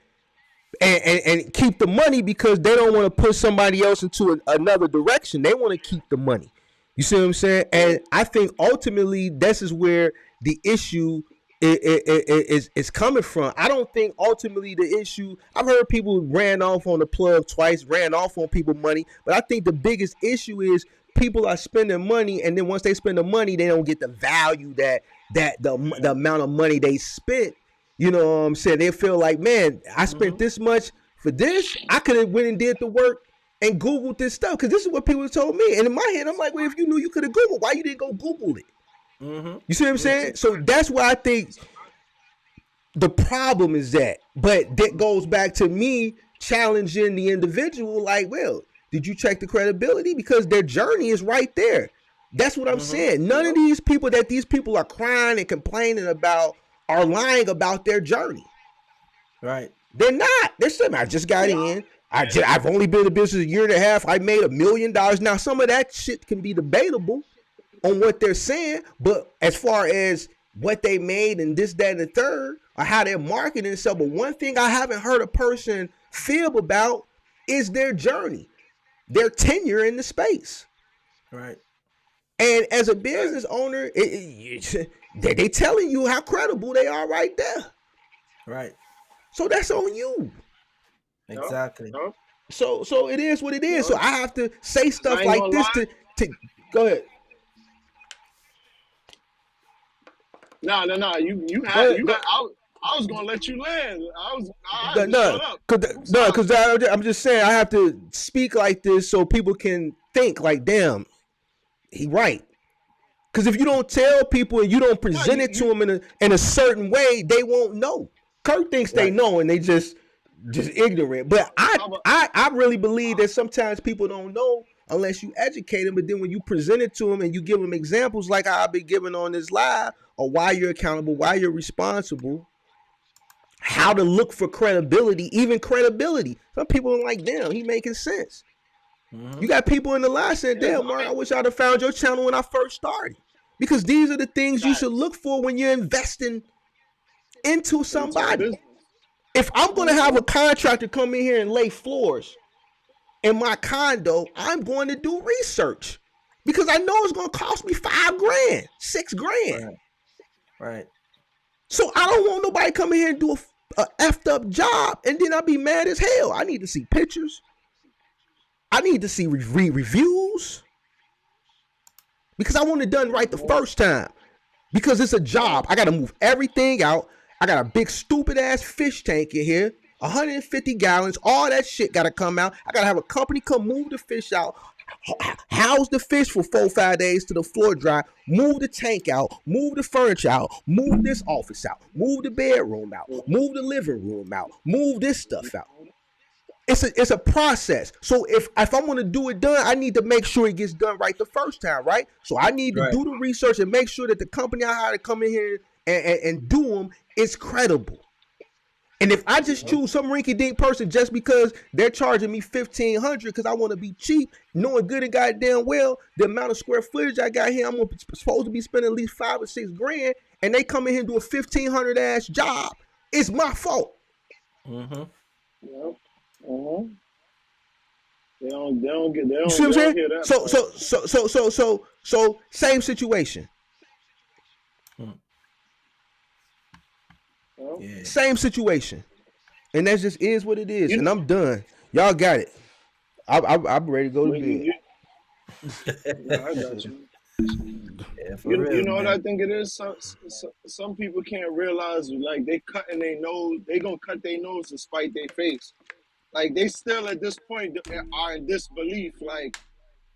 and keep the money because they don't want to put somebody else into another direction. They want to keep the money. You see what I'm saying? And I think ultimately this is where the issue is coming from. I don't think ultimately the issue, I've heard people ran off on the plug twice, ran off on people money, but I think the biggest issue is people are spending money, and then once they spend the money, they don't get the value that the amount of money they spent. You know what I'm saying? They feel like, man, I spent this much for this. I could have went and did the work and Googled this stuff, because this is what people told me. And in my head, I'm like, well, if you knew you could have Googled, why you didn't go Google it? You see what I'm saying? So that's why I think the problem is that. But that goes back to me challenging the individual, like, well, did you check the credibility? Because their journey is right there. That's what I'm saying. None of these people that these people are crying and complaining about are lying about their journey. Right. They're not. They're saying, I just got in. I've only been in the business a year and a half. I made $1 million. Now, some of that shit can be debatable on what they're saying, but as far as what they made and this, that, and the third, or how they're marketing themselves, but one thing I haven't heard a person fib about is their journey, their tenure in the space. Right. And as a business owner, they telling you how credible they are right there. Right. So that's on you. Exactly. So it is what it is. So I have to say stuff like this to go ahead. Nah. You had. I was gonna let you land. I just shut up. Because I'm just saying I have to speak like this so people can think like, damn, he right. Because if you don't tell people and you don't present it to them in a certain way, they won't know. Kirk thinks they know and they just ignorant. But I really believe that sometimes people don't know unless you educate them. But then when you present it to them and you give them examples like I've been giving on this live, or why you're accountable, why you're responsible, how to look for credibility, even credibility. Some people are like, damn, he making sense. Mm-hmm. You got people in the line saying, damn, Mark, I wish I'd have found your channel when I first started. Because these are the things you should look for when you're investing into somebody. If I'm going to have a contractor come in here and lay floors in my condo, I'm going to do research. Because I know it's going to cost me $5,000, $6,000. Right. So I don't want nobody coming here and do a effed up job and then I'll be mad as hell. I need to see pictures. I need to see reviews. Because I want it done right the first time. Because it's a job. I got to move everything out. I got a big stupid ass fish tank in here. 150 gallons. All that shit got to come out. I got to have a company come move the fish out. House the fish for 4-5 days to the floor dry. Move the tank out. Move the furniture out. Move this office out. Move the bedroom out. Move the living room out. Move this stuff out. It's a process. So if I want to do it done, I need to make sure it gets done right the first time, right? So I need to do the research and make sure that the company I hire to come in here and do them is credible. And if I just choose some rinky-dink person just because they're charging me $1,500 because I want to be cheap, knowing good and goddamn well the amount of square footage I got here, I'm supposed to be spending at least $5,000 or $6,000, and they come in here and do a $1,500 ass job, it's my fault. Mm-hmm. Yep. Uh-huh. They don't get. They don't, you see what I'm saying? So same situation. Yeah. Same situation, and that just is what it is. And I'm done. Y'all got it. I'm ready to go to bed. No, I got you. You know what I think it is? Some people can't realize, like, they cutting their nose. They gonna cut their nose to spite their face. Like, they still at this point are in disbelief. Like,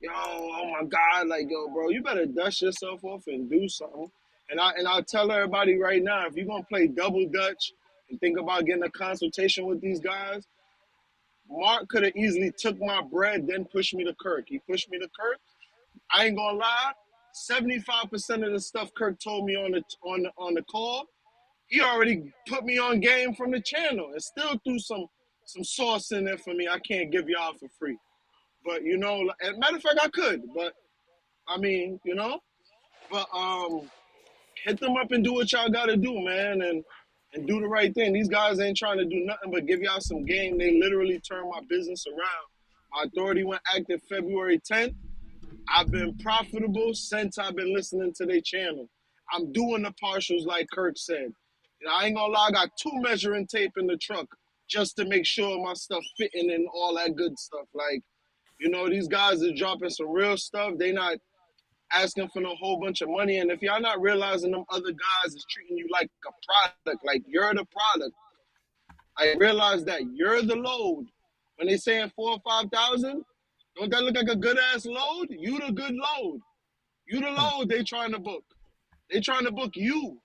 yo, oh my God, like, yo, bro, you better dust yourself off and do something. And I'll tell everybody right now, if you're gonna play double dutch and think about getting a consultation with these guys, Mark could have easily took my bread, then pushed me to Kirk. He pushed me to Kirk. I ain't gonna lie, 75% of the stuff Kirk told me on the call, he already put me on game from the channel and still threw some sauce in there for me. I can't give y'all for free. But, you know, as a matter of fact, I could. But, I mean, you know. But, hit them up and do what y'all got to do, man, and do the right thing. These guys ain't trying to do nothing but give y'all some game. They literally turned my business around. My authority went active February 10th. I've been profitable since I've been listening to their channel. I'm doing the partials like Kirk said. You know, I ain't gonna lie, I got 2 measuring tape in the truck just to make sure my stuff fitting and all that good stuff. Like, you know, these guys are dropping some real stuff. They not asking for no whole bunch of money. And if y'all not realizing them other guys is treating you like a product, like you're the product, I realize that you're the load. When they saying 4,000 or 5,000, don't that look like a good ass load? You the good load. You the load they trying to book. They trying to book you.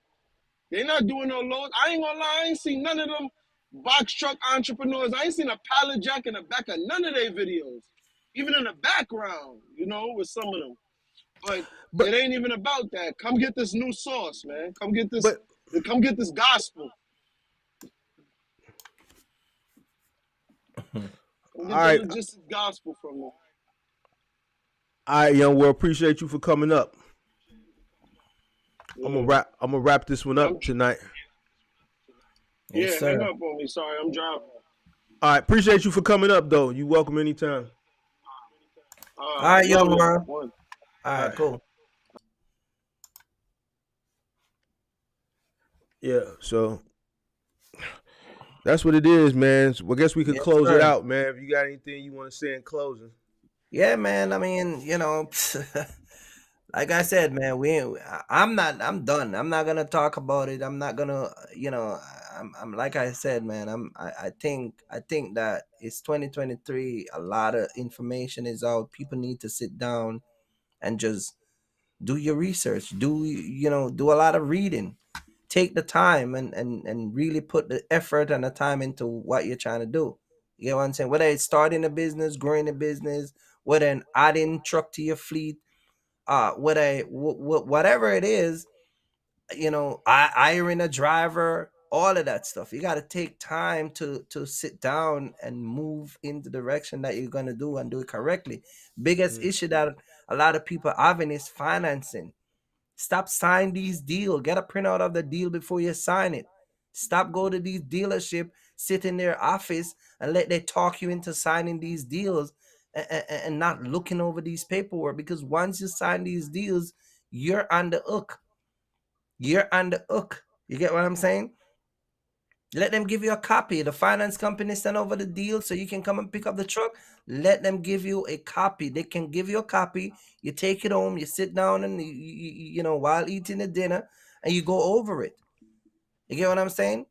They not doing no load. I ain't gonna lie, I ain't seen none of them box truck entrepreneurs. I ain't seen a pallet jack in the back of none of their videos. Even in the background, you know, with some of them. But it ain't even about that. Come get this new sauce, man. Come get this gospel. All right. Just gospel from them. All right, young world. Appreciate you for coming up. Yeah. I'm gonna wrap this one up tonight. Yeah, yes, hang up on me. Sorry, I'm driving. All right, appreciate you for coming up, though. You welcome anytime. All right, young world. All right, cool. Yeah, so that's what it is, man. So I guess we could close it out, man. If you got anything you want to say in closing. Yeah, man. I mean, you know, like I said, man, I'm done. I'm not gonna talk about it. I'm not gonna, I'm like I said, man. I think that it's 2023. A lot of information is out. People need to sit down and just do your research. Do a lot of reading. Take the time and really put the effort and the time into what you're trying to do. You know what I'm saying? Whether it's starting a business, growing a business, whether an adding truck to your fleet, whatever it is, hiring a driver, all of that stuff. You got to take time to sit down and move in the direction that you're going to do and do it correctly. Biggest issue that a lot of people having is financing. Stop signing these deals. Get a printout of the deal before you sign it. Stop go to these dealership, sit in their office and let they talk you into signing these deals, and not looking over these paperwork, because once you sign these deals, you're on the hook. You're on the hook. You get what I'm saying? Let them give you a copy. The finance company send over the deal so you can come and pick up the truck. Let them give you a copy. They can give you a copy. You take it home. You sit down and while eating the dinner, and you go over it. You get what I'm saying?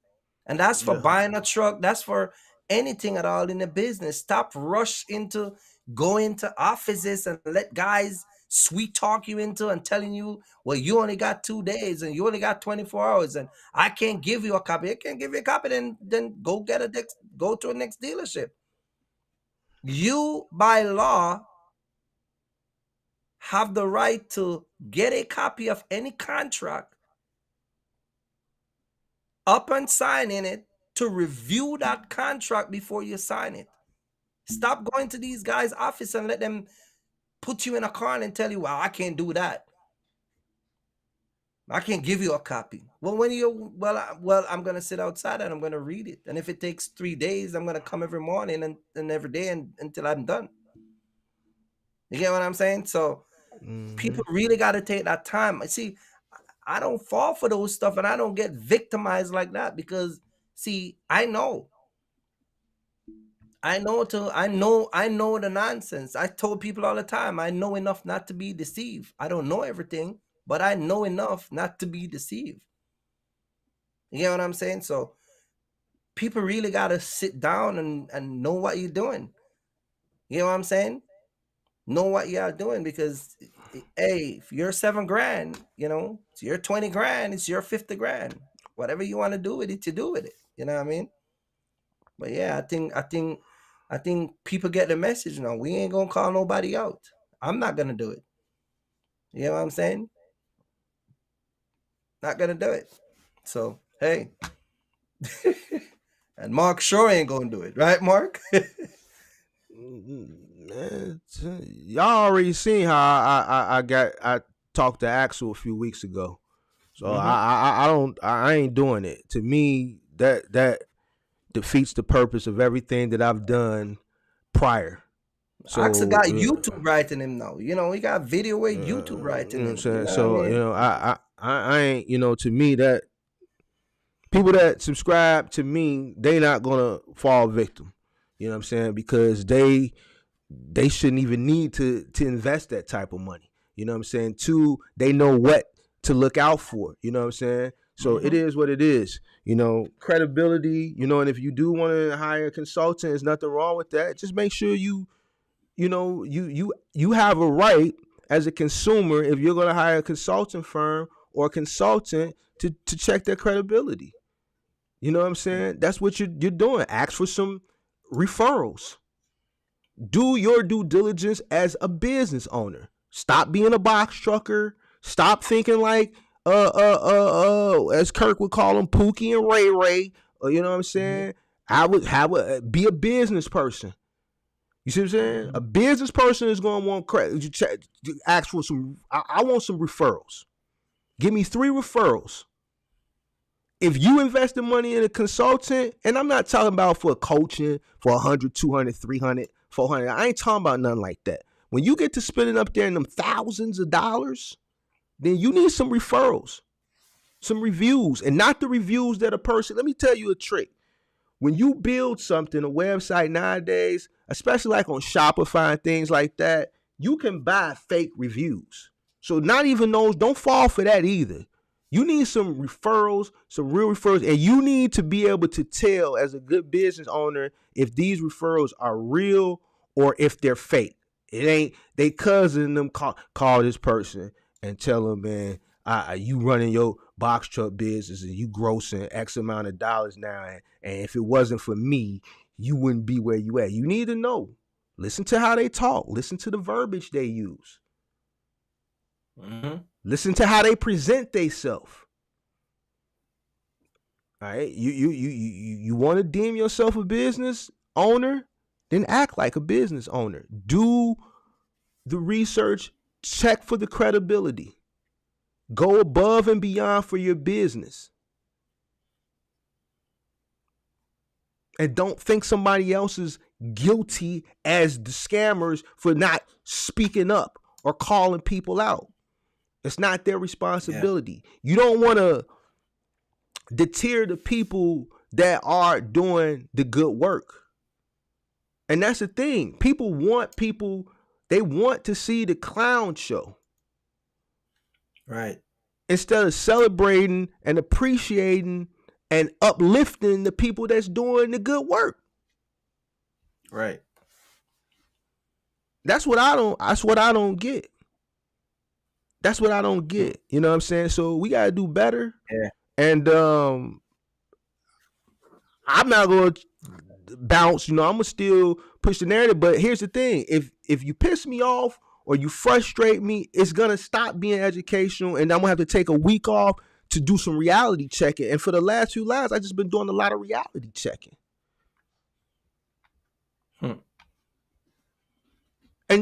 And that's for Yeah. buying a truck. That's for anything at all in the business. Stop rush into going to offices and let guys sweet talk you into and telling you, well, you only got 2 days and you only got 24 hours and I can't give you a copy. I can't give you a copy. Then go go to a next dealership. You by law have the right to get a copy of any contract upon signing it, to review that contract before you sign it. Stop going to these guys' office and let them put you in a car and tell you, well, I can't do that. I can't give you a copy. Well, I'm gonna sit outside and I'm gonna read it. And if it takes 3 days, I'm gonna come every morning and every day until I'm done. You get what I'm saying? So people really got to take that time. See, I don't fall for those stuff and I don't get victimized like that, because see, I know the nonsense. I told people all the time, I know enough not to be deceived. I don't know everything, but I know enough not to be deceived. You get what I'm saying? So people really got to sit down and know what you're doing. You know what I'm saying? Know what you are doing, because hey, if you're $7,000, it's your 20 grand, it's your 50 grand. Whatever you want to do with it, you do with it. You know what I mean? But yeah, I think people get the message now. We ain't gonna call nobody out. I'm not gonna do it. You know what I'm saying? Not gonna do it. So hey. And Mark sure ain't gonna do it, right, Mark? Man, y'all already seen how I talked to Axel a few weeks ago. So I ain't doing it. To me, that defeats the purpose of everything that I've done prior. So Axel got YouTube writing him now. He got video with YouTube writing him. So I ain't, to me, that people that subscribe to me, they not gonna fall victim. You know what I'm saying? Because they shouldn't even need to invest that type of money. You know what I'm saying? Two, they know what to look out for. You know what I'm saying? So it is what it is. Credibility, and if you do want to hire a consultant, there's nothing wrong with that. Just make sure you have a right as a consumer, if you're going to hire a consulting firm or a consultant, to check their credibility. You know what I'm saying? That's what you're doing. Ask for some referrals. Do your due diligence as a business owner. Stop being a box trucker. Stop thinking like as Kirk would call them, Pookie and Ray Ray. You know what I'm saying? I would be a business person. You see what I'm saying? A business person is going to want credit. Ask for some. I want some referrals. Give me 3 referrals. If you invest the money in a consultant, and I'm not talking about for coaching for 100, 200, 300, 400. I ain't talking about nothing like that. When you get to spending up there in them thousands of dollars, then you need some referrals, some reviews, and not the reviews that a person. Let me tell you a trick. When you build something, a website nowadays, especially like on Shopify and things like that, you can buy fake reviews. So not even those, don't fall for that either. You need some referrals, some real referrals, and you need to be able to tell as a good business owner if these referrals are real or if they're fake. It ain't they cousin them call this person and tell them, man, you running your box truck business and you grossing X amount of dollars now, and if it wasn't for me, you wouldn't be where you at. You need to know. Listen to how they talk. Listen to the verbiage they use. Mm-hmm. Listen to how they present themselves. All right, you want to deem yourself a business owner, then act like a business owner. Do the research, check for the credibility. Go above and beyond for your business. And don't think somebody else is guilty as the scammers for not speaking up or calling people out. It's not their responsibility. Yeah. You don't want to deter the people that are doing the good work. And that's the thing. They want to see the clown show. Right. Instead of celebrating and appreciating and uplifting the people that's doing the good work. Right. That's what I don't get. That's what I don't get. You know what I'm saying? So we gotta do better. Yeah. And I'm not gonna bounce, I'm gonna still push the narrative. But here's the thing: if you piss me off or you frustrate me, it's gonna stop being educational, and I'm gonna have to take a week off to do some reality checking. And for the last few lives, I just been doing a lot of reality checking. And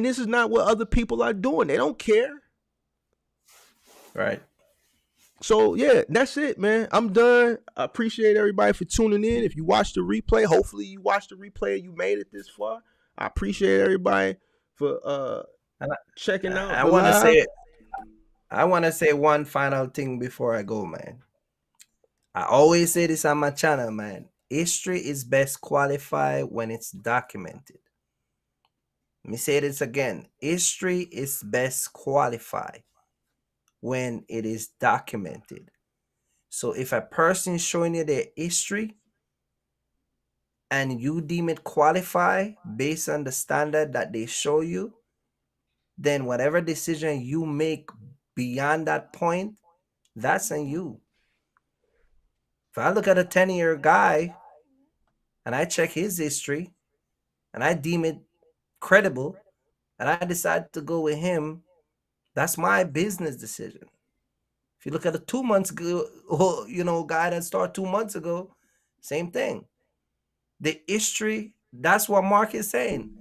this is not what other people are doing. They don't care. Right. So, yeah, that's it, man. I'm done. I appreciate everybody for tuning in. If you watched the replay, hopefully you watched the replay and you made it this far. I appreciate everybody for checking out. I want to say one final thing before I go, man. I always say this on my channel, man. History is best qualified when it's documented. Let me say this again. History is best qualified when it is documented. So if a person is showing you their history and you deem it qualified based on the standard that they show you, then whatever decision you make beyond that point, that's on you. If I look at a 10-year guy and I check his history and I deem it credible and I decide to go with him, that's my business decision. If you look at a 2 months ago, guy that started 2 months ago, same thing. The history, that's what Mark is saying.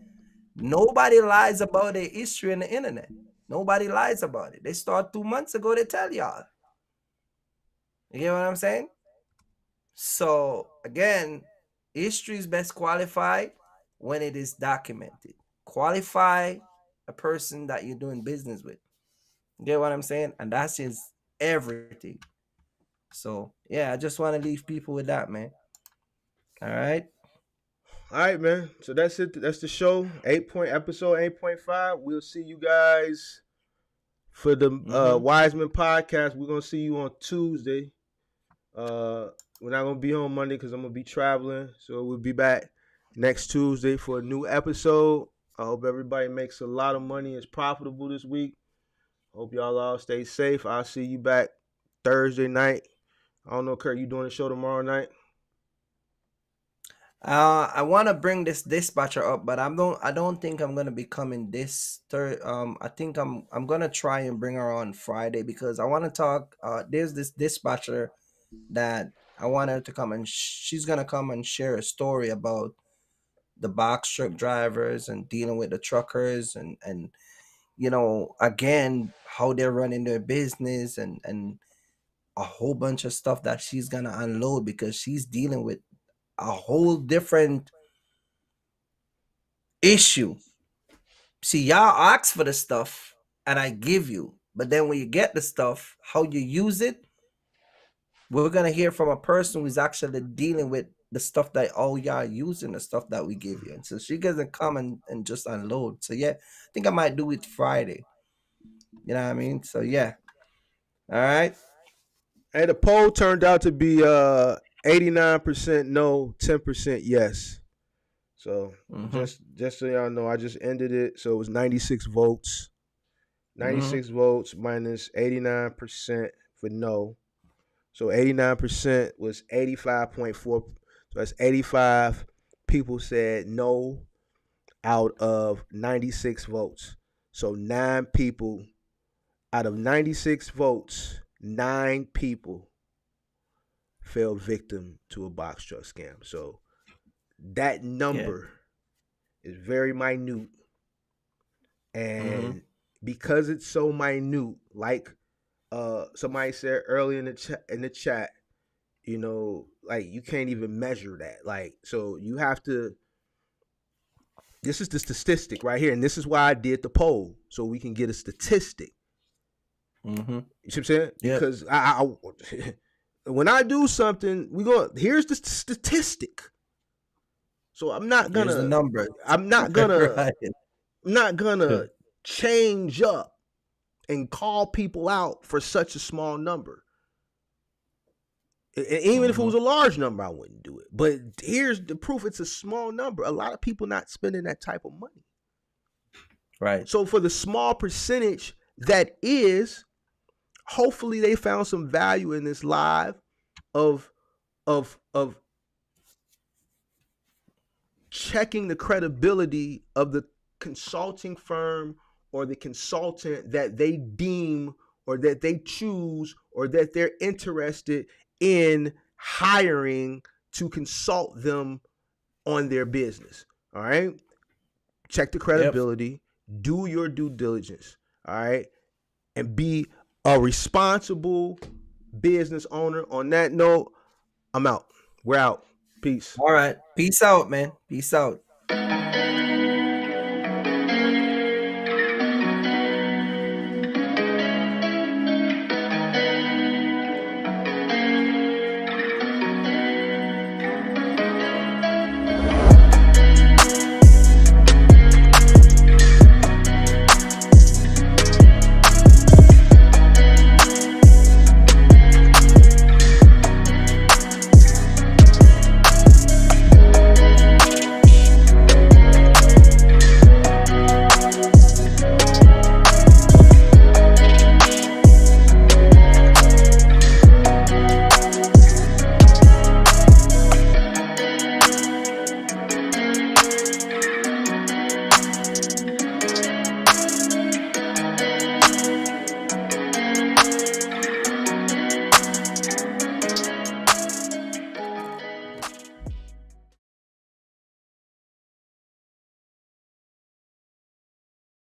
Nobody lies about their history on the internet. Nobody lies about it. They start 2 months ago, they tell y'all. You get what I'm saying? So, again, history is best qualified when it is documented. Qualify a person that you're doing business with. You get what I'm saying? And that's just everything. So, yeah, I just want to leave people with that, man. All right. All right, man. So that's it. That's the show. Episode 8.5. We'll see you guys for the Wiseman podcast. We're gonna see you on Tuesday. We're not gonna be on Monday because I'm gonna be traveling. So we'll be back next Tuesday for a new episode. I hope everybody makes a lot of money. It's profitable this week. Hope y'all all stay safe. I'll see you back Thursday night. I don't know, Kurt, you doing a show tomorrow night? I want to bring this dispatcher up, but I don't think I'm gonna be coming this third. I think I'm gonna try and bring her on Friday because I want to talk. There's this dispatcher that I want her to come and she's gonna come and share a story about the box truck drivers and dealing with the truckers and again how they're running their business and a whole bunch of stuff that she's gonna unload because she's dealing with a whole different issue. See, y'all ask for the stuff and I give you, but then when you get the stuff, how you use it, we're gonna hear from a person who's actually dealing with the stuff that all y'all using, the stuff that we give you. And so she doesn't come and just unload. So yeah, I think I might do it Friday. You know what I mean? So yeah. All right. And the poll turned out to be 89% no, 10% yes. So just so y'all know, I just ended it. So it was 96 votes. 96 votes minus 89% for no. So 89% was 85.4. So that's 85 people said no out of 96 votes. So 9 people out of 96 votes, 9 people fell victim to a box truck scam. So that number is very minute. And because it's so minute, like somebody said earlier in the chat, you know, like you can't even measure that. Like, so you have to, this is the statistic right here, and this is why I did the poll, so we can get a statistic. You see what I'm saying? Yep. Because I when I do something, here's the statistic. So I'm not gonna, here's the number. I'm not gonna, Right. I'm not gonna change up and call people out for such a small number. And even if it was a large number, I wouldn't do it. But here's the proof: it's a small number. A lot of people not spending that type of money. Right. So for the small percentage that is, hopefully they found some value in this live of checking the credibility of the consulting firm or the consultant that they deem or that they choose or that they're interested in hiring to consult them on their business. All right. Check the credibility, do your due diligence. All right. And be a responsible business owner. On that note, I'm out. We're out. Peace. All right. Peace out, man. Peace out.